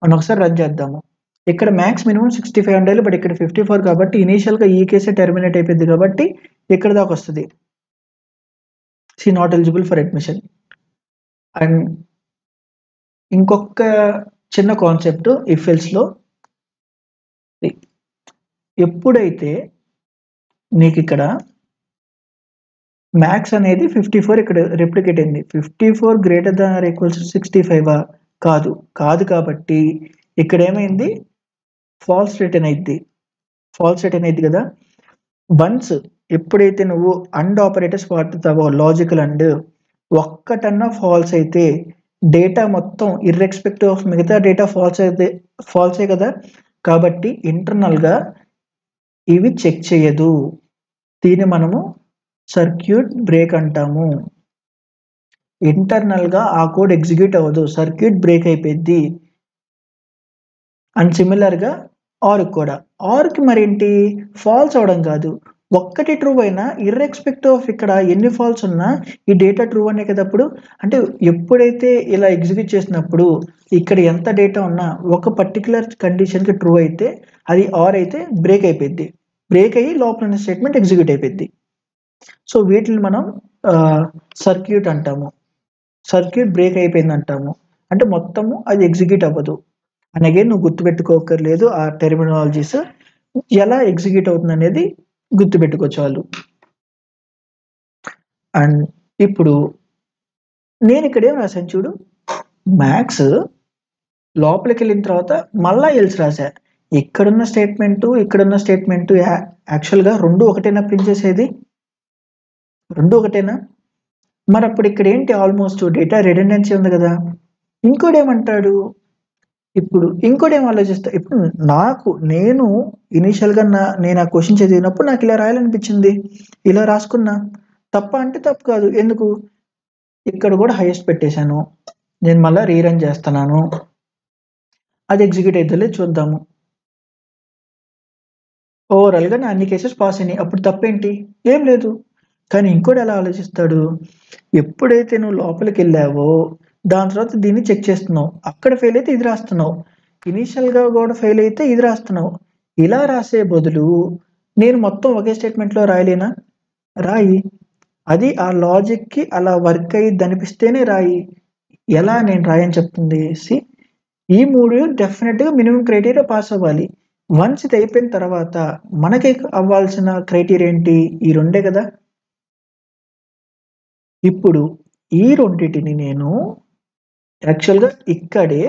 మనం ఒకసారి రన్ చేద్దాము. ఇక్కడ మ్యాక్స్ మినిమం 65 ఉండాలి, బట్ ఇక్కడ 54 కాబట్టి ఇనీషియల్గా ఈ కేసే టెర్మినేట్ అయిపోయింది కాబట్టి ఇక్కడ దాకా వస్తుంది. Not eligible for admission. And ఇంకొక చిన్న కాన్సెప్ట్ ఇఫ్ ఎల్స్లో, ఎప్పుడైతే నీకు ఇక్కడ మ్యాక్స్ అనేది 54 ఇక్కడ రెప్లికేట్ అయింది, 54 గ్రేటర్ దాన్ ఆర్ ఈక్వల్స్ 65 కాదు కాబట్టి ఇక్కడ ఏమైంది? ఫాల్స్ రిటర్న్ అయింది కదా. వన్స్ ఎప్పుడైతే నువ్వు అండ్ ఆపరేటర్స్ వాడుతావో, లాజికల్ అండ్, ఒక్కటన్నా ఫాల్స్ అయితే డేటా మొత్తం ఇర్రెస్పెక్టివ్ ఆఫ్ మిగతా డేటా ఫాల్సే కదా. కాబట్టి ఇంటర్నల్గా ఇవి చెక్ చేయదు. దీన్ని మనము సర్క్యూట్ బ్రేక్ అంటాము. ఇంటర్నల్గా ఆ కోడ్ ఎగ్జిక్యూట్ అవ్వదు, సర్క్యూట్ బ్రేక్ అయిపోయింది. అండ్ సిమిలర్గా ఆర్కి కూడా, ఆర్కి మరేంటి? ఫాల్స్ అవడం కాదు, ఒక్కటి ట్రూ అయినా ఇర్రెస్పెక్టివ్ ఆఫ్ ఇక్కడ ఎన్ని ఫాల్స్ ఉన్నా ఈ డేటా ట్రూ అనే కదా. అప్పుడు అంటే ఎప్పుడైతే ఇలా ఎగ్జిక్యూట్ చేసినప్పుడు ఇక్కడ ఎంత డేటా ఉన్నా ఒక పర్టికులర్ కండిషన్కి ట్రూ అయితే అది ఆర్ అయితే బ్రేక్ అయిపోయింది, బ్రేక్ అయ్యి లోపల ఉన్న స్టేట్మెంట్ ఎగ్జిక్యూట్ అయిపోయింది. సో వీటిని మనం సర్క్యూట్ అంటాము. సర్క్యూట్ బ్రేక్ అయిపోయింది అంటాము, అంటే మొత్తము అది ఎగ్జిక్యూట్ అవ్వదు. అండ్ అగైన్ నువ్వు గుర్తుపెట్టుకోకర్లేదు, ఆ టెర్మినాలజీస్ ఎలా ఎగ్జిక్యూట్ అవుతుంది అనేది గుర్తుపెట్టుకోవచ్చు. అండ్ ఇప్పుడు నేను ఇక్కడ ఏం రాశాను చూడు, మ్యాథ్స్ లోపలికి వెళ్ళిన తర్వాత మళ్ళా ఎల్స్ రాశా. ఇక్కడున్న స్టేట్మెంట్ యాక్చువల్గా 2 ఒకటేనా ప్రింట్ చేసేది? 2 ఒకటేనా? మరి అప్పుడు ఇక్కడ ఏంటి? ఆల్మోస్ట్ డేటా రిడెండెన్సీ ఉంది కదా. ఇంకోటి ఏమంటాడు? ఇప్పుడు ఇంకోటి ఏం ఆలోచిస్తా, ఇప్పుడు నేను ఇనీషియల్గా నేను ఆ క్వశ్చన్ చదివినప్పుడు నాకు ఇలా రాయాలనిపించింది, ఇలా రాసుకున్నా. తప్ప అంటే తప్పు కాదు. ఎందుకు? ఇక్కడ కూడా హైయెస్ట్ పెట్టేశాను, నేను మళ్ళీ రీరన్ చేస్తున్నాను, అది ఎగ్జిక్యూట్ అవుతుందో చూద్దాము. ఓవరాల్గా నా అన్ని కేసెస్ పాస్ అయినాయి, అప్పుడు తప్పేంటి? ఏం లేదు. కానీ ఇంకోటి ఎలా ఆలోచిస్తాడు? ఎప్పుడైతే నువ్వు లోపలికి వెళ్ళావో దాని తర్వాత దీన్ని చెక్ చేస్తున్నావు. అక్కడ ఫెయిల్ అయితే ఇది రాస్తున్నావు. ఇనీషియల్‌గా కూడా ఫెయిల్ అయితే ఇది రాస్తున్నావు. ఇలా రాసే బదులు నేను మొత్తం ఒకే స్టేట్మెంట్‌లో రాయలేనా? రాయి. అది ఆ లాజిక్‌కి అలా వర్క్ అయ్యిద్దనిపిస్తేనే రాయి. ఎలా నేను రాయని చెప్తుంది. ఈ 3 డెఫినిట్‌గా మినిమమ్ క్రైటీరియా పాస్ అవ్వాలి. వన్స్ ఇది అయిపోయిన తర్వాత మనకి అవ్వాల్సిన క్రైటీరియా ఏంటి? ఈ 2 కదా! ఇప్పుడు ఈ రెండిటిని నేను యాక్చువల్‌గా ఇక్కడే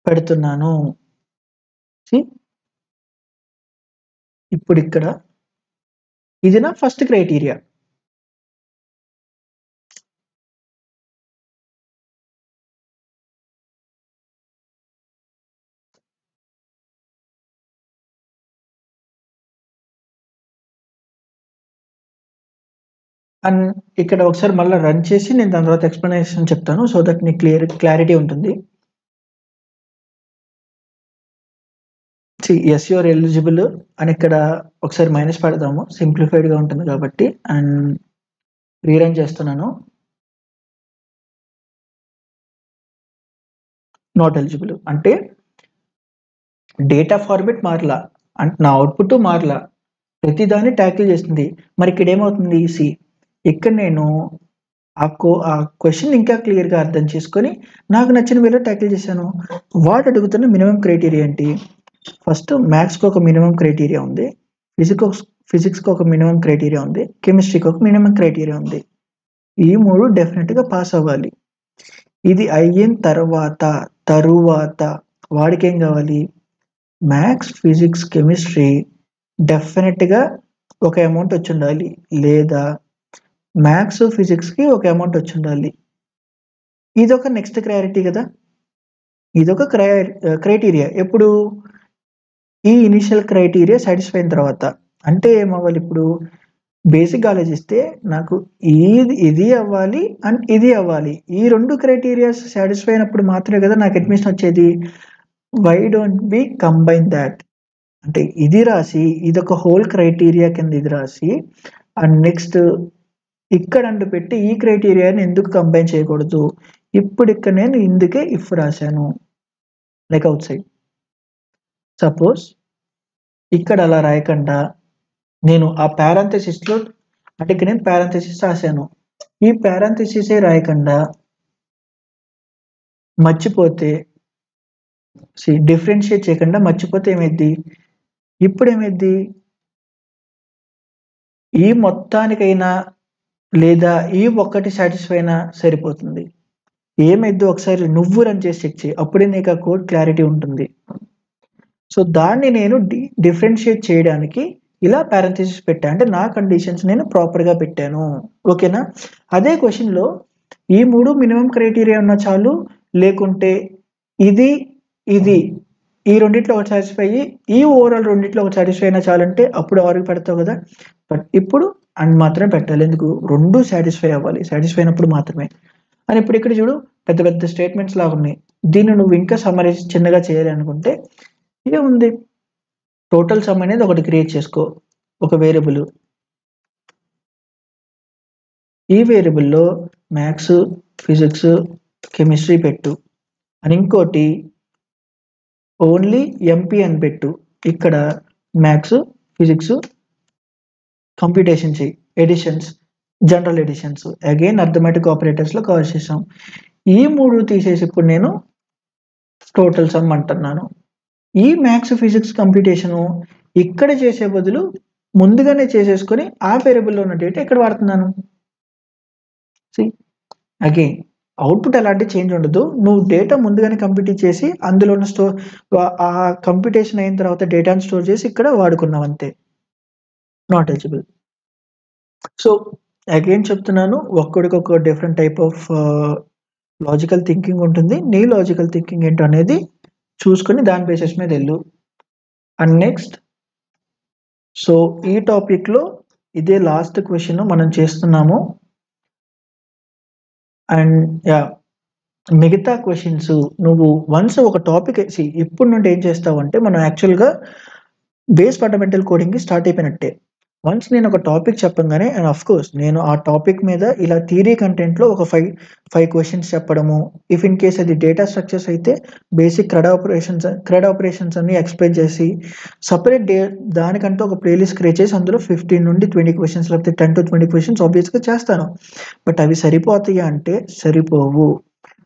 పెడుతున్నాను. సీ ఇప్పుడిక్కడ ఇది నా ఫస్ట్ క్రైటీరియా. అండ్ ఇక్కడ ఒకసారి మళ్ళా రన్ చేసి నేను దాని తర్వాత ఎక్స్‌ప్లనేషన్ చెప్తాను. సో దట్ నీకు క్లారిటీ ఉంటుంది. యెస్ యూ ఆర్ ఎలిజిబుల్ అని ఇక్కడ ఒకసారి మైనస్ పెడదాము. సింప్లిఫైడ్‌గా ఉంటుంది కాబట్టి. అండ్ రీరన్ చేస్తున్నాను. నాట్ ఎలిజిబుల్ అంటే డేటా ఫార్మాట్ మారలా. అంటే నా అవుట్‌పుట్ మారలా. ప్రతిదాన్ని టాకిల్ చేస్తుంది. మరి ఇక్కడ ఏమవుతుంది ఇక్కడ నేను ఆ క్వెషన్ ఇంకా క్లియర్‌గా అర్థం చేసుకొని నాకు నచ్చిన వేలో టాకిల్ చేశాను. వాడు అడుగుతున్న మినిమమ్ క్రైటీరియా ఏంటి? ఫస్ట్ మ్యాథ్స్‌కి ఒక మినిమమ్ క్రైటీరియా ఉంది. ఫిజిక్స్‌కి ఒక మినిమమ్ క్రైటీరియా ఉంది. కెమిస్ట్రీకి ఒక మినిమమ్ క్రైటీరియా ఉంది. ఈ 3 డెఫినిట్‌గా పాస్ అవ్వాలి. ఇది అయిన తరువాత వాడికేం కావాలి? మ్యాథ్స్, ఫిజిక్స్, కెమిస్ట్రీ డెఫినిట్‌గా ఒక అమౌంట్ వచ్చుండాలి. లేదా మ్యాథ్స్, ఫిజిక్స్‌కి ఒక అమౌంట్ వచ్చుండాలి. ఇదొక నెక్స్ట్ క్లారిటీ కదా! ఇదొక క్రైటీరియా. ఎప్పుడు? ఈ ఇనీషియల్ క్రైటీరియా సాటిస్ఫై అయిన తర్వాత. అంటే ఏమవ్వాలి ఇప్పుడు? బేసిక్‌గా ఆలోచిస్తే నాకు ఇది అవ్వాలి అండ్ ఇది అవ్వాలి. ఈ 2 క్రైటీరియాస్ సాటిస్ఫై అయినప్పుడు మాత్రమే కదా నాకు అడ్మిషన్ వచ్చేది. Why don't we combine that? అంటే ఇది రాసి ఇదొక హోల్ క్రైటీరియా కింద ఇది రాసి అండ్ నెక్స్ట్ ఇక్కడ అంటూ పెట్టి ఈ క్రైటీరియాని ఎందుకు కంబైన్ చేయకూడదు? ఇప్పుడు ఇక్కడ నేను ఇందుకే ఇఫ్ రాశాను. Like out side. సపోజ్ ఇక్కడ అలా రాయకుండా నేను ఆ పారాంథసిస్‌లో అంటే ఇక్కడ నేను పారాంథసిస్ రాశాను. ఈ పారాంథసిసే రాయకుండా మర్చిపోతే డిఫరెన్షియేట్ చేయకుండా మర్చిపోతే ఏమైద్ది? ఇప్పుడేమైద్ది? ఈ మొత్తానికైనా లేదా ఈ ఒక్కటి సాటిస్ఫై అయినా సరిపోతుంది. ఏమైద్దో ఒకసారి నువ్వు రన్ చేసి చెక్ చెయి. అప్పుడే నీకు ఆ కోడ్ క్లారిటీ ఉంటుంది. సో దాన్ని నేను డిఫరెన్షియేట్ చేయడానికి ఇలా పారాంథసిస్ పెట్టా. అంటే నా కండిషన్స్ నేను ప్రాపర్‌గా పెట్టాను. ఓకేనా? అదే క్వెషన్‌లో ఈ 3 మినిమమ్ క్రైటీరియా ఉన్నా చాలు. లేకుంటే ఇది ఈ రెండిట్లో ఒకటి సాటిస్ఫై అయ్యి, ఈ ఓవరాల్ రెండిట్లో ఒకటి సాటిస్ఫై అయినా చాలంటే అప్పుడు ఆర్‌కి పెడతావు కదా! బట్ ఇప్పుడు అండ్ మాత్రమే పెట్టాలి. ఎందుకు? 2 సాటిస్ఫై అవ్వాలి. సాటిస్ఫై అయినప్పుడు మాత్రమే. అని ఇప్పుడు ఇక్కడ చూడు పెద్ద పెద్ద స్టేట్మెంట్స్ లాగా ఉన్నాయి. దీన్ని నువ్వు ఇంకా సమ్మరైజ్ చిన్నగా చేయాలి అనుకుంటే ఏముంది? టోటల్ సమ్ అనేది ఒకటి క్రియేట్ చేసుకో. ఒక వేరియబుల్. ఈ వేరియబుల్‌లో మ్యాథ్స్, ఫిజిక్స్, కెమిస్ట్రీ పెట్టు. అని ఇంకోటి ఓన్లీ ఎంపీ అని పెట్టు. ఇక్కడ మ్యాథ్స్, ఫిజిక్స్, కంప్యూటేషన్ చెయ్యి. Additions, general additions. Again arithmetic ఆపరేటర్స్‌లో కవర్ చేసాం. ఈ 3 తీసేసి ఇప్పుడు నేను టోటల్ సమ్ అంటున్నాను. ఈ మ్యాథ్స్, ఫిజిక్స్, కంప్యూటేషను ఇక్కడ చేసే బదులు ముందుగానే చేసేసుకొని ఆ వేరియబుల్‌లో ఉన్న డేటా ఇక్కడ వాడుతున్నాను. అగైన్ అవుట్‌పుట్ ఎలాంటి చేంజ్ ఉండదు. నువ్వు డేటా ముందుగానే కంప్యూట్ చేసి అందులో ఉన్న ఆ కంప్యూటేషన్ అయిన తర్వాత డేటాను స్టోర్ చేసి ఇక్కడ వాడుకున్నావు అంతే. Not eligible. సో అగైన్ చెప్తున్నాను. ఒక్కొక్కడికి different type of logical thinking ఉంటుంది. నీ లాజికల్ థింకింగ్ ఏంటో అనేది చూసుకొని దాని బేసిస్ మీద ఎళ్ళు. అండ్ నెక్స్ట్ సో ఈ టాపిక్‌లో ఇదే లాస్ట్ క్వెషన్ మనం చేస్తున్నాము. అండ్ మిగతా క్వెషన్స్ నువ్వు వన్స్ ఒక టాపిక్ ఇప్పటి నుండి ఏం చేస్తావంటే మనం యాక్చువల్‌గా బేస్ ఫండమెంటల్ కోడింగ్‌కి స్టార్ట్ అయిపోయినట్టే. వన్స్ నేను ఒక టాపిక్ చెప్పంగానే అండ్ ఆఫ్ కోర్స్ నేను ఆ టాపిక్ మీద ఇలా థియరీ కంటెంట్లో ఒక 5 క్వశ్చన్స్ చెప్పడము. ఇఫ్ ఇన్ కేస్ అది డేటా స్ట్రక్చర్స్ అయితే బేసిక్ క్రెడ్ ఆపరేషన్స్ అన్ని ఎక్స్ప్లెయిన్ చేసి సపరేట్ దానికంటూ ఒక ప్లేలిస్ట్ క్రియేట్ చేసి అందులో 15 నుండి 20 క్వశ్చన్స్ లేకపోతే 10 to 20 క్వశ్చన్స్ ఆబ్వియస్గా చేస్తాను. బట్ అవి సరిపోతాయా అంటే సరిపోవు.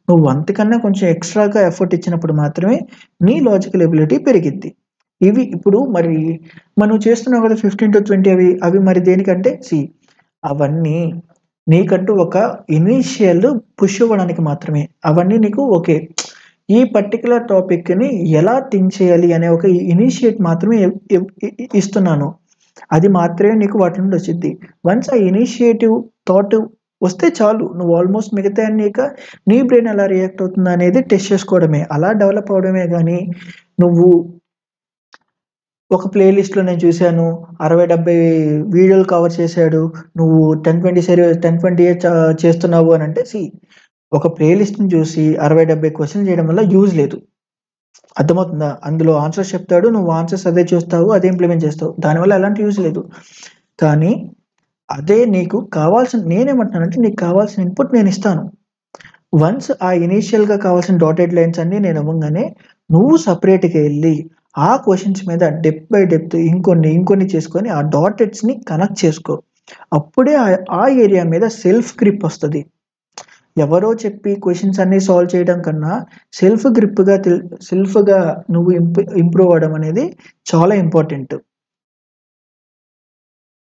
నువ్వు అంతకన్నా కొంచెం ఎక్స్ట్రాగా ఎఫర్ట్ ఇచ్చినప్పుడు మాత్రమే నీ లాజికల్ ఎబిలిటీ పెరిగిద్ది. ఇవి ఇప్పుడు మరి మనం చేస్తున్నాం కదా 15 to 20 అవి మరి దేనికంటే అవన్నీ నీకంటూ ఒక ఇనీషియల్ పుష్ ఇవ్వడానికి మాత్రమే. అవన్నీ నీకు ఓకే ఈ పర్టికులర్ టాపిక్ని ఎలా థింక్ చేయాలి అనే ఒక ఇనిషియేట్ మాత్రమే ఇస్తున్నాను. అది మాత్రమే నీకు వాటి నుండి వచ్చింది. వన్స్ ఆ ఇనిషియేటివ్ థాట్ వస్తే చాలు, నువ్వు ఆల్మోస్ట్ మిగతా అన్ని నీ బ్రెయిన్ ఎలా రియాక్ట్ అవుతుందా అనేది టెస్ట్ చేసుకోవడమే, అలా డెవలప్ అవడమే. కానీ నువ్వు ఒక ప్లేలిస్ట్లో నేను చూశాను 60-70 వీడియోలు కవర్ చేశాడు, నువ్వు 10-20 చేస్తున్నావు అని అంటే ఒక ప్లేలిస్ట్ని చూసి 60-70 క్వశ్చన్ చేయడం వల్ల యూజ్ లేదు. అర్థమవుతుందా? అందులో ఆన్సర్స్ చెప్తాడు, నువ్వు ఆన్సర్స్ అదే చూస్తావు, అదే ఇంప్లిమెంట్ చేస్తావు, దానివల్ల ఎలాంటి యూజ్ లేదు. కానీ అదే నీకు కావాల్సిన, నేనేమంటున్నానంటే నీకు కావాల్సిన ఇన్పుట్ నేను ఇస్తాను. వన్స్ ఆ ఇనీషియల్గా కావాల్సిన డాటెడ్ లైన్స్ అన్ని నేను ఇవ్వగానే నువ్వు సపరేట్గా వెళ్ళి ఆ క్వశ్చన్స్ మీద డెప్త్ బై డెప్త్ ఇంకొన్ని చేసుకొని ఆ డాటెడ్స్ని కనెక్ట్ చేసుకో. అప్పుడే ఆ ఏరియా మీద సెల్ఫ్ గ్రిప్ వస్తుంది. ఎవరో చెప్పి క్వశ్చన్స్ అన్ని సాల్వ్ చేయడం కన్నా సెల్ఫ్గా నువ్వు ఇంప్రూవ్ అవ్వడం అనేది చాలా ఇంపార్టెంట్.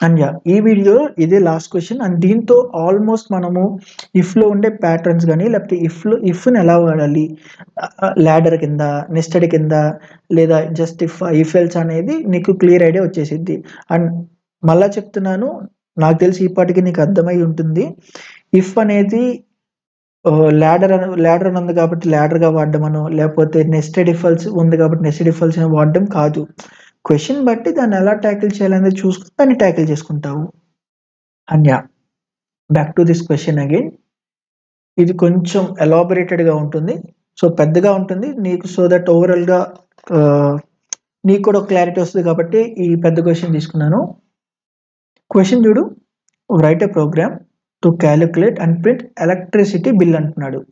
అండ్ ఈ వీడియో ఇదే లాస్ట్ క్వశ్చన్. అండ్ దీంతో ఆల్మోస్ట్ మనము ఇఫ్లో ఉండే ప్యాటర్న్స్ కానీ లేకపోతే ఇఫ్ని ఎలా వాడాలి, ల్యాడర్ కింద, నెస్టెడ్ కింద, లేదా జస్ట్ ఇఫ్ ఎల్స్ అనేది నీకు క్లియర్ ఐడియా వచ్చేసిద్ది. అండ్ మళ్ళా చెప్తున్నాను, నాకు తెలిసి ఇప్పటికీ నీకు అర్థమై ఉంటుంది. ఇఫ్ అనేది ల్యాడర్ అని ఉంది కాబట్టి ల్యాడర్గా వాడమనో, లేకపోతే నెస్టెడ్ ఇఫల్స్ ఉంది కాబట్టి నెస్టెడ్ ఇఫల్స్ వాడడం కాదు. క్వశ్చన్ బట్టి దాన్ని ఎలా ట్యాకిల్ చేయాలనేది చూసుకుని దాన్ని ట్యాకిల్ చేసుకుంటావు. And back to this question again. ఇది కొంచెం ఎలాబొరేటెడ్గా ఉంటుంది, సో పెద్దగా ఉంటుంది నీకు, సో దట్ ఓవరాల్గా నీకు కూడా క్లారిటీ వస్తుంది కాబట్టి ఈ పెద్ద క్వశ్చన్ తీసుకున్నాను. క్వశ్చన్ చూడు, write a program to calculate and print electricity bill అంటున్నాడు.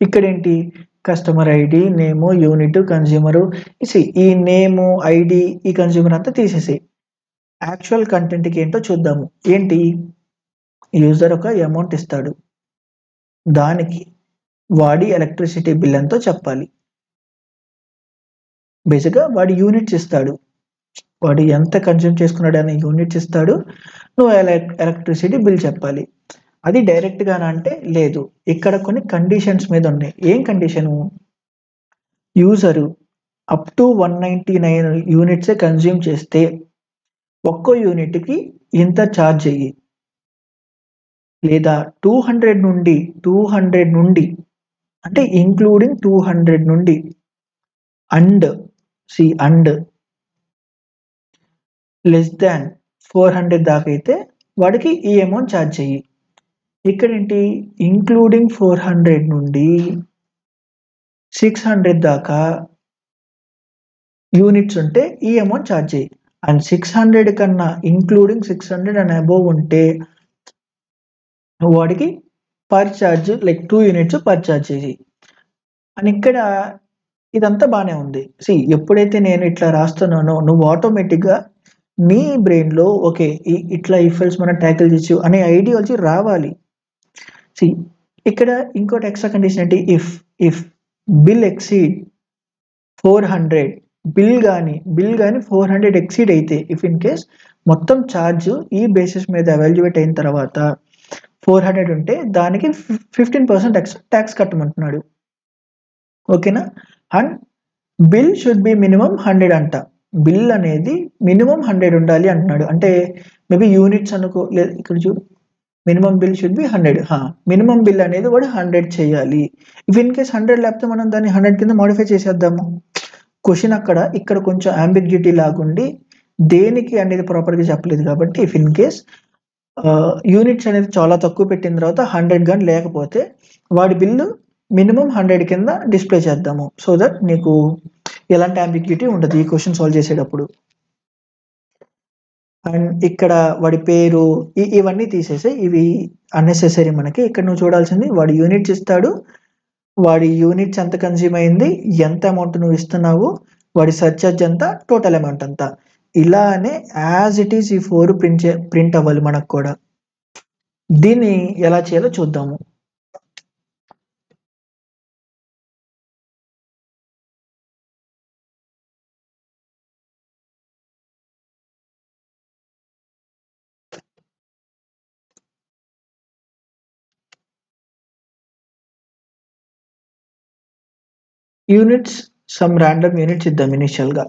ఇక్కడ ఏంటి, customer ID, name, unit, consumer, ఈ నేము, ఐడి, ఈ కన్జ్యూమర్ అంతా తీసేసి యాక్చువల్ కంటెంట్కి ఏంటో చూద్దాము. ఏంటి, యూజర్ ఒక అమౌంట్ ఇస్తాడు, దానికి వాడి ఎలక్ట్రిసిటీ బిల్ ఎంతో చెప్పాలి. బేసిక్గా వాడి యూనిట్స్ ఇస్తాడు, వాడు ఎంత కన్జ్యూమ్ చేసుకున్నాడు అనే యూనిట్స్ ఇస్తాడు, నువ్వు ఎలక్ట్రిసిటీ బిల్ చెప్పాలి. అది డైరెక్ట్గా అంటే లేదు, ఇక్కడ కొన్ని కండిషన్స్ మీద ఉన్నాయి. ఏం కండిషను, యూజరు అప్ టు 199 యూనిట్సే కన్జ్యూమ్ చేస్తే ఒక్కో యూనిట్కి ఇంత ఛార్జ్ అయ్యి, లేదా 200 నుండి అంటే ఇంక్లూడింగ్ 200 నుండి అండ్ లెస్ దాన్ 400 దాకా అయితే వాడికి ఈ అమౌంట్ ఛార్జ్ చెయ్యి. ఇక్కడ ఏంటి, ఇంక్లూడింగ్ 400 నుండి 600 దాకా యూనిట్స్ ఉంటే ఈ అమౌంట్ ఛార్జ్ చేయి. అండ్ 600 కన్నా ఇంక్లూడింగ్ 600 అండ్ అబోవ్ ఉంటే వాడికి per charge like 2 units per charge చేయి అని. ఇక్కడ ఇదంతా బాగానే ఉంది. ఎప్పుడైతే నేను ఇట్లా రాస్తున్నానో నువ్వు ఆటోమేటిక్గా నీ బ్రెయిన్లో ఓకే ఇట్లా ఇఫెల్స్ మనం ట్యాకిల్ చేయొచ్చు అనే ఐడియాలజీ రావాలి. ఇక్కడ ఇంకోటి ఎక్స్ట్రా కండిషన్ ఏంటి, ఇఫ్ బిల్ ఎక్సీడ్ 400, బిల్ కానీ 400 ఎక్సీడ్ అయితే, ఇఫ్ ఇన్ కేస్ మొత్తం ఛార్జ్ ఈ బేసిస్ మీద ఎవాల్యుయేట్ అయిన తర్వాత 400 ఉంటే దానికి 15% ట్యాక్స్ కట్టమంటున్నాడు. ఓకేనా. And bill should be minimum 100 అంట, బిల్ అనేది మినిమం 100 ఉండాలి అంటున్నాడు. అంటే మేబీ యూనిట్స్ అనుకో, లేదు ఇక్కడ చూడు, minimum bill should be 100. Minimum bill అనేది వాడు 100 చేయాలి. ఇఫ్ ఇన్ కేస్ 100 లేకపోతే మనం దాన్ని 100 కింద మాడిఫై చేసేద్దాము. క్వశ్చన్ ఇక్కడ కొంచెం అంబిగ్యూటీ లాగుండి దేనికి అనేది ప్రాపర్గా చెప్పలేదు కాబట్టి ఇఫ్ ఇన్ కేస్ యూనిట్స్ అనేది చాలా తక్కువ పెట్టిన తర్వాత 100 కానీ లేకపోతే వాడి బిల్లు మినిమం 100 కింద డిస్ప్లే చేద్దాము, సో దట్ నీకు ఎలాంటి అంబిగ్యూటీ ఉండదు ఈ క్వశ్చన్ సాల్వ్ చేసేటప్పుడు. అండ్ ఇక్కడ వాడి పేరు ఇవన్నీ తీసేసి ఇవి అన్నెసెసరీ మనకి. ఇక్కడ నువ్వు చూడాల్సింది వాడి యూనిట్స్ ఇస్తాడు, వాడి యూనిట్స్ ఎంత కన్జ్యూమ్ అయింది, ఎంత అమౌంట్ నువ్వు ఇస్తున్నావు, వాడి సర్చార్జ్ ఎంత, టోటల్ అమౌంట్ ఎంత. ఇలానే యాజ్ ఇట్ ఈస్ ఈ 4 ప్రింట్ అవ్వాలి మనకు కూడా. దీన్ని ఎలా చేయాలో చూద్దాము. యూనిట్స్ సమ్ ర్యాండమ్ యూనిట్స్ ఇద్దాం ఇనిషియల్గా.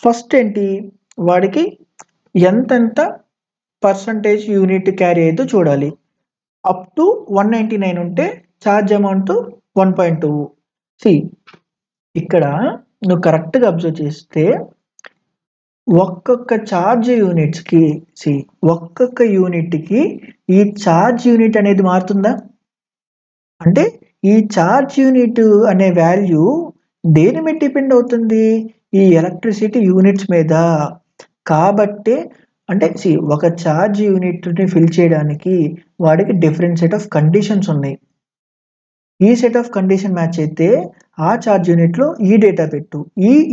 ఫస్ట్ ఏంటి, వాడికి ఎంతెంత పర్సంటేజ్ యూనిట్ క్యారీ అయ్యేదో చూడాలి. అప్ టు 199 ఉంటే ఛార్జ్ అమౌంట్ 1.2. సి ఇక్కడ నువ్వు కరెక్ట్గా అబ్జర్వ్ చేస్తే ఒక్కొక్క ఛార్జ్ యూనిట్స్కి ఒక్కొక్క యూనిట్కి ఈ ఛార్జ్ యూనిట్ అనేది మారుతుందా? అంటే ఈ ఛార్జ్ యూనిట్ అనే వాల్యూ దేని మీద డిపెండ్ అవుతుంది? ఈ ఎలక్ట్రిసిటీ యూనిట్స్ మీద. కాబట్టి అంటే ఒక ఛార్జ్ యూనిట్ని ఫిల్ చేయడానికి వాడికి డిఫరెంట్ సెట్ ఆఫ్ కండిషన్స్ ఉన్నాయి. ఈ సెట్ ఆఫ్ కండిషన్ మ్యాచ్ అయితే ఆ ఛార్జ్ యూనిట్లో ఈ డేటా పెట్టు,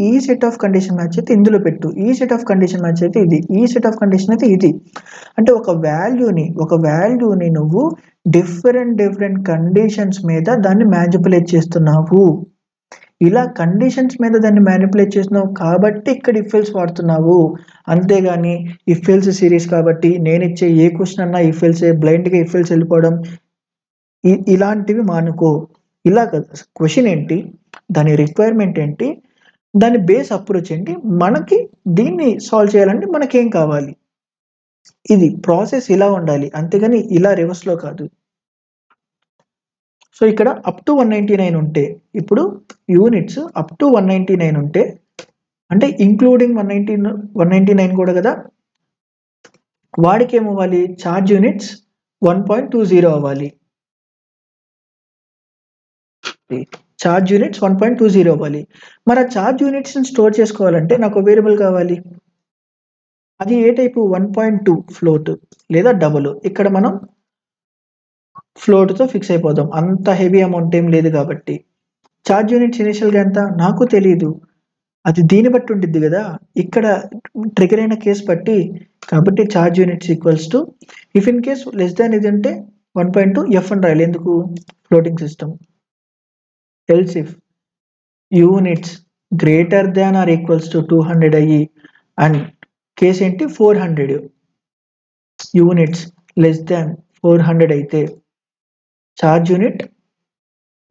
ఈ సెట్ ఆఫ్ కండిషన్ మ్యాచ్ అయితే ఇందులో పెట్టు, ఈ సెట్ ఆఫ్ కండిషన్ మ్యాచ్ అయితే ఇది, ఈ సెట్ ఆఫ్ కండిషన్ అయితే ఇది. అంటే ఒక వాల్యూని నువ్వు డిఫరెంట్ కండిషన్స్ మీద దాన్ని మ్యానిపులేట్ చేస్తున్నావు. ఇలా కండిషన్స్ మీద దాన్ని మ్యానిపులేట్ చేస్తున్నావు కాబట్టి ఇక్కడ ఇఫ్ ఎల్స్ వాడుతున్నావు. అంతేగాని ఇఫ్ ఎల్స్ సిరీస్ కాబట్టి నేను ఇచ్చే ఏ క్వశ్చన్ అన్నా ఇఫ్ ఎల్సే, బ్లైండ్గా ఇఫ్ ఎల్స్ వెళ్ళిపోవడం ఇలాంటివి మానుకో. ఇలా క్వశ్చన్ ఏంటి, దాని రిక్వైర్మెంట్ ఏంటి, దాని బేస్ అప్రోచ్ ఏంటి, మనకి దీన్ని సాల్వ్ చేయాలంటే మనకేం కావాలి, ఇది ప్రాసెస్ ఇలా ఉండాలి, అంతేగాని ఇలా రివర్స్లో కాదు. సో ఇక్కడ అప్ టు 199 ఉంటే, ఇప్పుడు యూనిట్స్ అప్ టు 199 ఉంటే అంటే ఇంక్లూడింగ్ 199 కూడా కదా, వాడికి ఏమవ్వాలి, ఛార్జ్ యూనిట్స్ 1.20 అవ్వాలి. ఛార్జ్ యూనిట్స్ 1.20 అవ్వాలి. మరి ఆ ఛార్జ్ యూనిట్స్ని స్టోర్ చేసుకోవాలంటే నాకు వేరియబుల్ కావాలి. అది ఏ టైపు, 1.2 ఫ్లోట్ లేదా డబుల్. ఇక్కడ మనం ఫ్లోట్తో ఫిక్స్ అయిపోదాం, అంత హెవీ అమౌంట్ ఏం లేదు కాబట్టి. ఛార్జ్ యూనిట్స్ ఇనిషియల్గా ఎంత నాకు తెలియదు, అది దీన్ని బట్టి ఉంటుంది కదా, ఇక్కడ ట్రిగర్ అయిన కేసు బట్టి. కాబట్టి charge units equals to if in case less than ఇది అంటే 1.2 ఎఫ్ అని రాయాలి, ఎందుకు, floating system. Else if units greater than or equals to 200 అయ్యి అండ్ కేసు ఏంటి 400, యూనిట్స్ లెస్ దాన్ 400 అయితే ఛార్జ్ యూనిట్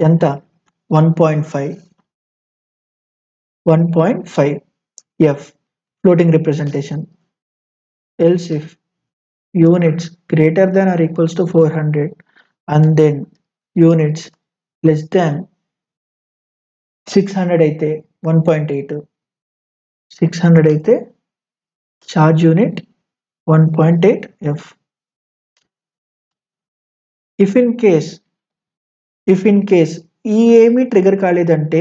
ఎంత, 1.5 F floating representation. Else if units greater than or equals to 400 and then units less than 600 అయితే 1.8, 600 అయితే charge unit 1.8 F. If in case ఈ ఏమీ trigger కాలేదంటే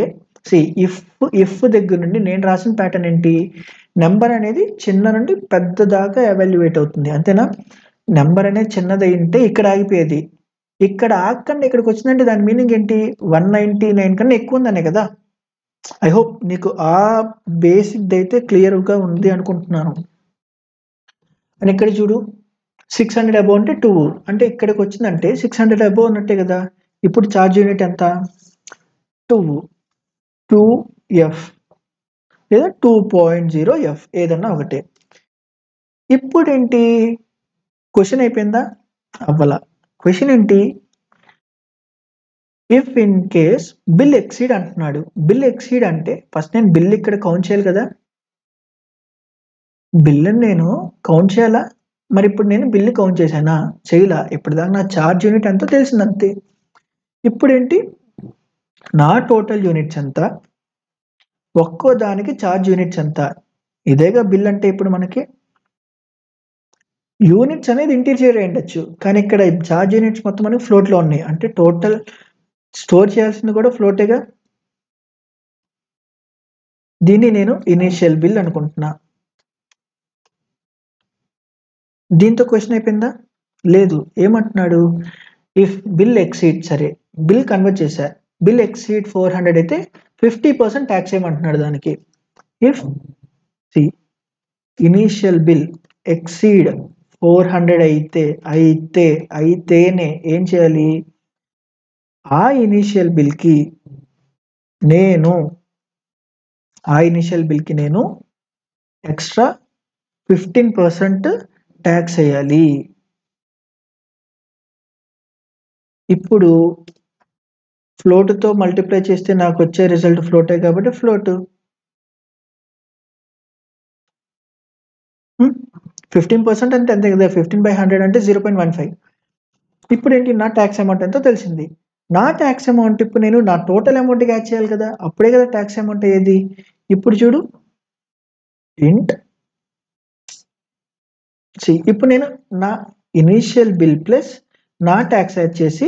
if దగ్గర నుండి నేను రాసిన ప్యాటర్న్ ఏంటి, నెంబర్ అనేది చిన్న నుండి పెద్ద దాకా ఎవాల్యుయేట్ అవుతుంది, అంతేనా. నెంబర్ అనేది చిన్నది ఉంటే ఇక్కడ ఆగిపోయేది, ఇక్కడ ఆగకుండా ఇక్కడికి వచ్చిందంటే దాని మీనింగ్ ఏంటి, 199 కన్నా ఎక్కువ ఉందనే కదా. ఐ హోప్ నీకు ఆ బేసిక్ అయితే క్లియర్గా ఉంది అనుకుంటున్నాను. అని ఇక్కడ చూడు 600 అబోవ్ అంటే 2, అంటే ఇక్కడికి వచ్చిందంటే 600 అబోవ్ ఉన్నట్టే కదా. ఇప్పుడు ఛార్జ్ యూనిట్ ఎంత, 2 లేదా 2.0 ఎఫ్, ఏదన్నా ఒకటే. ఇప్పుడు ఏంటి, క్వశ్చన్ అయిపోయిందా, అవ్వాల. క్వశ్చన్ ఏంటి, if in case bill exceed అంటున్నాడు. బిల్ ఎక్సీడ్ అంటే ఫస్ట్ నేను బిల్ ఇక్కడ కౌంట్ చేయాలి కదా, బిల్ని నేను కౌంట్ చేయాలా. మరి ఇప్పుడు నేను బిల్లు కౌంట్ చేశానా, చేయలా. ఇప్పుడు దాకా నా ఛార్జ్ యూనిట్ ఎంతో తెలిసిందంతే. ఇప్పుడు ఏంటి, నా టోటల్ యూనిట్స్ ఎంత, ఒక్కో దానికి ఛార్జ్ యూనిట్స్ ఎంత, ఇదేగా బిల్ అంటే. ఇప్పుడు మనకి యూనిట్స్ అనేది ఇంటీజర్ అయి ఉండొచ్చు, కానీ ఇక్కడ ఛార్జ్ యూనిట్స్ మొత్తం మనకి ఫ్లోట్లో ఉన్నాయి, అంటే టోటల్ స్టోర్ చేయాల్సింది కూడా ఫ్లోటేగా. దీన్ని నేను ఇనీషియల్ బిల్ అనుకుంటున్నా. దీంతో క్వశ్చన్ అయిపోయిందా? లేదు. ఏమంటున్నాడు? ఇఫ్ బిల్ ఎక్సీడ్, సరే బిల్ కన్వర్ట్ చేశా, బిల్ ఎక్సీడ్ 400 అయితే 50% ట్యాక్స్ ఏమంటున్నాడు దానికి. If C initial bill exceed 400 అయితేనే ఏం చేయాలి? ఆ ఇనీషియల్ బిల్కి నేను ఎక్స్ట్రా 15% ట్యాక్స్ వేయాలి. ఇప్పుడు ఫ్లోట్తో మల్టిప్లై చేస్తే నాకు వచ్చే రిజల్ట్ ఫ్లోటే కాబట్టి ఫ్లోట్. 15% అంటే అంతే కదా, 15/100 అంటే 0.15. ఇప్పుడు ఏంటి, నా ట్యాక్స్ అమౌంట్ ఎంతో తెలిసింది. నా ట్యాక్స్ అమౌంట్ ఇప్పుడు నేను నా టోటల్ అమౌంట్కి యాడ్ చేయాలి కదా, అప్పుడే కదా ట్యాక్స్ అమౌంట్ అయ్యేది. ఇప్పుడు చూడు, ఇంట్ ఇప్పుడు నేను నా ఇనీషియల్ బిల్ ప్లస్ నా ట్యాక్స్ యాడ్ చేసి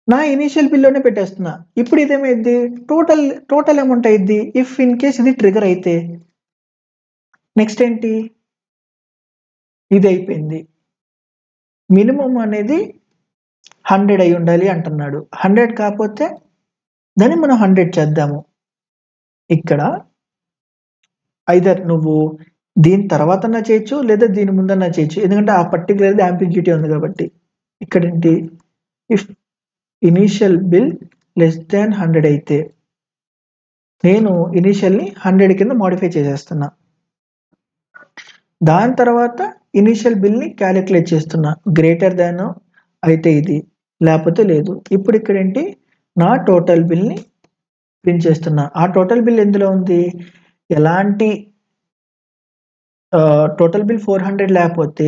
నా ఇనీషియల్ బిల్లోనే పెట్టేస్తున్నా. ఇప్పుడు ఇదేమైంది, టోటల్ అమౌంట్ అయింది. ఇఫ్ ఇన్ కేస్ ఇది ట్రిగర్ అయితే నెక్స్ట్ ఏంటి, ఇది అయిపోయింది. మినిమం అనేది 100 అయి ఉండాలి అంటున్నాడు. 100 కాకపోతే దాన్ని మనం 100 చేద్దాము. ఇక్కడ ఐదర్ నువ్వు దీని తర్వాతన్నా చేయొచ్చు లేదా దీని ముందన్నా చేయొచ్చు, ఎందుకంటే ఆ పర్టికులర్ యాంబిగ్యూటీ ఉంది కాబట్టి. ఇక్కడ ఏంటి, if initial bill less than 100 అయితే నేను ఇనీషియల్ని 100 కింద మోడిఫై చేసేస్తున్నా. దాని తర్వాత ఇనీషియల్ బిల్ని క్యాలిక్యులేట్ చేస్తున్నా, గ్రేటర్ దాన్ అయితే ఇది, లేకపోతే లేదు. ఇప్పుడు ఇక్కడ ఏంటి, నా టోటల్ బిల్ని ప్రింట్ చేస్తున్నా. ఆ టోటల్ బిల్ ఎందులో ఉంది, ఎలాంటి టోటల్ బిల్ 400 లేకపోతే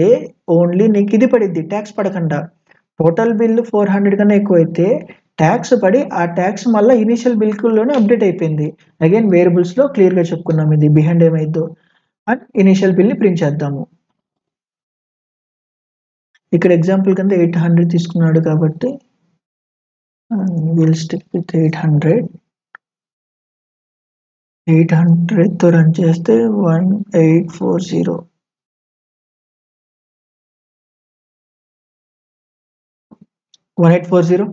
ఓన్లీ నీకు ఇది పడిద్ది, ట్యాక్స్ పడకుండా. టోటల్ బిల్ 400 కన్నా ఎక్కువ అయితే ట్యాక్స్ పడి ఆ ట్యాక్స్ మళ్ళీ ఇనీషియల్ బిల్లోనే అప్డేట్ అయిపోయింది. అగైన్ వేరియబుల్స్లో క్లియర్గా చెప్పుకున్నాం ఇది బిహైండ్ ఏమైందో. అండ్ ఇనీషియల్ బిల్ని ప్రింట్ చేద్దాము. ఇక్కడ ఎగ్జాంపుల్ కింద 800 తీసుకున్నాడు కాబట్టి విల్ స్టిక్ విత్ 800తో రన్ చేస్తే 1840. 1840,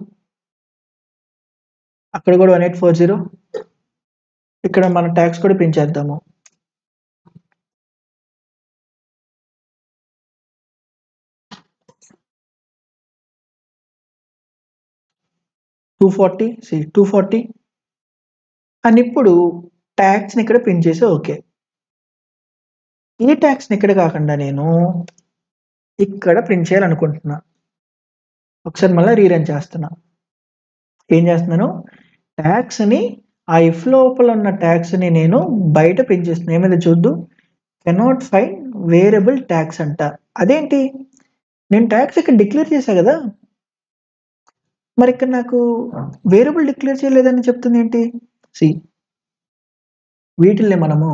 అక్కడ కూడా 1840. ఇక్కడ మన ట్యాక్స్ కూడా ప్రింట్ చేద్దాము. $240 అని ఇప్పుడు ట్యాక్స్ని ఇక్కడ ప్రింట్ చేసి ఓకే. ఈ ట్యాక్స్ని ఇక్కడ కాకుండా నేను ఇక్కడ ప్రింట్ చేయాలనుకుంటున్నా. ఒకసారి మళ్ళీ రీరన్ చేస్తున్నా. ఏం చేస్తున్నాను, ట్యాక్స్ని ఆ ఇఫ్ లోపల ఉన్న ట్యాక్స్ని నేను బయట ప్రింట్ చేస్తున్నా. ఏమైనా చూద్దు, కెనాట్ ఫైండ్ వేరియబుల్ ట్యాక్స్ అంట. అదేంటి, నేను ట్యాక్స్ ఇక్కడ డిక్లేర్ చేశా కదా, మరి ఇక్కడ నాకు వేరియబుల్ డిక్లేర్ చేయలేదని చెప్తుంది ఏంటి. వీటిల్ని మనము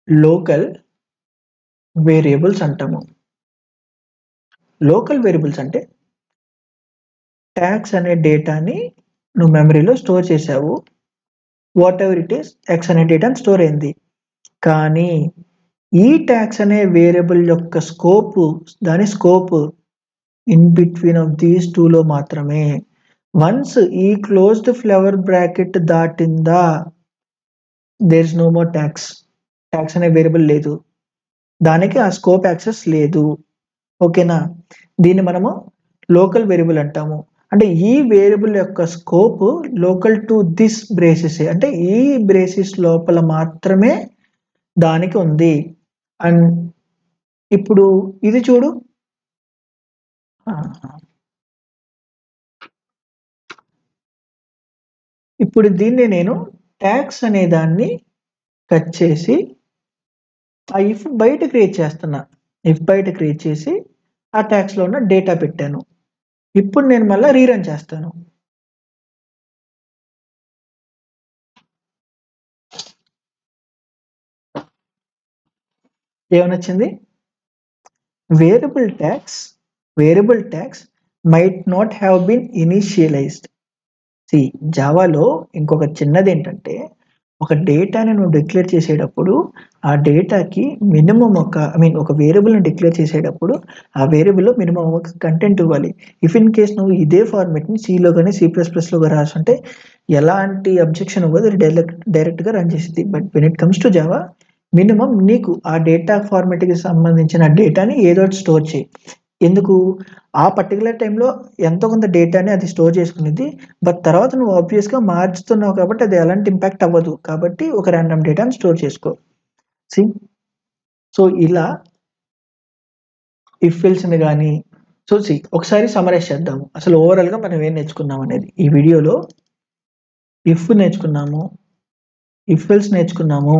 లోకల్ వేరియబుల్స్ అంటాము. లోకల్ వేరియబుల్స్ అంటే ట్యాక్స్ అనే డేటాని నువ్వు మెమరీలో స్టోర్ చేసావు, what ever it is X అనే డేటాని స్టోర్ అయింది. కానీ ఈ ట్యాక్స్ అనే వేరియబుల్ యొక్క దాని scope in between of these టూలో మాత్రమే. వన్స్ ఈ క్లోజ్డ్ ఫ్లవర్ బ్రాకెట్ దాటిందా there is no more tax అనే వేరియబుల్ లేదు, దానికి ఆ స్కోప్ యాక్సెస్ లేదు. ఓకేనా, దీన్ని మనము లోకల్ వేరియబుల్ అంటాము. అంటే ఈ వేరియబుల్ యొక్క scope local to this braces, అంటే ఈ బ్రేసెస్ లోపల మాత్రమే దానికి ఉంది. అండ్ ఇప్పుడు ఇది చూడు, ఇప్పుడు దీన్ని నేను ట్యాక్స్ అనే దాన్ని కట్ చేసి ఆ ఇఫ్ బయట క్రియేట్ చేస్తున్నా. ఇఫ్ బయట క్రియేట్ చేసి ఆ ట్యాక్స్లో ఉన్న డేటా పెట్టాను. ఇప్పుడు నేను మళ్ళీ రీరన్ చేస్తాను. ఏమనొచ్చింది, variable tax might not have been initialized. జావాలో ఇంకొక చిన్నది ఏంటంటే ఒక డేటాని నువ్వు డిక్లేర్ చేసేటప్పుడు ఆ డేటాకి మినిమం ఒక వేరియబుల్ని డిక్లేర్ చేసేటప్పుడు ఆ వేరియబుల్లో మినిమం ఒక కంటెంట్ ఇవ్వాలి. ఇఫ్ ఇన్ కేస్ నువ్వు ఇదే ఫార్మెట్ని సిలో కానీ C++లో రాసుంటే ఎలాంటి అబ్జెక్షన్ ఇవ్వదు, డైరెక్ట్గా రన్ చేసింది. But when it comes to Java minimum నీకు ఆ డేటా ఫార్మెట్కి సంబంధించిన డేటాని ఏదో స్టోర్ చేయి. ఎందుకు? ఆ పర్టికులర్ టైంలో ఎంతో కొంత డేటాని అది స్టోర్ చేసుకునేది. బట్ తర్వాత నువ్వు ఆబ్వియస్గా మార్చుతున్నావు కాబట్టి అది ఎలాంటి ఇంపాక్ట్ అవ్వదు. కాబట్టి ఒక ర్యాండమ్ డేటాని స్టోర్ చేసుకో. సి సో ఇలా ఇఫ్ ఎల్స్ని కానీ ఒకసారి సమరైజ్ చేద్దాము. అసలు ఓవరాల్గా మనం ఏం నేర్చుకున్నాం అనేది. ఈ వీడియోలో ఇఫ్ నేర్చుకున్నాము, ఇఫ్ ఎల్స్ నేర్చుకున్నాము,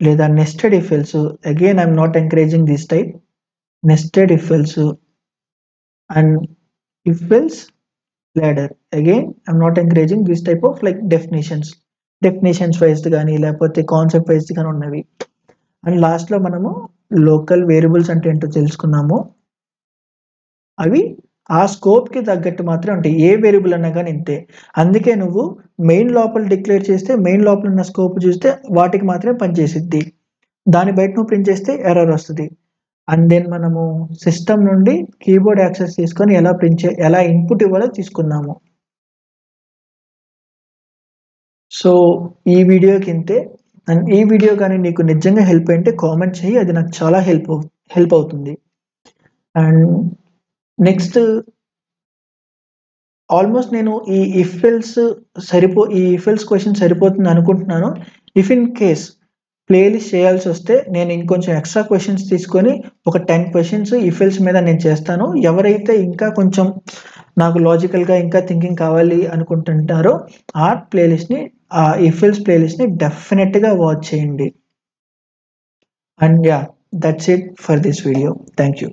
లేదా nested if else. Again I'm not encouraging this type. Nested if else and if else ladder. Again I'm not encouraging this type of like definitions wise కానీ లేకపోతే కాన్సెప్ట్ వైజ్ కానీ ఉన్నవి. And లాస్ట్లో మనము local variables అంటే ఏంటో తెలుసుకున్నాము. అవి ఆ స్కోప్కి తగ్గట్టు మాత్రమే ఉంటాయి. ఏ వేరియబుల్ అన్నా కానీ ఇంతే. అందుకే నువ్వు మెయిన్ లోపల డిక్లేర్ చేస్తే మెయిన్ లోపల ఉన్న స్కోప్ చూస్తే వాటికి మాత్రమే పనిచేసిద్ది. దాని బయట నువ్వు ప్రింట్ చేస్తే ఎర్రర్ వస్తుంది. అండ్ దెన్ మనము సిస్టమ్ నుండి కీబోర్డ్ యాక్సెస్ తీసుకొని ఎలా ఇన్పుట్ ఇవ్వాలో తీసుకున్నాము. సో ఈ వీడియోకి ఇంతే. అండ్ ఈ వీడియో కానీ నీకు నిజంగా హెల్ప్ అయితే కామెంట్ చేయి, అది నాకు చాలా హెల్ప్ అవుతుంది. అండ్ నెక్స్ట్ ఆల్మోస్ట్ నేను ఈ ఇఫ్ ఎల్స్ క్వశ్చన్ సరిపోతుంది అనుకుంటున్నాను. ఇఫ్ ఇన్ కేస్ ప్లేలిస్ట్ చేయాల్సి వస్తే నేను ఇంకొంచెం ఎక్స్ట్రా క్వశ్చన్స్ తీసుకొని ఒక 10 క్వశ్చన్స్ ఇఫ్ ఎల్స్ మీద నేను చేస్తాను. ఎవరైతే ఇంకా కొంచెం నాకు లాజికల్గా ఇంకా థింకింగ్ కావాలి అనుకుంటుంటారో ఆ ఇఫ్ ఎల్స్ ప్లేలిస్ట్ని డెఫినెట్గా వాచ్ చేయండి. And yeah, that's it for this video. Thank you.